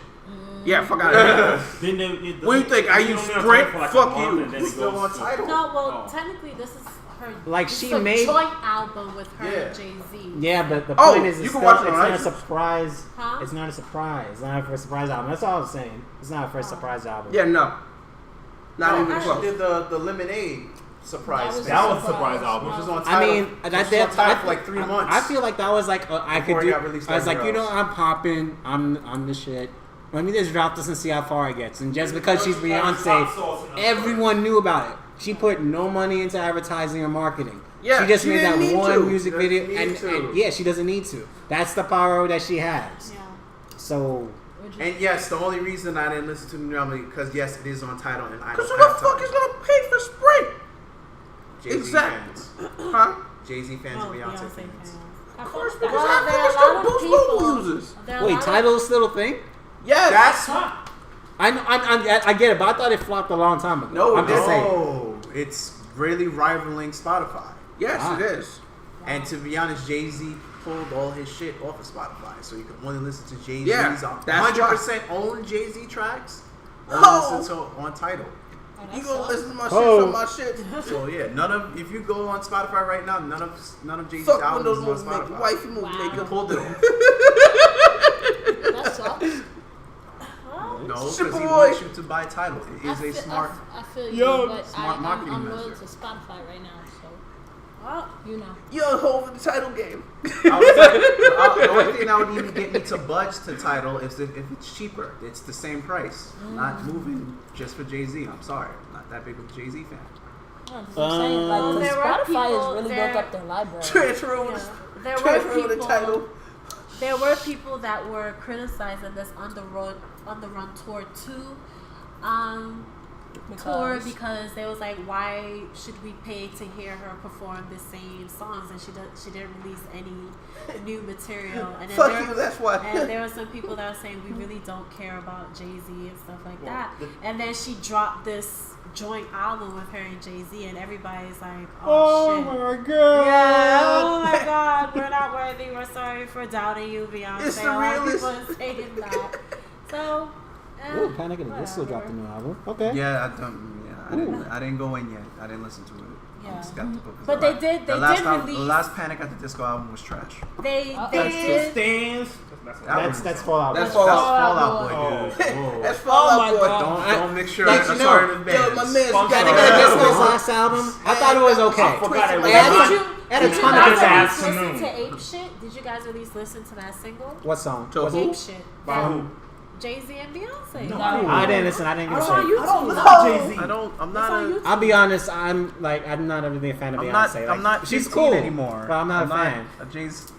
[SPEAKER 3] Yeah, fuck out of here. What do you think? I use Sprint? Fuck you.
[SPEAKER 2] It's still on Tidal.
[SPEAKER 6] No, well, technically this is her.
[SPEAKER 5] Like,
[SPEAKER 6] this
[SPEAKER 5] she
[SPEAKER 6] is a
[SPEAKER 5] made-
[SPEAKER 6] joint album with her and Jay-Z.
[SPEAKER 5] Yeah, but the point is,
[SPEAKER 3] you
[SPEAKER 5] it's,
[SPEAKER 3] can
[SPEAKER 5] still,
[SPEAKER 3] watch it
[SPEAKER 5] it's
[SPEAKER 3] on
[SPEAKER 5] not a
[SPEAKER 3] iTunes.
[SPEAKER 5] surprise.
[SPEAKER 6] Huh?
[SPEAKER 5] It's not a surprise. It's not a first surprise album. That's all I was saying. It's not a first surprise album.
[SPEAKER 3] Yeah, no. Not even
[SPEAKER 1] Actually
[SPEAKER 3] close.
[SPEAKER 1] did the Lemonade surprise thing.
[SPEAKER 2] That was a surprise album.
[SPEAKER 1] Which was on
[SPEAKER 5] I
[SPEAKER 1] Tidal.
[SPEAKER 5] mean,
[SPEAKER 1] which was on Tidal for like 3 months.
[SPEAKER 5] I feel like that was like I could
[SPEAKER 1] Before it
[SPEAKER 5] do.
[SPEAKER 1] got released
[SPEAKER 5] I was like,
[SPEAKER 1] everywhere else.
[SPEAKER 5] I'm popping. I'm the shit. Let me just drop this and see how far it gets. And just because she's Beyonce, everyone knew about it. She put no money into advertising or marketing.
[SPEAKER 3] Yeah,
[SPEAKER 5] she just
[SPEAKER 3] she
[SPEAKER 5] made that
[SPEAKER 3] didn't need
[SPEAKER 5] one
[SPEAKER 3] to.
[SPEAKER 5] music
[SPEAKER 1] Doesn't
[SPEAKER 5] video,
[SPEAKER 1] need
[SPEAKER 5] and
[SPEAKER 1] to.
[SPEAKER 5] yeah, she doesn't need to. That's the power that she has.
[SPEAKER 6] Yeah.
[SPEAKER 5] So
[SPEAKER 1] And yes, the only reason I didn't listen to the new album because yes, it is on Tidal and I don't
[SPEAKER 3] Because who
[SPEAKER 1] have
[SPEAKER 3] the fuck
[SPEAKER 1] Tidal.
[SPEAKER 3] is gonna pay for Sprint?
[SPEAKER 1] Jay-Z
[SPEAKER 3] Exactly.
[SPEAKER 1] fans.
[SPEAKER 3] Huh?
[SPEAKER 1] Jay-Z fans
[SPEAKER 6] Oh,
[SPEAKER 1] and Beyonce
[SPEAKER 6] Beyonce
[SPEAKER 1] fans.
[SPEAKER 6] fans.
[SPEAKER 3] Of course,
[SPEAKER 6] Well,
[SPEAKER 3] because
[SPEAKER 6] there are a
[SPEAKER 3] that's
[SPEAKER 6] lot
[SPEAKER 3] what
[SPEAKER 6] of
[SPEAKER 3] Boost
[SPEAKER 6] people.
[SPEAKER 3] Mobile uses.
[SPEAKER 6] There are a
[SPEAKER 5] wait,
[SPEAKER 6] lot of-
[SPEAKER 5] Tidal's still a thing?
[SPEAKER 3] Yes.
[SPEAKER 1] That's
[SPEAKER 5] I get it, but I thought it flopped a long time ago.
[SPEAKER 3] No, it
[SPEAKER 5] I'm just saying.
[SPEAKER 1] no, it's really rivaling Spotify.
[SPEAKER 3] Yes,
[SPEAKER 5] Ah.
[SPEAKER 3] it is.
[SPEAKER 1] And to be honest, Jay-Z pulled all his shit off of Spotify, so you can only listen to Jay-Z's
[SPEAKER 3] Yeah, that's
[SPEAKER 1] 100% own Jay-Z tracks. Only
[SPEAKER 3] Oh.
[SPEAKER 1] listen to on Tidal.
[SPEAKER 3] You gonna listen to my shit
[SPEAKER 5] Oh.
[SPEAKER 3] from my shit?
[SPEAKER 1] So yeah, if you go on Spotify right now, none of Jay-Z's
[SPEAKER 3] Fuck
[SPEAKER 1] albums
[SPEAKER 3] Windows
[SPEAKER 1] is
[SPEAKER 3] Movie
[SPEAKER 1] on
[SPEAKER 3] Maker,
[SPEAKER 1] Spotify.
[SPEAKER 3] wifey movie
[SPEAKER 4] Wow.
[SPEAKER 1] You
[SPEAKER 3] maker.
[SPEAKER 1] pulled it off.
[SPEAKER 4] That sucks.
[SPEAKER 1] No, because
[SPEAKER 3] Shit,
[SPEAKER 1] he
[SPEAKER 3] boy.
[SPEAKER 1] wants you to buy Tidal. It is a smart.
[SPEAKER 4] I feel you,
[SPEAKER 5] Yo,
[SPEAKER 4] but
[SPEAKER 1] smart marketing
[SPEAKER 4] I'm loyal
[SPEAKER 1] measure.
[SPEAKER 4] to Spotify right now, so
[SPEAKER 6] Well,
[SPEAKER 4] you know.
[SPEAKER 3] You're a whole in the title game.
[SPEAKER 1] I was like, the only thing that would even get me to budge to Tidal is if it's cheaper. It's the same price. Not moving just for Jay-Z. I'm sorry, I'm not that big of a Jay-Z fan.
[SPEAKER 4] I'm saying, like, 'cause
[SPEAKER 6] There were
[SPEAKER 4] Spotify
[SPEAKER 6] people
[SPEAKER 4] has really
[SPEAKER 6] there-
[SPEAKER 4] built up their library.
[SPEAKER 3] Transfer over
[SPEAKER 6] yeah.
[SPEAKER 3] the
[SPEAKER 6] There were
[SPEAKER 3] transfer over the
[SPEAKER 6] people.
[SPEAKER 3] title.
[SPEAKER 6] There were people that were criticizing this on the run tour too. Because they was like, why should we pay to hear her perform the same songs and she didn't release any new material? And then
[SPEAKER 3] Fuck
[SPEAKER 6] there,
[SPEAKER 3] you, that's why.
[SPEAKER 6] And there were some people that were saying we really don't care about Jay-Z and stuff like that. And then she dropped this joint album with her and Jay-Z, and everybody's like, oh shit.
[SPEAKER 5] my god!
[SPEAKER 6] Yeah, oh my god, we're not worthy. We're sorry for doubting you, Beyonce.
[SPEAKER 3] It's
[SPEAKER 6] A lot of
[SPEAKER 3] surrealist.
[SPEAKER 6] people are saying that. So,
[SPEAKER 5] Ooh, Panic at the Disco dropped a new album. Okay.
[SPEAKER 1] Yeah, I didn't go in yet. I didn't listen to it.
[SPEAKER 6] Yeah.
[SPEAKER 1] I'm skeptical. 'cause
[SPEAKER 6] But
[SPEAKER 1] the
[SPEAKER 6] they did
[SPEAKER 1] the
[SPEAKER 6] release.
[SPEAKER 1] last Panic at the Disco album was trash.
[SPEAKER 6] They
[SPEAKER 2] That's
[SPEAKER 6] did.
[SPEAKER 2] stands.
[SPEAKER 5] That's Fallout.
[SPEAKER 3] That's
[SPEAKER 1] That's
[SPEAKER 3] Fallout
[SPEAKER 1] Fallout
[SPEAKER 4] Boy.
[SPEAKER 1] Boy, dude. Whoa.
[SPEAKER 3] That's Fallout
[SPEAKER 4] my
[SPEAKER 3] Boy.
[SPEAKER 4] God.
[SPEAKER 1] Don't mix your
[SPEAKER 5] Like, you know,
[SPEAKER 1] assorted
[SPEAKER 3] Yo,
[SPEAKER 1] bands.
[SPEAKER 3] my man's
[SPEAKER 5] Panic
[SPEAKER 3] got
[SPEAKER 5] at the Disco's last album, I thought it was okay.
[SPEAKER 2] I forgot it was
[SPEAKER 5] It had
[SPEAKER 6] Did
[SPEAKER 5] a-
[SPEAKER 6] you,
[SPEAKER 5] it had a
[SPEAKER 6] did you
[SPEAKER 5] ton of
[SPEAKER 6] guys
[SPEAKER 5] good
[SPEAKER 6] at
[SPEAKER 5] songs.
[SPEAKER 6] least listen
[SPEAKER 2] Afternoon.
[SPEAKER 6] to Ape Shit? Did you guys at least listen to that single?
[SPEAKER 5] What song?
[SPEAKER 3] To who?
[SPEAKER 6] Ape Shit.
[SPEAKER 2] By who?
[SPEAKER 6] Jay-Z and Beyonce.
[SPEAKER 2] No.
[SPEAKER 5] I didn't listen. I didn't get
[SPEAKER 6] It's
[SPEAKER 5] a
[SPEAKER 6] on
[SPEAKER 5] say.
[SPEAKER 6] YouTube.
[SPEAKER 2] I don't listen
[SPEAKER 3] No.
[SPEAKER 2] to Jay-Z.
[SPEAKER 1] I'm
[SPEAKER 6] It's
[SPEAKER 1] not.
[SPEAKER 6] on YouTube.
[SPEAKER 5] I'll be honest. I'm not really a fan of Beyonce.
[SPEAKER 1] I'm not.
[SPEAKER 5] She's
[SPEAKER 1] 15
[SPEAKER 5] cool
[SPEAKER 1] anymore.
[SPEAKER 5] but I'm not a fan.
[SPEAKER 1] A Jay-Z.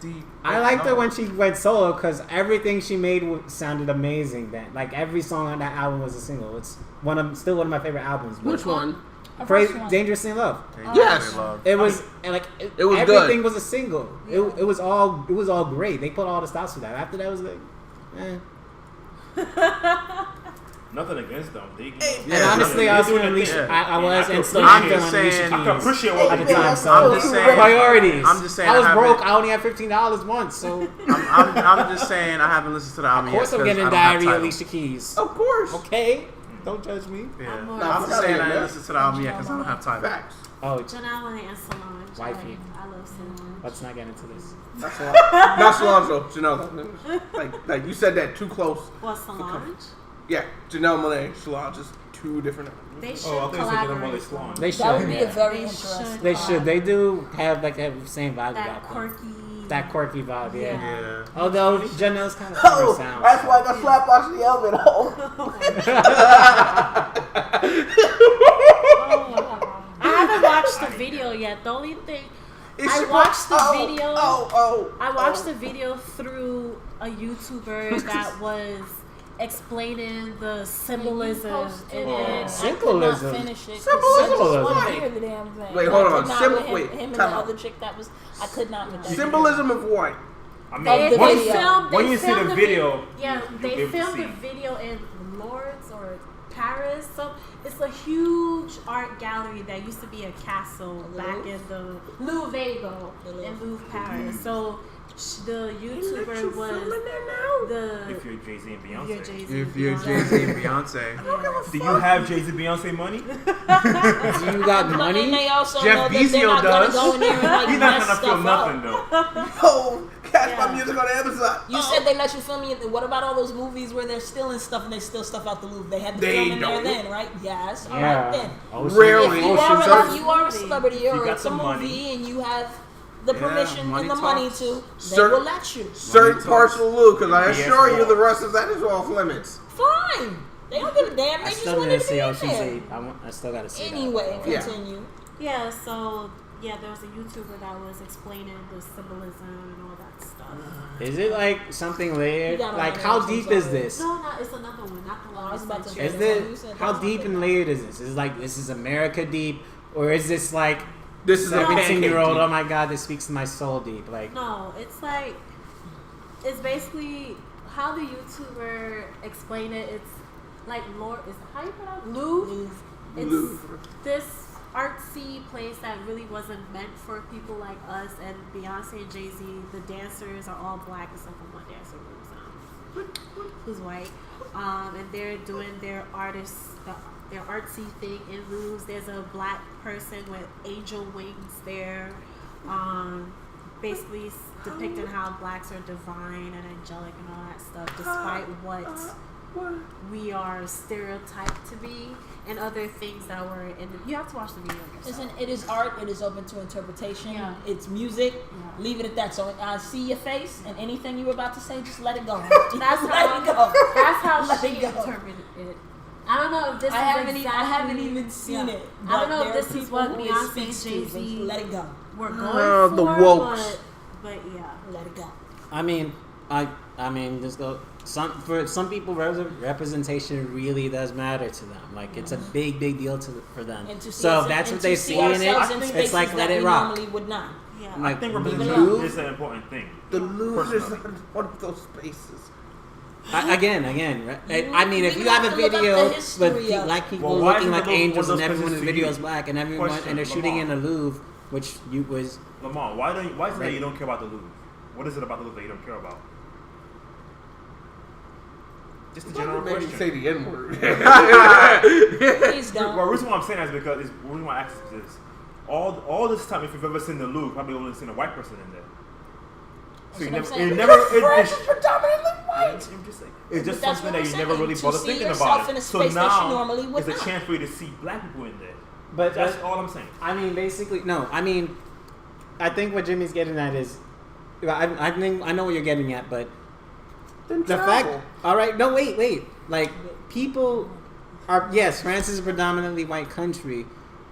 [SPEAKER 5] I liked her when she went solo because everything she made sounded amazing. Then, like every song on that album was a single. It's still one of my favorite albums. but-
[SPEAKER 3] Which one?
[SPEAKER 4] Her first one.
[SPEAKER 5] Dangerous in Love.
[SPEAKER 3] Yes.
[SPEAKER 5] It was and like
[SPEAKER 3] It was
[SPEAKER 5] everything
[SPEAKER 3] good.
[SPEAKER 5] was a single. It was all great. They put all the stops for that. After that was like,
[SPEAKER 2] Nothing against them. They,
[SPEAKER 5] And honestly, I was
[SPEAKER 2] doing
[SPEAKER 5] feeling Alicia.
[SPEAKER 1] yeah.
[SPEAKER 5] I was
[SPEAKER 2] I
[SPEAKER 5] and
[SPEAKER 2] could
[SPEAKER 5] still
[SPEAKER 1] I'm
[SPEAKER 5] am
[SPEAKER 1] just
[SPEAKER 5] feeling Alicia
[SPEAKER 1] saying-
[SPEAKER 2] I can
[SPEAKER 5] Keys
[SPEAKER 2] appreciate
[SPEAKER 5] at
[SPEAKER 2] what
[SPEAKER 5] the
[SPEAKER 2] they
[SPEAKER 5] time.
[SPEAKER 2] did.
[SPEAKER 1] I'm
[SPEAKER 5] So
[SPEAKER 1] just saying-
[SPEAKER 5] priorities.
[SPEAKER 1] I'm just saying
[SPEAKER 5] I was
[SPEAKER 1] I haven't-
[SPEAKER 5] broke. I only had $15 once, so
[SPEAKER 1] I'm just saying I haven't listened to the album
[SPEAKER 5] of
[SPEAKER 1] yet.
[SPEAKER 5] course I'm
[SPEAKER 1] 'cause
[SPEAKER 5] getting
[SPEAKER 1] I don't have
[SPEAKER 5] Diary
[SPEAKER 1] Tidal.
[SPEAKER 5] Alicia Keys.
[SPEAKER 3] Of course.
[SPEAKER 5] Okay, don't judge me.
[SPEAKER 1] Yeah.
[SPEAKER 6] I'm
[SPEAKER 1] I'm
[SPEAKER 6] more-
[SPEAKER 1] just saying I
[SPEAKER 3] Yeah.
[SPEAKER 1] didn't listen to the album yet because I don't have time.
[SPEAKER 3] Facts.
[SPEAKER 5] Oh,
[SPEAKER 6] Janelle Monáe and Solange.
[SPEAKER 5] Wifey.
[SPEAKER 6] I love Solange.
[SPEAKER 5] let's not get into this.
[SPEAKER 3] Not Solange, though. Janelle. Like you said that too close.
[SPEAKER 6] What, Solange?
[SPEAKER 3] Yeah, Janelle Monáe, Solange is two different.
[SPEAKER 6] They should
[SPEAKER 2] Oh, I think it's
[SPEAKER 6] collaborate.
[SPEAKER 2] Swan.
[SPEAKER 5] They
[SPEAKER 4] That would
[SPEAKER 5] should.
[SPEAKER 4] be a
[SPEAKER 5] Yeah.
[SPEAKER 4] very
[SPEAKER 6] They
[SPEAKER 4] interesting.
[SPEAKER 6] should.
[SPEAKER 5] They should. They do have like the same vibe
[SPEAKER 6] That
[SPEAKER 5] about them.
[SPEAKER 6] quirky.
[SPEAKER 5] That quirky vibe, yeah.
[SPEAKER 1] Yeah.
[SPEAKER 5] Although Janelle's kind of
[SPEAKER 3] Oh,
[SPEAKER 5] different sound.
[SPEAKER 3] that's why I got Slapbox in the elevator.
[SPEAKER 6] I haven't watched the video yet. The only thing I watched the video. I watched the video through a YouTuber that was explaining the symbolism.
[SPEAKER 4] Symbolism. I finish it.
[SPEAKER 3] Symbolism.
[SPEAKER 4] The damn thing.
[SPEAKER 3] Wait, hold on.
[SPEAKER 4] Him and the other chick that was. I could not with that.
[SPEAKER 3] Symbolism of what?
[SPEAKER 2] I mean,
[SPEAKER 6] when
[SPEAKER 2] you see the video,
[SPEAKER 6] they filmed the video in Lourdes or Paris. So it's a huge art gallery that used to be a castle back in the Louvre in Louvre, Paris. So the YouTuber was
[SPEAKER 2] If you're Jay-Z and Beyonce.
[SPEAKER 1] If you're Jay-Z and Beyonce.
[SPEAKER 2] Do you have Jay-Z Beyonce money?
[SPEAKER 5] Do you got money?
[SPEAKER 4] And they also
[SPEAKER 1] Jeff
[SPEAKER 4] know that they're not
[SPEAKER 1] does.
[SPEAKER 4] gonna go in there and like
[SPEAKER 2] He's not gonna feel nothing
[SPEAKER 3] though. Oh, catch my music on Amazon.
[SPEAKER 4] You said they let you film me. What about all those movies where they're stealing stuff and they steal stuff out the Louvre? They had to film in there then, right? Yes. All right then.
[SPEAKER 3] Rarely.
[SPEAKER 4] If you are a celebrity or it's a movie and you have the permission and the money to, they will let you.
[SPEAKER 3] Certain parts of the Louvre, because I assure you the rest of that is off limits.
[SPEAKER 4] Fine. They don't give a damn. They just wanted to be in there.
[SPEAKER 5] I still gotta see
[SPEAKER 4] anyway, continue.
[SPEAKER 6] Yeah, so there was a YouTuber that was explaining the symbolism and all that stuff.
[SPEAKER 5] Is it like something layered? Like how deep is this?
[SPEAKER 6] No, it's another one, not the one I was about to
[SPEAKER 5] Is it how deep and layered is this? Is it like this is America deep, or is this like
[SPEAKER 3] this is
[SPEAKER 5] 17-year-old? Oh my God, this speaks to my soul deep. Like
[SPEAKER 6] no, it's basically how the YouTuber explained it. It's like is how you pronounce Louvre? It's this artsy place that really wasn't meant for people like us, and Beyonce and Jay-Z, the dancers are all black except for one dancer who's white, and they're doing their their artsy thing in Louvre. There's a black person with angel wings there, basically depicting how blacks are divine and angelic and all that stuff, despite what we are stereotyped to be, and other things that were in you have to watch the video yourself.
[SPEAKER 4] It is art. It is open to interpretation. It's music. Leave it at that. So I see your face, and anything you were about to say, just let it go.
[SPEAKER 6] That's how she interpreted it. I don't know if this
[SPEAKER 4] I haven't even seen it.
[SPEAKER 6] I don't know if this is what Beyonce and Jay-Z
[SPEAKER 4] let it go.
[SPEAKER 6] We're going for,
[SPEAKER 3] the wokes.
[SPEAKER 6] But
[SPEAKER 4] let it go.
[SPEAKER 5] I mean, just go. For some people, representation really does matter to them. Like it's a big deal for them. So if that's what they see in it, it's like let it rock.
[SPEAKER 4] Would not.
[SPEAKER 6] Yeah.
[SPEAKER 2] I think representation is an important thing.
[SPEAKER 3] The Louvre is not one of those spaces.
[SPEAKER 5] Again, I mean, if you have a video with black people looking like angels and everyone in the video is black and everyone and they're shooting in the Louvre, which was
[SPEAKER 2] Lamar, why is it that you don't care about the Louvre? What is it about the Louvre that you don't care about? Just a general question.
[SPEAKER 3] Say the N-word.
[SPEAKER 4] Please don't.
[SPEAKER 2] Well, the reason why I'm saying that is because the reason why I ask this all this time, if you've ever seen the Louvre, probably only seen a white person in there. So you never.
[SPEAKER 3] It's predominantly white.
[SPEAKER 2] I'm just saying. It's just something that you never really bother thinking about it. So now it's a chance for you to see black people in there.
[SPEAKER 5] But
[SPEAKER 2] that's all I'm saying.
[SPEAKER 5] I mean, basically, no. I mean, I think what Jimmy's getting at is, I think I know what you're getting at, but the fact. All right, no, wait. Like people are France is a predominantly white country,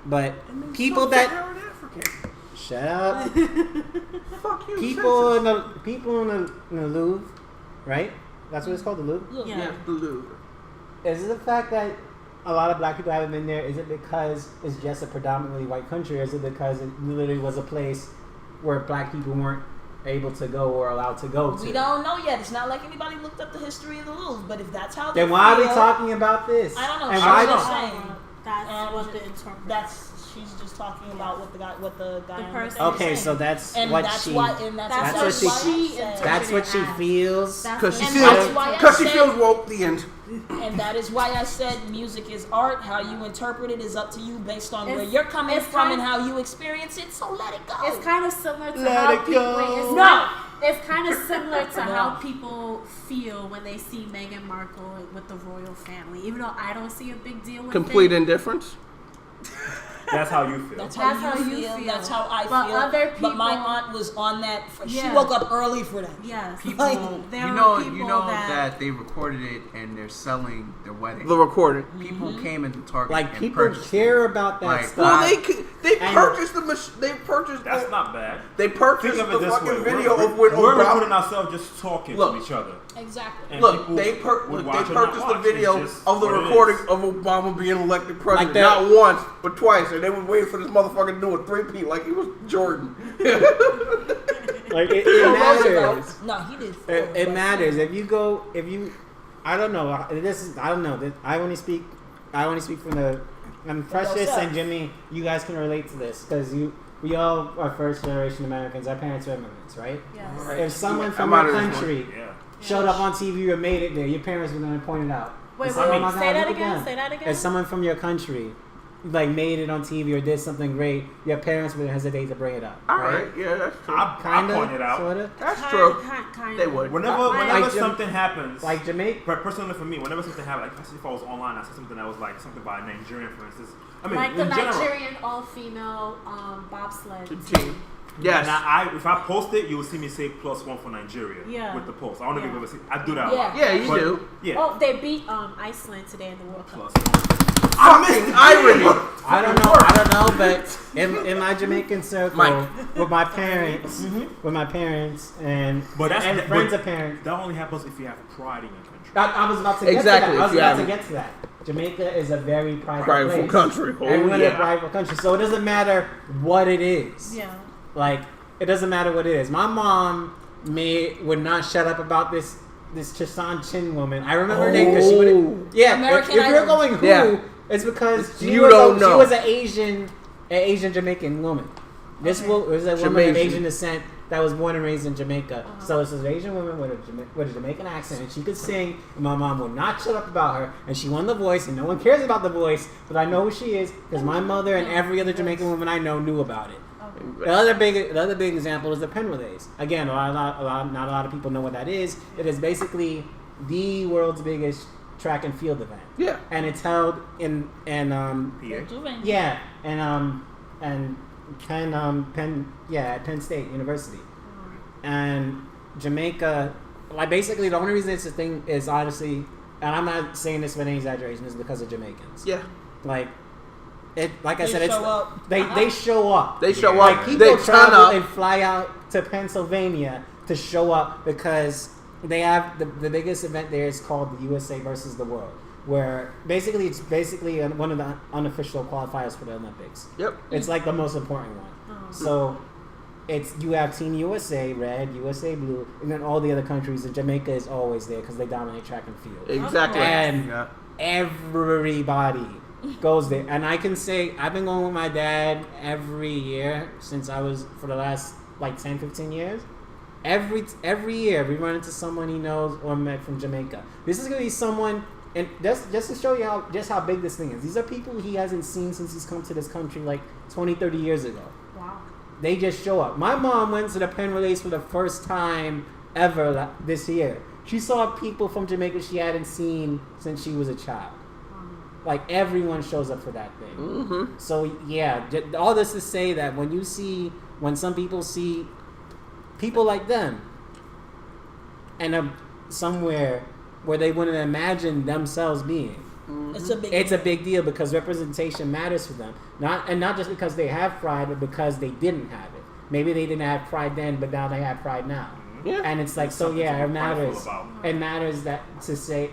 [SPEAKER 5] but people that. Shut up.
[SPEAKER 3] Fuck you.
[SPEAKER 5] People in the Louvre, right? That's what it's called, the Louvre?
[SPEAKER 3] Yeah, the Louvre.
[SPEAKER 5] Is it the fact that a lot of black people haven't been there? Is it because it's just a predominantly white country? Or is it because it literally was a place where black people weren't able to go or allowed to go to?
[SPEAKER 4] We don't know yet. It's not like anybody looked up the history of the Louvre, but if that's how
[SPEAKER 5] then why are we talking about this?
[SPEAKER 4] I don't know.
[SPEAKER 5] And
[SPEAKER 4] why
[SPEAKER 6] saying that's what the interpretation.
[SPEAKER 4] She's just talking about what the person.
[SPEAKER 5] Okay, so that's what she feels.
[SPEAKER 3] Because she feels woke. The end.
[SPEAKER 4] And that is why I said music is art. How you interpret it is up to you based on where you're coming from and how you experience it. So let it go.
[SPEAKER 6] It's kind of similar to how people. It's kind of similar to how people feel when they see Meghan Markle with the royal family. Even though I don't see a big deal with
[SPEAKER 3] complete indifference.
[SPEAKER 2] That's how you feel.
[SPEAKER 4] That's how you feel. That's how I feel.
[SPEAKER 6] Other people,
[SPEAKER 4] but my aunt was on that. She woke up early for that.
[SPEAKER 6] Yes.
[SPEAKER 1] People, you know that they recorded it and they're selling their wedding.
[SPEAKER 3] The recording.
[SPEAKER 1] People came into Target.
[SPEAKER 5] Like
[SPEAKER 1] and
[SPEAKER 5] people care about that stuff.
[SPEAKER 3] Well, they purchased the. They purchased.
[SPEAKER 2] That's not bad.
[SPEAKER 3] They purchased
[SPEAKER 2] Think of
[SPEAKER 3] the
[SPEAKER 2] it this
[SPEAKER 3] fucking
[SPEAKER 2] way.
[SPEAKER 3] video of when
[SPEAKER 2] we're
[SPEAKER 3] Obama.
[SPEAKER 2] recording ourselves just talking to each other.
[SPEAKER 4] Exactly.
[SPEAKER 2] And
[SPEAKER 3] Look, they
[SPEAKER 2] purchased
[SPEAKER 3] the video of the recording of Obama being elected president. Like not once, but twice. And they were waiting for this motherfucker to do a three-peat like he was Jordan.
[SPEAKER 5] Like it matters.
[SPEAKER 4] No, he did.
[SPEAKER 5] It matters. If you, I don't know. I don't know. I only speak from the. Precious and Jimmy, you guys can relate to this because we all are first generation Americans. Our parents are immigrants, right?
[SPEAKER 6] Yes.
[SPEAKER 3] Right.
[SPEAKER 5] If someone from your country showed up on TV or made it there, your parents were going to point it out.
[SPEAKER 6] Wait,
[SPEAKER 5] say that again. If someone from your country like made it on TV or did something great, your parents would hesitate to bring it up.
[SPEAKER 3] All right, yeah, that's true.
[SPEAKER 5] Kinda,
[SPEAKER 2] I point it out.
[SPEAKER 5] Sorta.
[SPEAKER 3] That's true.
[SPEAKER 6] Kind
[SPEAKER 3] They would.
[SPEAKER 2] Whenever something happens,
[SPEAKER 5] like Jamaica.
[SPEAKER 2] Personally for me, whenever something happens, like if I was online, I saw something that was like something by a Nigerian, for instance. I mean,
[SPEAKER 6] like the
[SPEAKER 2] in general,
[SPEAKER 6] Nigerian all-female bobsled
[SPEAKER 3] team. Yes.
[SPEAKER 2] Now, if I post it, you will see me say +1 for Nigeria.
[SPEAKER 6] Yeah.
[SPEAKER 2] With the post. I want to give it a I do that a lot.
[SPEAKER 3] Yeah, you do.
[SPEAKER 2] Yeah.
[SPEAKER 6] Oh, they beat Iceland today in the World Cup.
[SPEAKER 3] Fucking irony.
[SPEAKER 5] I don't know, but in my Jamaican circle, with my parents, and friends of parents,
[SPEAKER 2] that only happens if you have pride in your country.
[SPEAKER 5] I was about to get to that. I was about to get to that. Jamaica is a very prideful
[SPEAKER 3] country.
[SPEAKER 5] Everyone is a prideful country, so it doesn't matter what it is.
[SPEAKER 6] Yeah.
[SPEAKER 5] Like it doesn't matter what it is. My mom would not shut up about this Chisan Chin woman. I remember her name because she would. Yeah.
[SPEAKER 4] American
[SPEAKER 5] if you're going who.
[SPEAKER 3] Yeah.
[SPEAKER 5] It's because
[SPEAKER 3] you don't know.
[SPEAKER 5] She was an Asian Jamaican woman. This was a woman of Asian descent that was born and raised in Jamaica. So it's an Asian woman with a Jamaican accent, and she could sing. And my mom would not shut up about her, and she won The Voice, and no one cares about The Voice, but I know who she is because my mother and every other Jamaican woman I know knew about it. The other big example is the pen relays. Again, not a lot of people know what that is. It is basically the world's biggest track and field event.
[SPEAKER 3] Yeah,
[SPEAKER 5] and it's held in
[SPEAKER 2] PA.
[SPEAKER 5] Yeah, and at Penn State University, and Jamaica. Like basically, the only reason it's a thing is honestly, and I'm not saying this with any exaggeration, is because of Jamaicans.
[SPEAKER 3] Yeah,
[SPEAKER 5] like it. Like I said,
[SPEAKER 4] they show up.
[SPEAKER 5] They show up.
[SPEAKER 3] They show
[SPEAKER 5] up.
[SPEAKER 3] Like
[SPEAKER 5] people travel and fly out to Pennsylvania to show up because they have the biggest event there is called the USA versus the World, where it's basically one of the unofficial qualifiers for the Olympics.
[SPEAKER 3] Yep.
[SPEAKER 5] It's like the most important one. So you have Team USA red, USA blue, and then all the other countries. And Jamaica is always there because they dominate track and field.
[SPEAKER 3] Exactly.
[SPEAKER 5] And everybody goes there. And I can say I've been going with my dad every year since I was for the last like 10, 15 years. Every year we run into someone he knows or met from Jamaica. This is going to be someone, and just to show you how big this thing is. These are people he hasn't seen since he's come to this country like 20, 30 years ago.
[SPEAKER 6] Wow.
[SPEAKER 5] They just show up. My mom went to the pen relays for the first time ever this year. She saw people from Jamaica she hadn't seen since she was a child. Like everyone shows up for that thing.
[SPEAKER 3] Mm-hmm.
[SPEAKER 5] So yeah, all this to say that when some people see people like them and somewhere where they wouldn't imagine themselves being, it's a big deal because representation matters for them. Not just because they have pride, but because they didn't have it. Maybe they didn't have pride then, but now they have pride now. Yeah. And it's like, so yeah, it matters. It matters that to say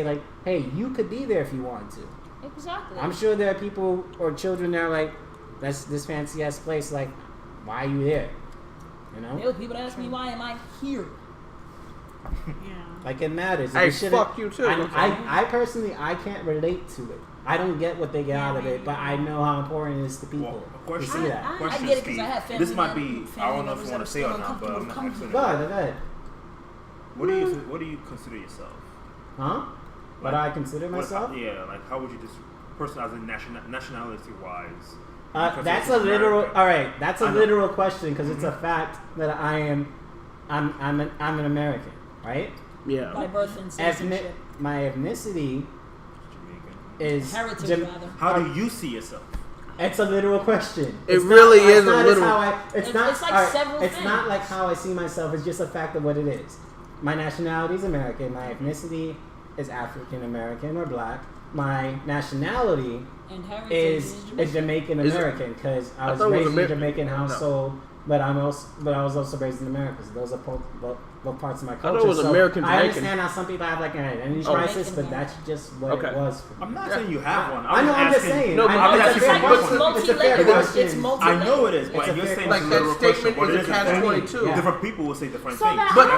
[SPEAKER 5] like, hey, you could be there if you wanted to.
[SPEAKER 4] Exactly.
[SPEAKER 5] I'm sure there are people or children that are like, that's this fancy ass place. Like, why are you there? You know.
[SPEAKER 4] There were people that ask me, why am I here?
[SPEAKER 6] Yeah.
[SPEAKER 5] Like it matters.
[SPEAKER 3] Hey, fuck you too.
[SPEAKER 5] I personally, I can't relate to it. I don't get what they get out of it, but I know how important it is to people to see that.
[SPEAKER 4] I get it because I have family.
[SPEAKER 2] This might be, I don't know if you want to say or not, but I'm not actually.
[SPEAKER 5] Go ahead.
[SPEAKER 2] What do you consider yourself?
[SPEAKER 5] Huh? What I consider myself?
[SPEAKER 2] Yeah, like how would you just person as a nationality wise?
[SPEAKER 5] That's a literal. All right, that's a literal question because it's a fact that I'm an American, right?
[SPEAKER 3] Yeah.
[SPEAKER 4] By birth and citizenship.
[SPEAKER 5] My ethnicity is
[SPEAKER 4] heritage, rather.
[SPEAKER 2] How do you see yourself?
[SPEAKER 5] It's a literal question.
[SPEAKER 3] It really is a literal.
[SPEAKER 4] It's like several things.
[SPEAKER 5] It's not like how I see myself. It's just a fact of what it is. My nationality is American. My ethnicity is African American or black. My nationality is Jamaican American because I was raised in a Jamaican household, but I was also raised in America. So those are both parts of my culture.
[SPEAKER 3] I thought it was American Jamaican.
[SPEAKER 5] I understand how some people have like an identity crisis, but that's just what it was.
[SPEAKER 2] I'm not saying you have one.
[SPEAKER 5] I'm just saying.
[SPEAKER 3] No,
[SPEAKER 5] it's a fair question.
[SPEAKER 4] It's
[SPEAKER 2] I know it is, but you're saying
[SPEAKER 3] like that statement is a catch-22.
[SPEAKER 2] Different people will say different things.
[SPEAKER 3] But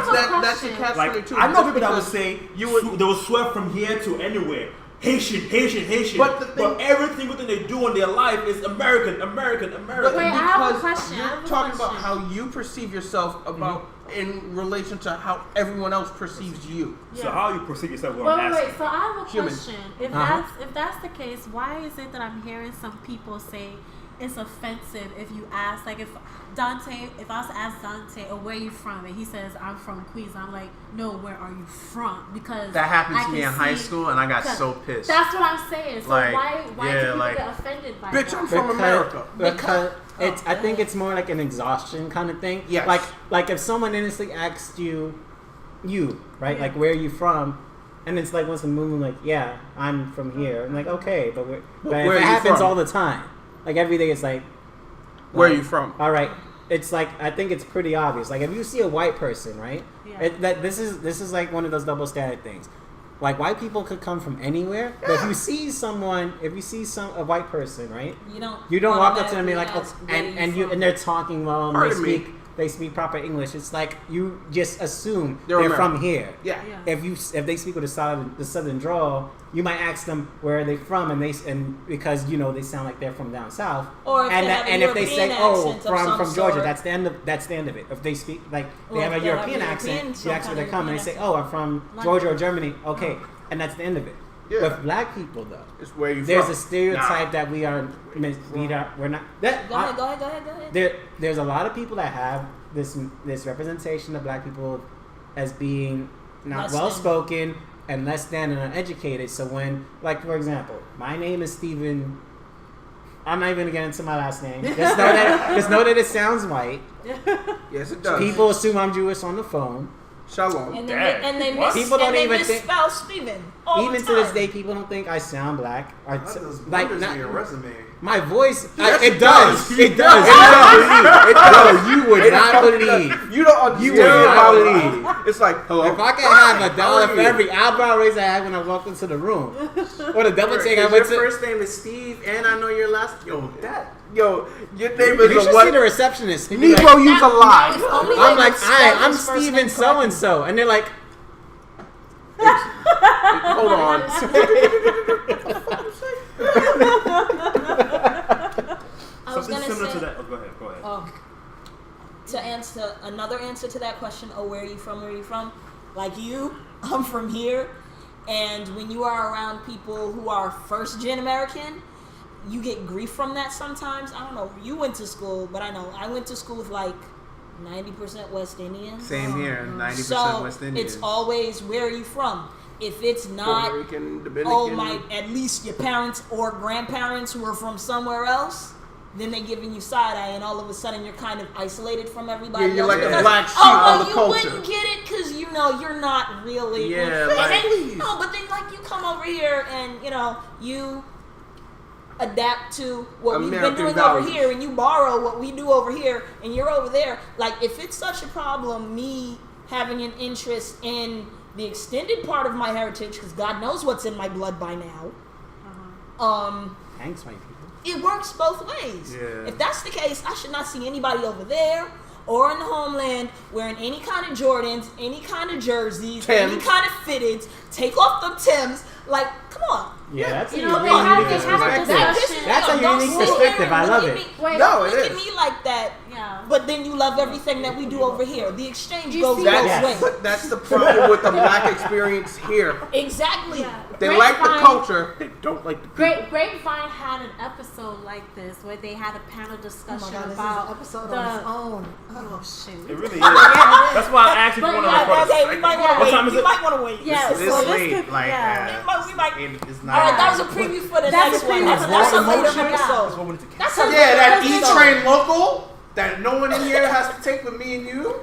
[SPEAKER 3] that's a catch-22.
[SPEAKER 2] I know people that would say they will swear from here to anywhere. Haitian. But everything within they do in their life is American.
[SPEAKER 3] But
[SPEAKER 6] wait, I have a question.
[SPEAKER 3] You're talking about how you perceive yourself about in relation to how everyone else perceives you.
[SPEAKER 2] Yeah. So how you perceive yourself?
[SPEAKER 6] Wait. So I have a question. If that's the case, why is it that I'm hearing some people say it's offensive if you ask, like if I was to ask Dante, oh, where are you from? And he says, I'm from Queens. I'm like, no, where are you from? Because
[SPEAKER 1] that happened to me in high school and I got so pissed.
[SPEAKER 6] That's what I'm saying. So
[SPEAKER 1] like,
[SPEAKER 6] why do people get offended by that?
[SPEAKER 3] Bitch, I'm from America.
[SPEAKER 5] Because I think it's more like an exhaustion kind of thing.
[SPEAKER 3] Yes.
[SPEAKER 5] Like if someone innocently asked you, right? Yeah. Like, where are you from? And it's like once a movement, like, yeah, I'm from here. I'm like, okay, but where it happens from? All the time. Like every day, it's like,
[SPEAKER 3] where are you from?
[SPEAKER 5] All right, it's like I think it's pretty obvious. Like if you see a white person, right? Yeah. This is like one of those double standard things. Like white people could come from anywhere, but if you see a white person, right? You don't walk up to them and be like, oh, and they're talking well and they speak proper English. It's like you just assume they're from here.
[SPEAKER 3] Yeah.
[SPEAKER 5] If they speak with the southern drawl, you might ask them where are they from, and because they sound like they're from down south.
[SPEAKER 4] Or if they say
[SPEAKER 5] from Georgia, that's the end of it. If they speak like they have a European accent, you ask where they come, and they say, oh, I'm from Georgia or Germany. Okay, and that's the end of it. Yeah. With black people, though,
[SPEAKER 3] it's where you
[SPEAKER 5] there's
[SPEAKER 3] from.
[SPEAKER 5] a stereotype that we're not.
[SPEAKER 4] Go ahead.
[SPEAKER 5] There's a lot of people that have this representation of black people as being not well spoken and less than and uneducated. So when, like for example, my name is Steven. I'm not even gonna get into my last name. Just know that it sounds white.
[SPEAKER 3] Yes, it does.
[SPEAKER 5] People assume I'm Jewish on the phone.
[SPEAKER 3] Shalom.
[SPEAKER 4] And they misspell Steven.
[SPEAKER 5] Even to this day, people don't think I sound black.
[SPEAKER 1] Like your resume.
[SPEAKER 5] My voice,
[SPEAKER 3] yes,
[SPEAKER 5] it does. It does. You would not believe.
[SPEAKER 3] You don't understand.
[SPEAKER 5] You would not believe.
[SPEAKER 3] It's like, hello.
[SPEAKER 5] If I could have $1 for every eyebrow raise I had when I walked into the room, or the double take I went to.
[SPEAKER 1] Your first name is Steve, and I know your last. Your name is
[SPEAKER 5] you should see the receptionist.
[SPEAKER 3] Negro, you's alive.
[SPEAKER 5] I'm like, I'm Steven so and so, and they're like,
[SPEAKER 3] hold on.
[SPEAKER 4] I was going to say,
[SPEAKER 2] to that. Oh, go ahead.
[SPEAKER 4] To answer another answer to that question, where are you from? Like you, I'm from here, and when you are around people who are first-gen American, you get grief from that sometimes. I don't know. You went to school, but I know I went to school with like 90% West Indians.
[SPEAKER 1] Same here, 90% West Indians.
[SPEAKER 4] It's always, where are you from? If it's not,
[SPEAKER 3] Puerto Rican,
[SPEAKER 4] at least your parents or grandparents who are from somewhere else, then they're giving you side eye, and all of a sudden you're kind of isolated from everybody.
[SPEAKER 3] Yeah, you're
[SPEAKER 4] else
[SPEAKER 3] like a black sheep of the culture.
[SPEAKER 4] You wouldn't get it because you're not really.
[SPEAKER 1] Yeah,
[SPEAKER 4] but then like you come over here and you adapt to what we've been doing over here, and you borrow what we do over here, and you're over there. Like if it's such a problem, me having an interest in the extended part of my heritage, because God knows what's in my blood by now.
[SPEAKER 5] Thanks, white people.
[SPEAKER 4] It works both ways.
[SPEAKER 1] Yeah.
[SPEAKER 4] If that's the case, I should not see anybody over there or in the homeland wearing any kind of Jordans, any kind of jerseys,
[SPEAKER 3] Timbs.
[SPEAKER 4] any kind of fitteds. Take off them Timbs. Like, come on.
[SPEAKER 5] Yeah, that's a
[SPEAKER 6] they
[SPEAKER 5] unique
[SPEAKER 6] have
[SPEAKER 5] perspective.
[SPEAKER 6] a discussion.
[SPEAKER 5] That's a unique perspective. I love it.
[SPEAKER 4] Look at me like that.
[SPEAKER 6] Yeah.
[SPEAKER 4] but then you love everything that we do over here. The exchange goes both ways.
[SPEAKER 3] But that's the problem with the black experience here.
[SPEAKER 4] Exactly.
[SPEAKER 6] Yeah.
[SPEAKER 3] They like the culture. They don't like the people.
[SPEAKER 6] Grapevine had an episode like this where they had a panel discussion about
[SPEAKER 4] this is an episode on its own.
[SPEAKER 6] Oh shit!
[SPEAKER 2] It really is. That's why I actually want to record.
[SPEAKER 4] Okay, we might want to wait.
[SPEAKER 2] What time is it?
[SPEAKER 4] We might want to wait.
[SPEAKER 6] Yeah,
[SPEAKER 1] This late, like,
[SPEAKER 4] we might.
[SPEAKER 1] it's not.
[SPEAKER 4] All right, that was a preview for the next one. That's a later episode. That's a
[SPEAKER 1] that E-Train local that no one in here has to take but me and you.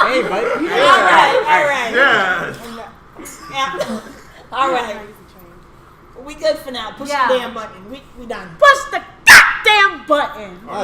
[SPEAKER 5] Hey, buddy.
[SPEAKER 4] All right.
[SPEAKER 1] Yeah.
[SPEAKER 4] All right. We good for now. Push the damn button. We done.
[SPEAKER 6] Push the goddamn button.